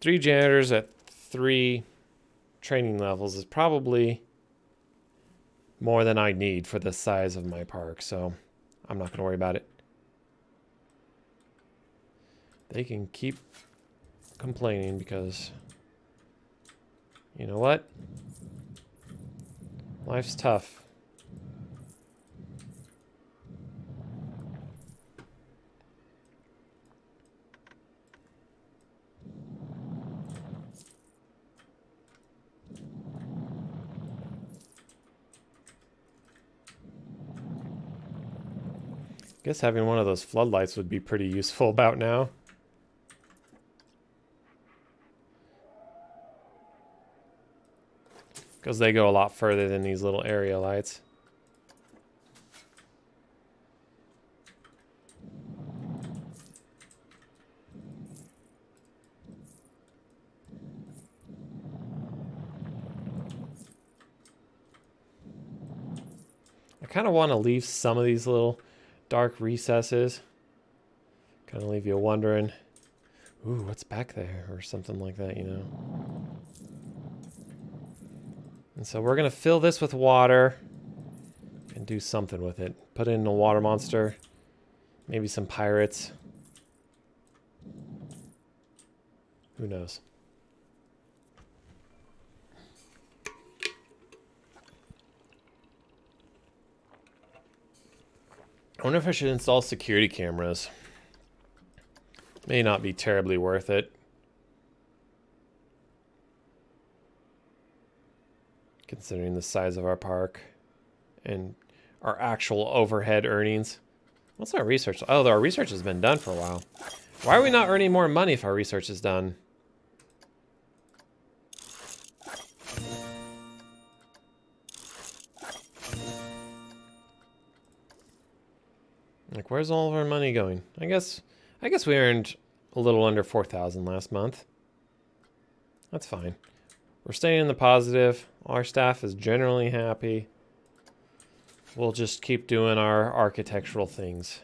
3 janitors at 3 training levels is probably more than I need for the size of my park, so I'm not going to worry about it. They can keep complaining because, you know what? Life's tough. Guess having one of those floodlights would be pretty useful about now. Because they go a lot further than these little area lights. I kind of want to leave some of these little dark recesses. Kind of leave you wondering, ooh, what's back there? Or something like that, you know. And so we're going to fill this with water and do something with it. Put in a water monster. Maybe some pirates. Who knows? I wonder if I should install security cameras. May not be terribly worth it. Considering the size of our park and our actual overhead earnings. What's our research? Oh, our research has been done for a while. Why are we not earning more money if our research is done? Like, where's all of our money going? I guess we earned a little under 4,000 last month. That's fine. We're staying in the positive. Our staff is generally happy. We'll just keep doing our architectural things.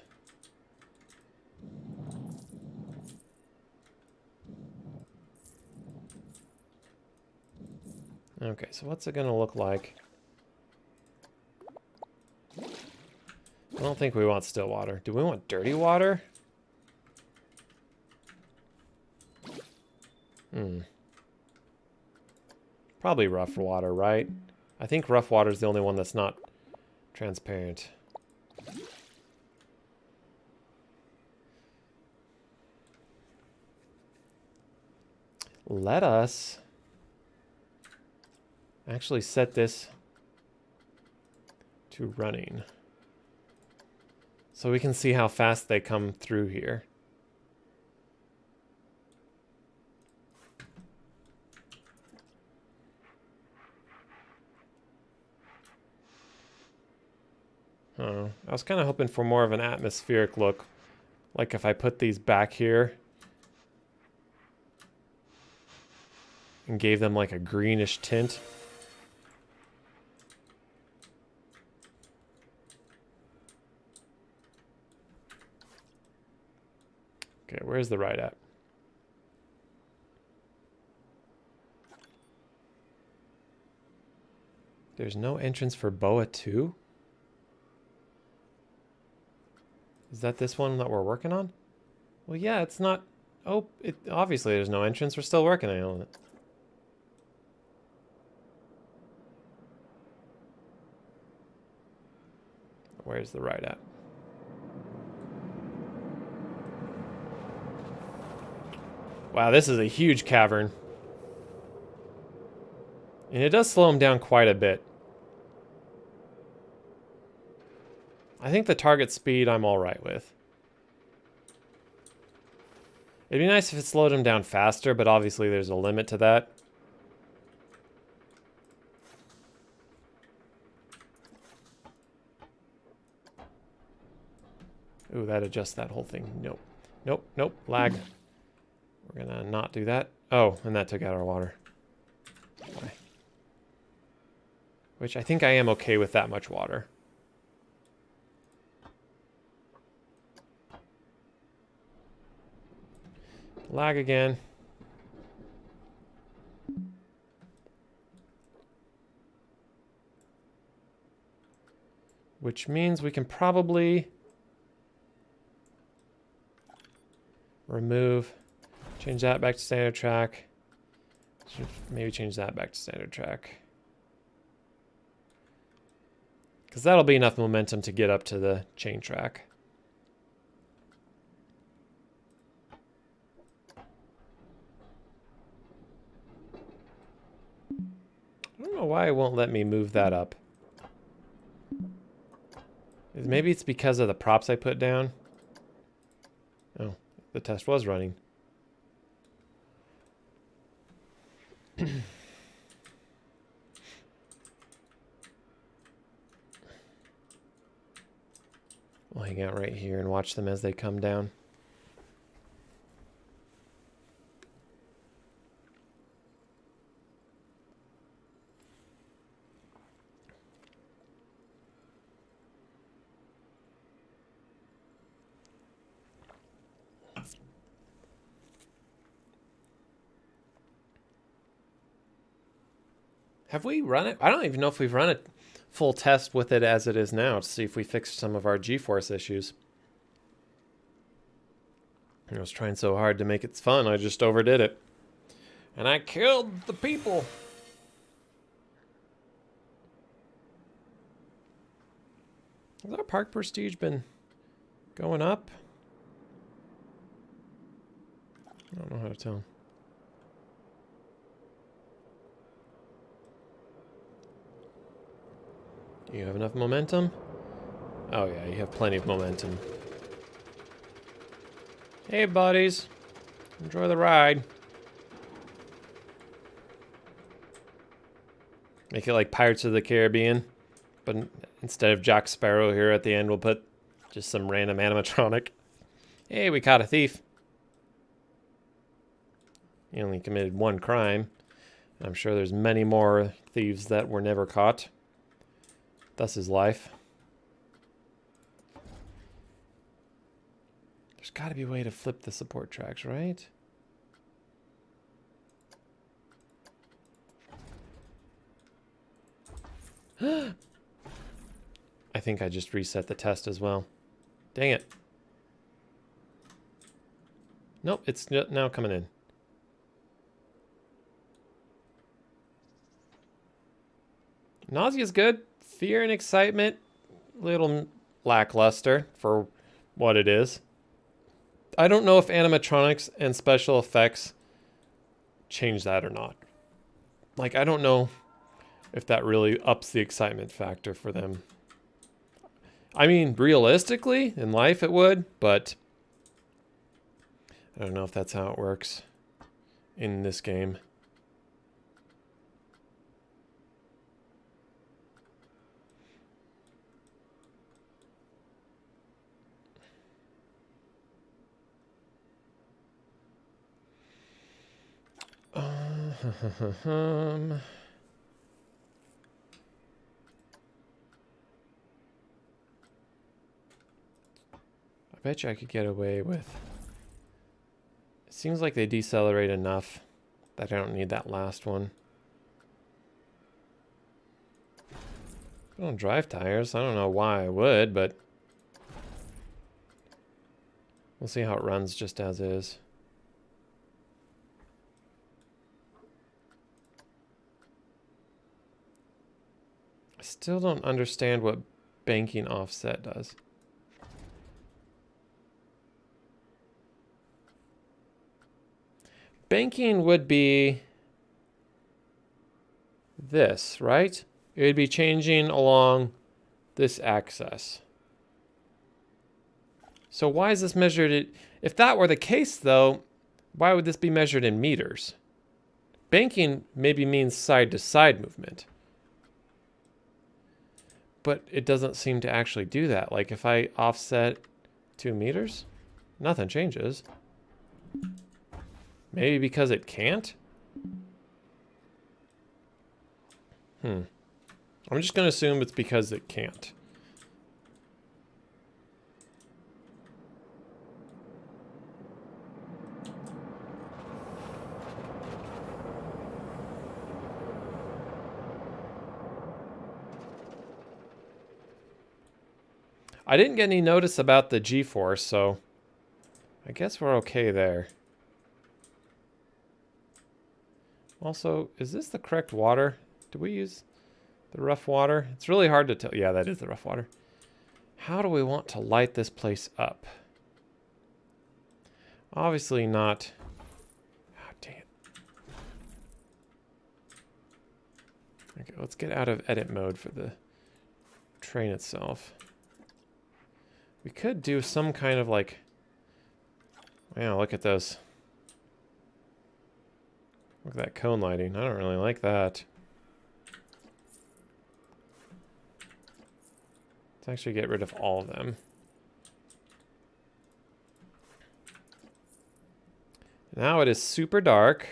Okay, so what's it gonna look like? I don't think we want still water. Do we want dirty water? Probably rough water, right? I think rough water is the only one that's not transparent. Let us actually set this to running so we can see how fast they come through here. Oh, I was kind of hoping for more of an atmospheric look, like if I put these back here and gave them like a greenish tint. Okay, where's the right at? There's no entrance for Boa 2? Is that this one that we're working on? Well, yeah, it's not... Oh, obviously there's no entrance. We're still working on it. Where's the ride at? Wow, this is a huge cavern. And it does slow him down quite a bit. I think the target speed I'm all right with. It'd be nice if it slowed him down faster, but obviously there's a limit to that. Ooh, that adjusts that whole thing. Nope. Nope, nope, lag. We're gonna not do that. Oh, and that took out our water. Why? Which I think I am okay with that much water. Lag again. Which means we can probably remove, change that back to standard track. Should maybe change that back to standard track. Because that'll be enough momentum to get up to the chain track. I don't know why it won't let me move that up. Maybe it's because of the props I put down. Oh, the test was running. We'll hang out right here and watch them as they come down. Have we run it? I don't even know if we've run a full test with it as it is now to see if we fixed some of our G-force issues. I was trying so hard to make it fun, I just overdid it. And I killed the people. Has our park prestige been going up? I don't know how to tell. You have enough momentum? Oh yeah, you have plenty of momentum. Hey buddies, enjoy the ride. Make it like Pirates of the Caribbean, but instead of Jack Sparrow here at the end, we'll put just some random animatronic. Hey, we caught a thief. He only committed one crime. I'm sure there's many more thieves that were never caught. Thus is life. There's got to be a way to flip the support tracks, right? I think I just reset the test as well. Dang it. Nope, it's now coming in. Nausea's good. Fear and excitement, little lackluster for what it is. I don't know if animatronics and special effects change that or not. Like, I don't know if that really ups the excitement factor for them. I mean, realistically, in life it would, but I don't know if that's how it works in this game. I bet you I could get away with... It seems like they decelerate enough that I don't need that last one. I don't drive tires. I don't know why I would, but... We'll see how it runs just as is. I still don't understand what banking offset does. Banking would be this, right? It would be changing along this axis. So why is this measured? If that were the case, though, why would this be measured in meters? Banking maybe means side-to-side movement. But it doesn't seem to actually do that. Like if I offset 2 meters, nothing changes. Maybe because it can't? I'm just going to assume it's because it can't. I didn't get any notice about the G-force, so I guess we're okay there. Also, is this the correct water? Do we use the rough water? It's really hard to tell. Yeah, that is the rough water. How do we want to light this place up? Obviously not. Oh, dang it. Okay, let's get out of edit mode for the train itself. We could do some kind of like, wow, look at those. Look at that cone lighting. I don't really like that. Let's actually get rid of all of them. Now it is super dark.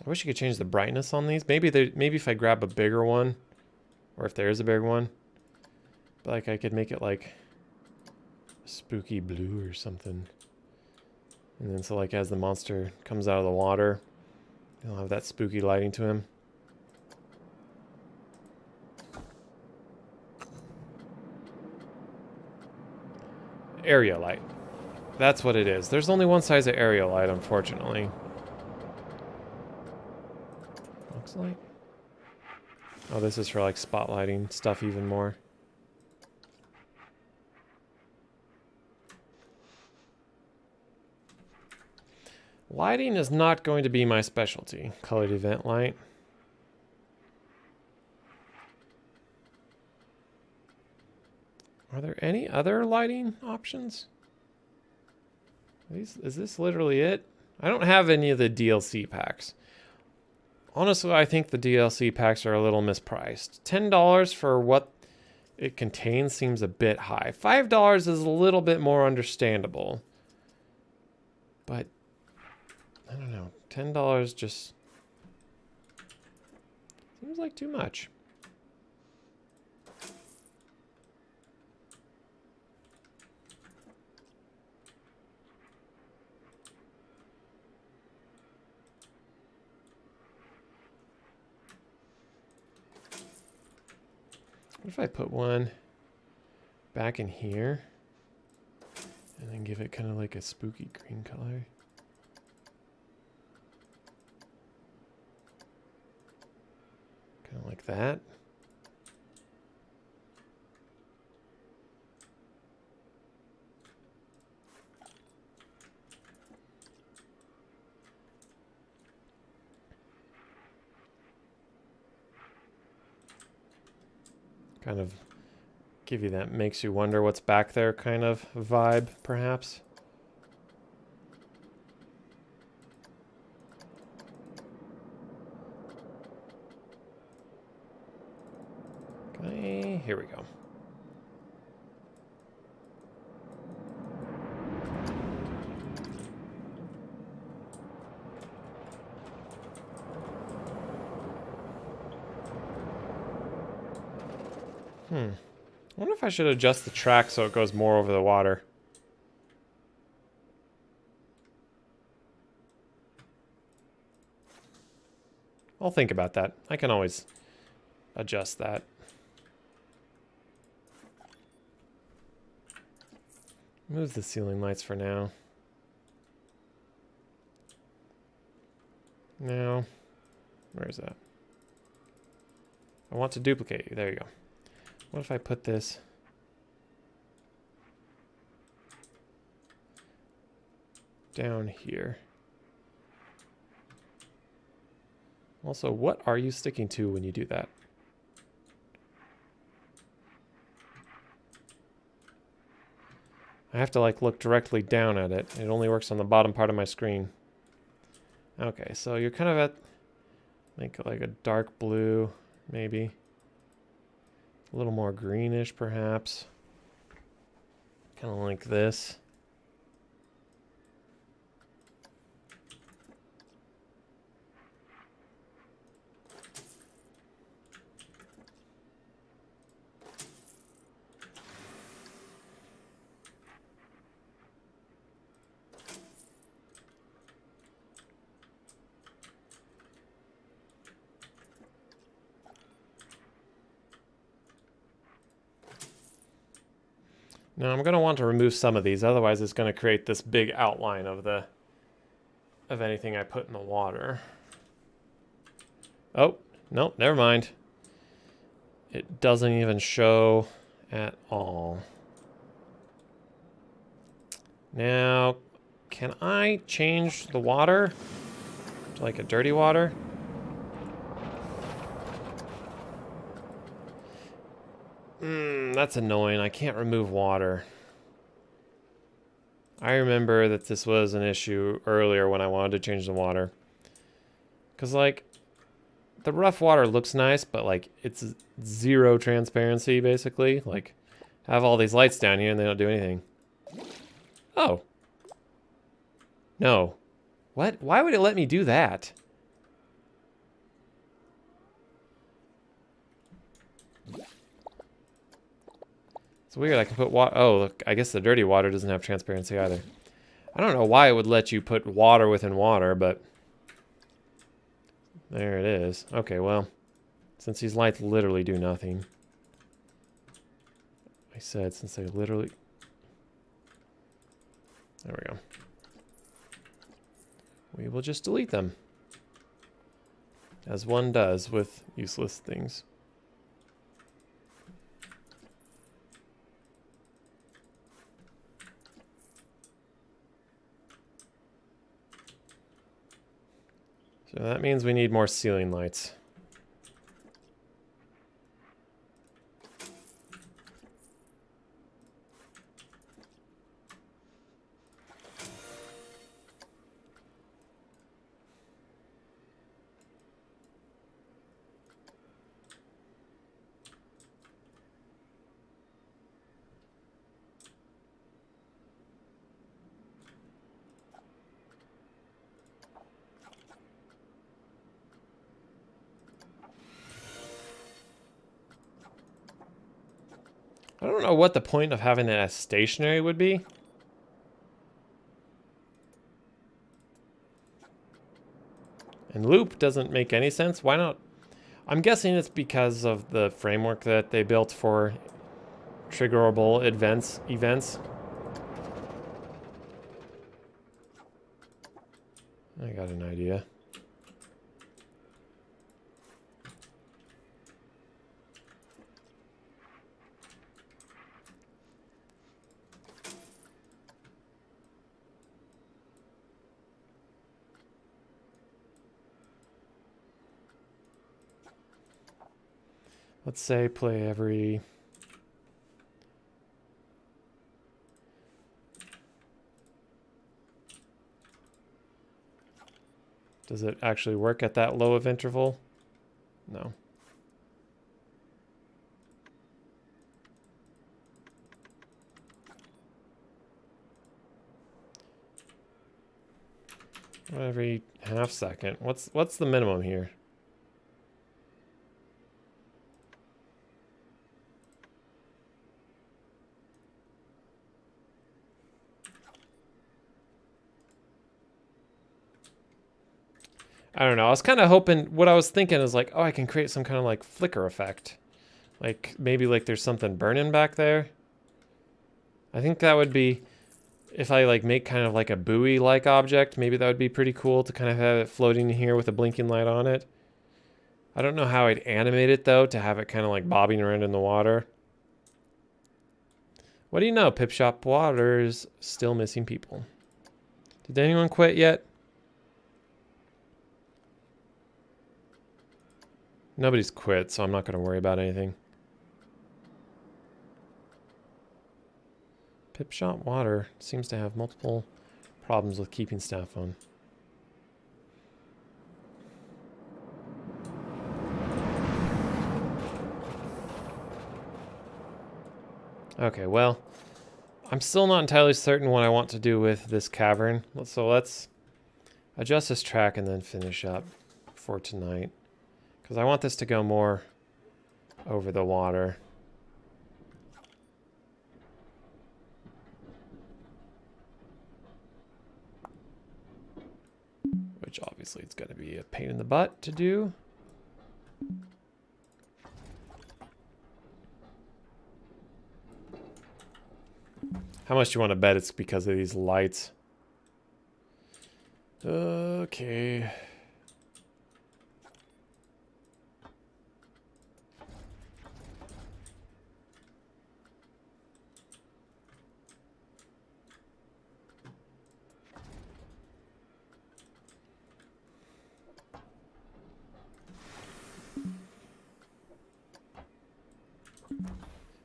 I wish you could change the brightness on these. Maybe if I grab a bigger one, or if there is a bigger one, but like I could make it like a spooky blue or something. And then so like as the monster comes out of the water, he'll have that spooky lighting to him. Area light. That's what it is. There's only one size of area light, unfortunately. Light. Oh, this is for like spotlighting stuff even more. Lighting is not going to be my specialty. Colored event light. Are there any other lighting options? Is this literally it? I don't have any of the DLC packs. Honestly, I think the DLC packs are a little mispriced. $10 for what it contains seems a bit high. $5 is a little bit more understandable. But, I don't know. $10 just seems like too much. What if I put one back in here and then give it kind of like a spooky green color? Kind of like that. Kind of give you that makes you wonder what's back there kind of vibe, perhaps. Okay, here we go. I wonder if I should adjust the track so it goes more over the water. I'll think about that. I can always adjust that. Move the ceiling lights for now. Now, where is that? I want to duplicate you. There you go. What if I put this down here? Also, what are you sticking to when you do that? I have to like look directly down at it. It only works on the bottom part of my screen. Okay, so you're kind of at, make it like a dark blue, maybe. A little more greenish, perhaps. Kind of like this. Now I'm going to want to remove some of these, otherwise it's going to create this big outline of anything I put in the water. Oh, nope, never mind. It doesn't even show at all. Now, can I change the water to like a dirty water? That's annoying. I can't remove water. I remember that this was an issue earlier when I wanted to change the water. Because, like, the rough water looks nice, but, like, it's zero transparency, basically. Like, I have all these lights down here and they don't do anything. Oh. No. What? Why would it let me do that? It's weird. I can put water. Oh, look. I guess the dirty water doesn't have transparency either. I don't know why it would let you put water within water, but there it is. Okay, well, since these lights literally do nothing. I said since they literally... There we go. We will just delete them. As one does with useless things. So that means we need more ceiling lights. I don't know what the point of having it as stationary would be. And loop doesn't make any sense. Why not? I'm guessing it's because of the framework that they built for triggerable events. I got an idea. Let's say play every... Does it actually work at that low of interval? No. Every half second. What's the minimum here? I don't know. I was kind of hoping, what I was thinking is like, oh, I can create some kind of like flicker effect. Like maybe like there's something burning back there. I think that would be, if I like make kind of like a buoy-like object, maybe that would be pretty cool to kind of have it floating here with a blinking light on it. I don't know how I'd animate it though, to have it kind of like bobbing around in the water. What do you know? Pip Shop Waters still missing people. Did anyone quit yet? Nobody's quit, so I'm not going to worry about anything. Pip Shop Water seems to have multiple problems with keeping staff on. Okay, well, I'm still not entirely certain what I want to do with this cavern. So let's adjust this track and then finish up for tonight. Because I want this to go more over the water. Which obviously it's going to be a pain in the butt to do. How much do you want to bet it's because of these lights? Okay.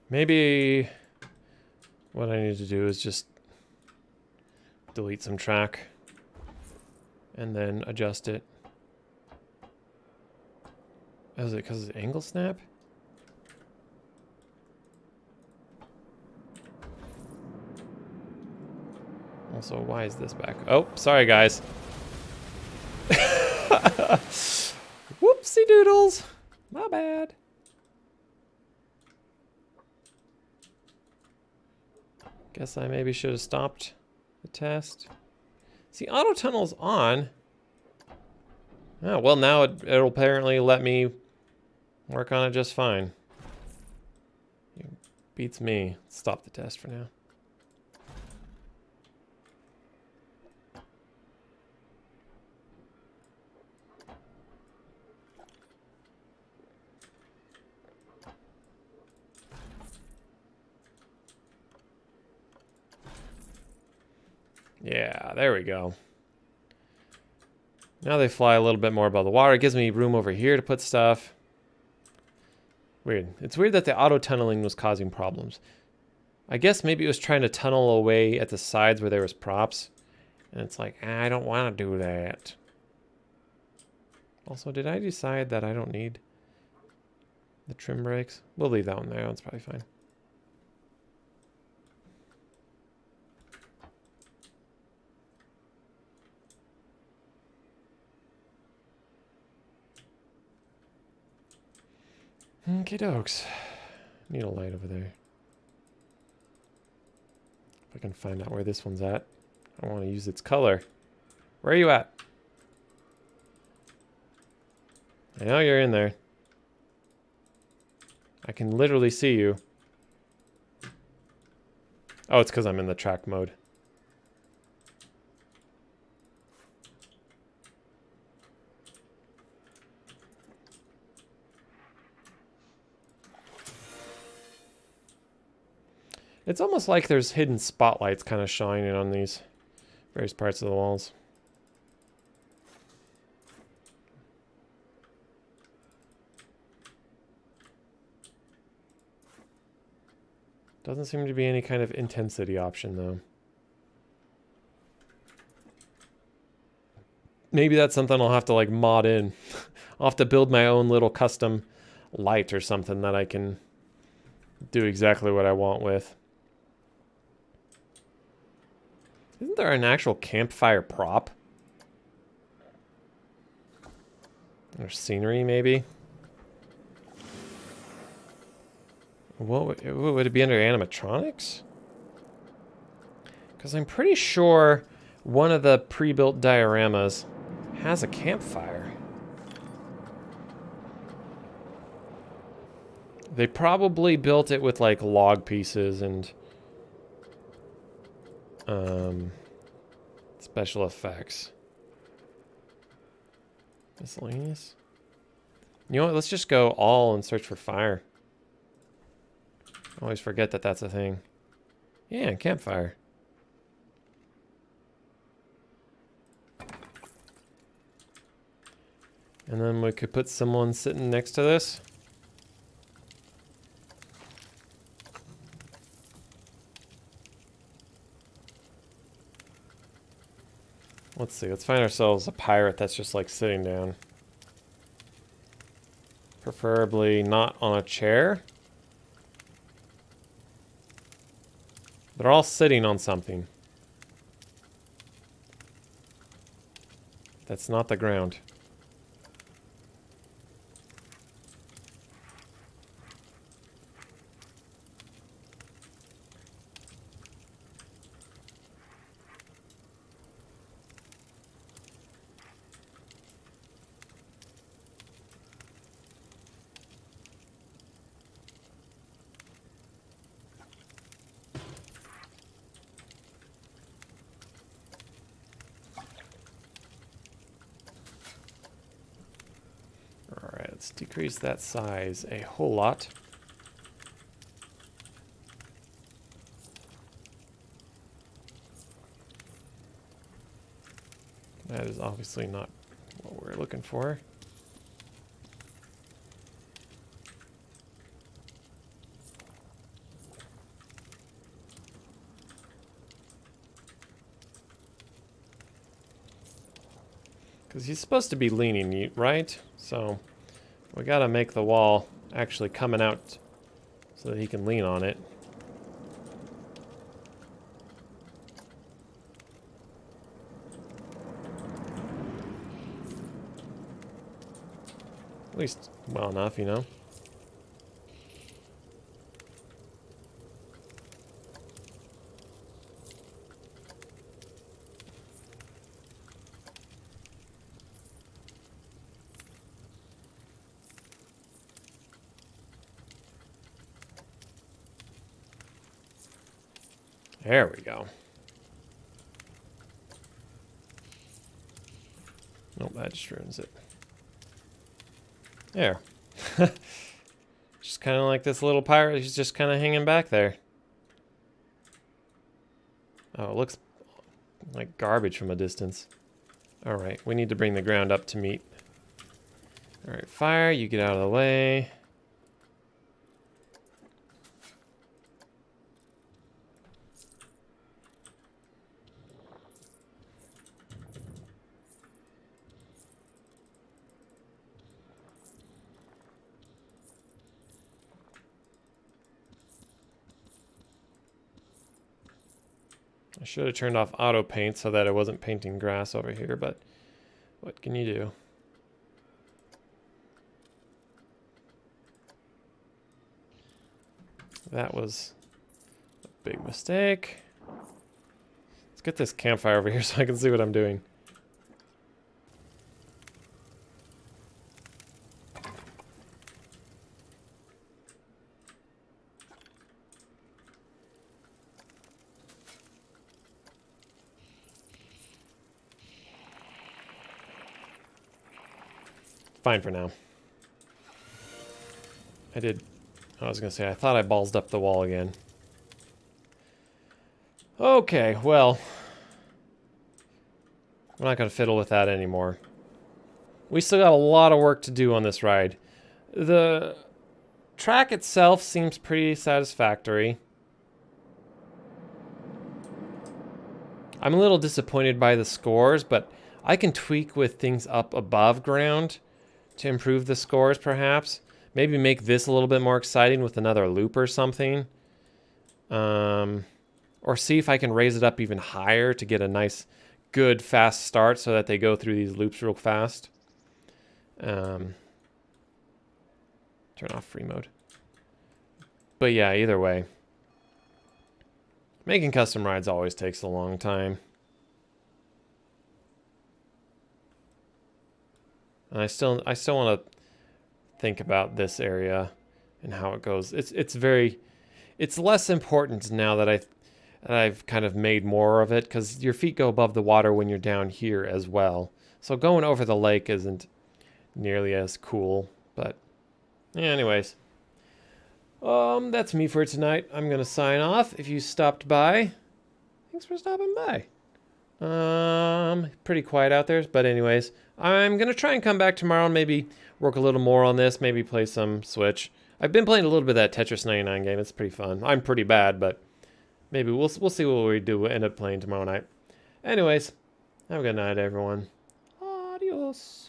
Maybe what I need to do is just delete some track and then adjust it. Is it because of angle snap? Also, why is this back? Oh, sorry guys. Whoopsie doodles. My bad. Guess I maybe should have stopped the test. See, auto tunnel's on. Oh, well, now it'll apparently let me work on it just fine. It beats me. Stop the test for now. Yeah, there we go. Now they fly a little bit more above the water. It gives me room over here to put stuff. Weird. It's weird that the auto-tunneling was causing problems. I guess maybe it was trying to tunnel away at the sides where there was props. And it's like, I don't want to do that. Also, did I decide that I don't need the trim brakes? We'll leave that one there. That's probably fine. Okie dokes. Need a light over there. If I can find out where this one's at. I want to use its color. Where are you at? I know you're in there. I can literally see you. Oh, it's because I'm in the track mode. It's almost like there's hidden spotlights kind of shining on these various parts of the walls. Doesn't seem to be any kind of intensity option though. Maybe that's something I'll have to like mod in. I'll have to build my own little custom light or something that I can do exactly what I want with. Isn't there an actual campfire prop? Or scenery, maybe? What would it be under animatronics? Because I'm pretty sure one of the pre-built dioramas has a campfire. They probably built it with like log pieces and special effects. Miscellaneous. You know what? Let's just go all and search for fire. I always forget that that's a thing. Yeah, campfire. And then we could put someone sitting next to this. Let's see. Let's find ourselves a pirate that's just like sitting down. Preferably not on a chair. They're all sitting on something. That's not the ground. Alright, let's decrease that size a whole lot. That is obviously not what we're looking for. Because he's supposed to be leaning, right? So we gotta make the wall actually coming out so that he can lean on it. At least well enough, you know. There we go. Nope, that just ruins it. There. Just kind of like this little pirate. He's just kind of hanging back there. Oh, it looks like garbage from a distance. Alright, we need to bring the ground up to meet. Alright, fire, you get out of the way. I should have turned off auto paint so that I wasn't painting grass over here, but what can you do? That was a big mistake. Let's get this campfire over here so I can see what I'm doing. Fine for now. I was gonna say, I thought I ballsed up the wall again. Okay, well. I'm not gonna fiddle with that anymore. We still got a lot of work to do on this ride. The track itself seems pretty satisfactory. I'm a little disappointed by the scores, but I can tweak with things up above ground to improve the scores, perhaps. Maybe make this a little bit more exciting with another loop or something. Or see if I can raise it up even higher to get a nice, good, fast start so that they go through these loops real fast. Turn off free mode. But yeah, either way. Making custom rides always takes a long time. And I still want to think about this area and how it goes. It's less important now that I've kind of made more of it, because your feet go above the water when you're down here as well. So going over the lake isn't nearly as cool. But anyways, that's me for tonight. I'm gonna sign off. If you stopped by, thanks for stopping by. Pretty quiet out there, but anyways, I'm gonna try and come back tomorrow and maybe work a little more on this, maybe play some Switch. I've been playing a little bit of that Tetris 99 game. It's pretty fun. I'm pretty bad, but maybe we'll see what we do end up playing tomorrow night. Anyways, have a good night, everyone. Adios.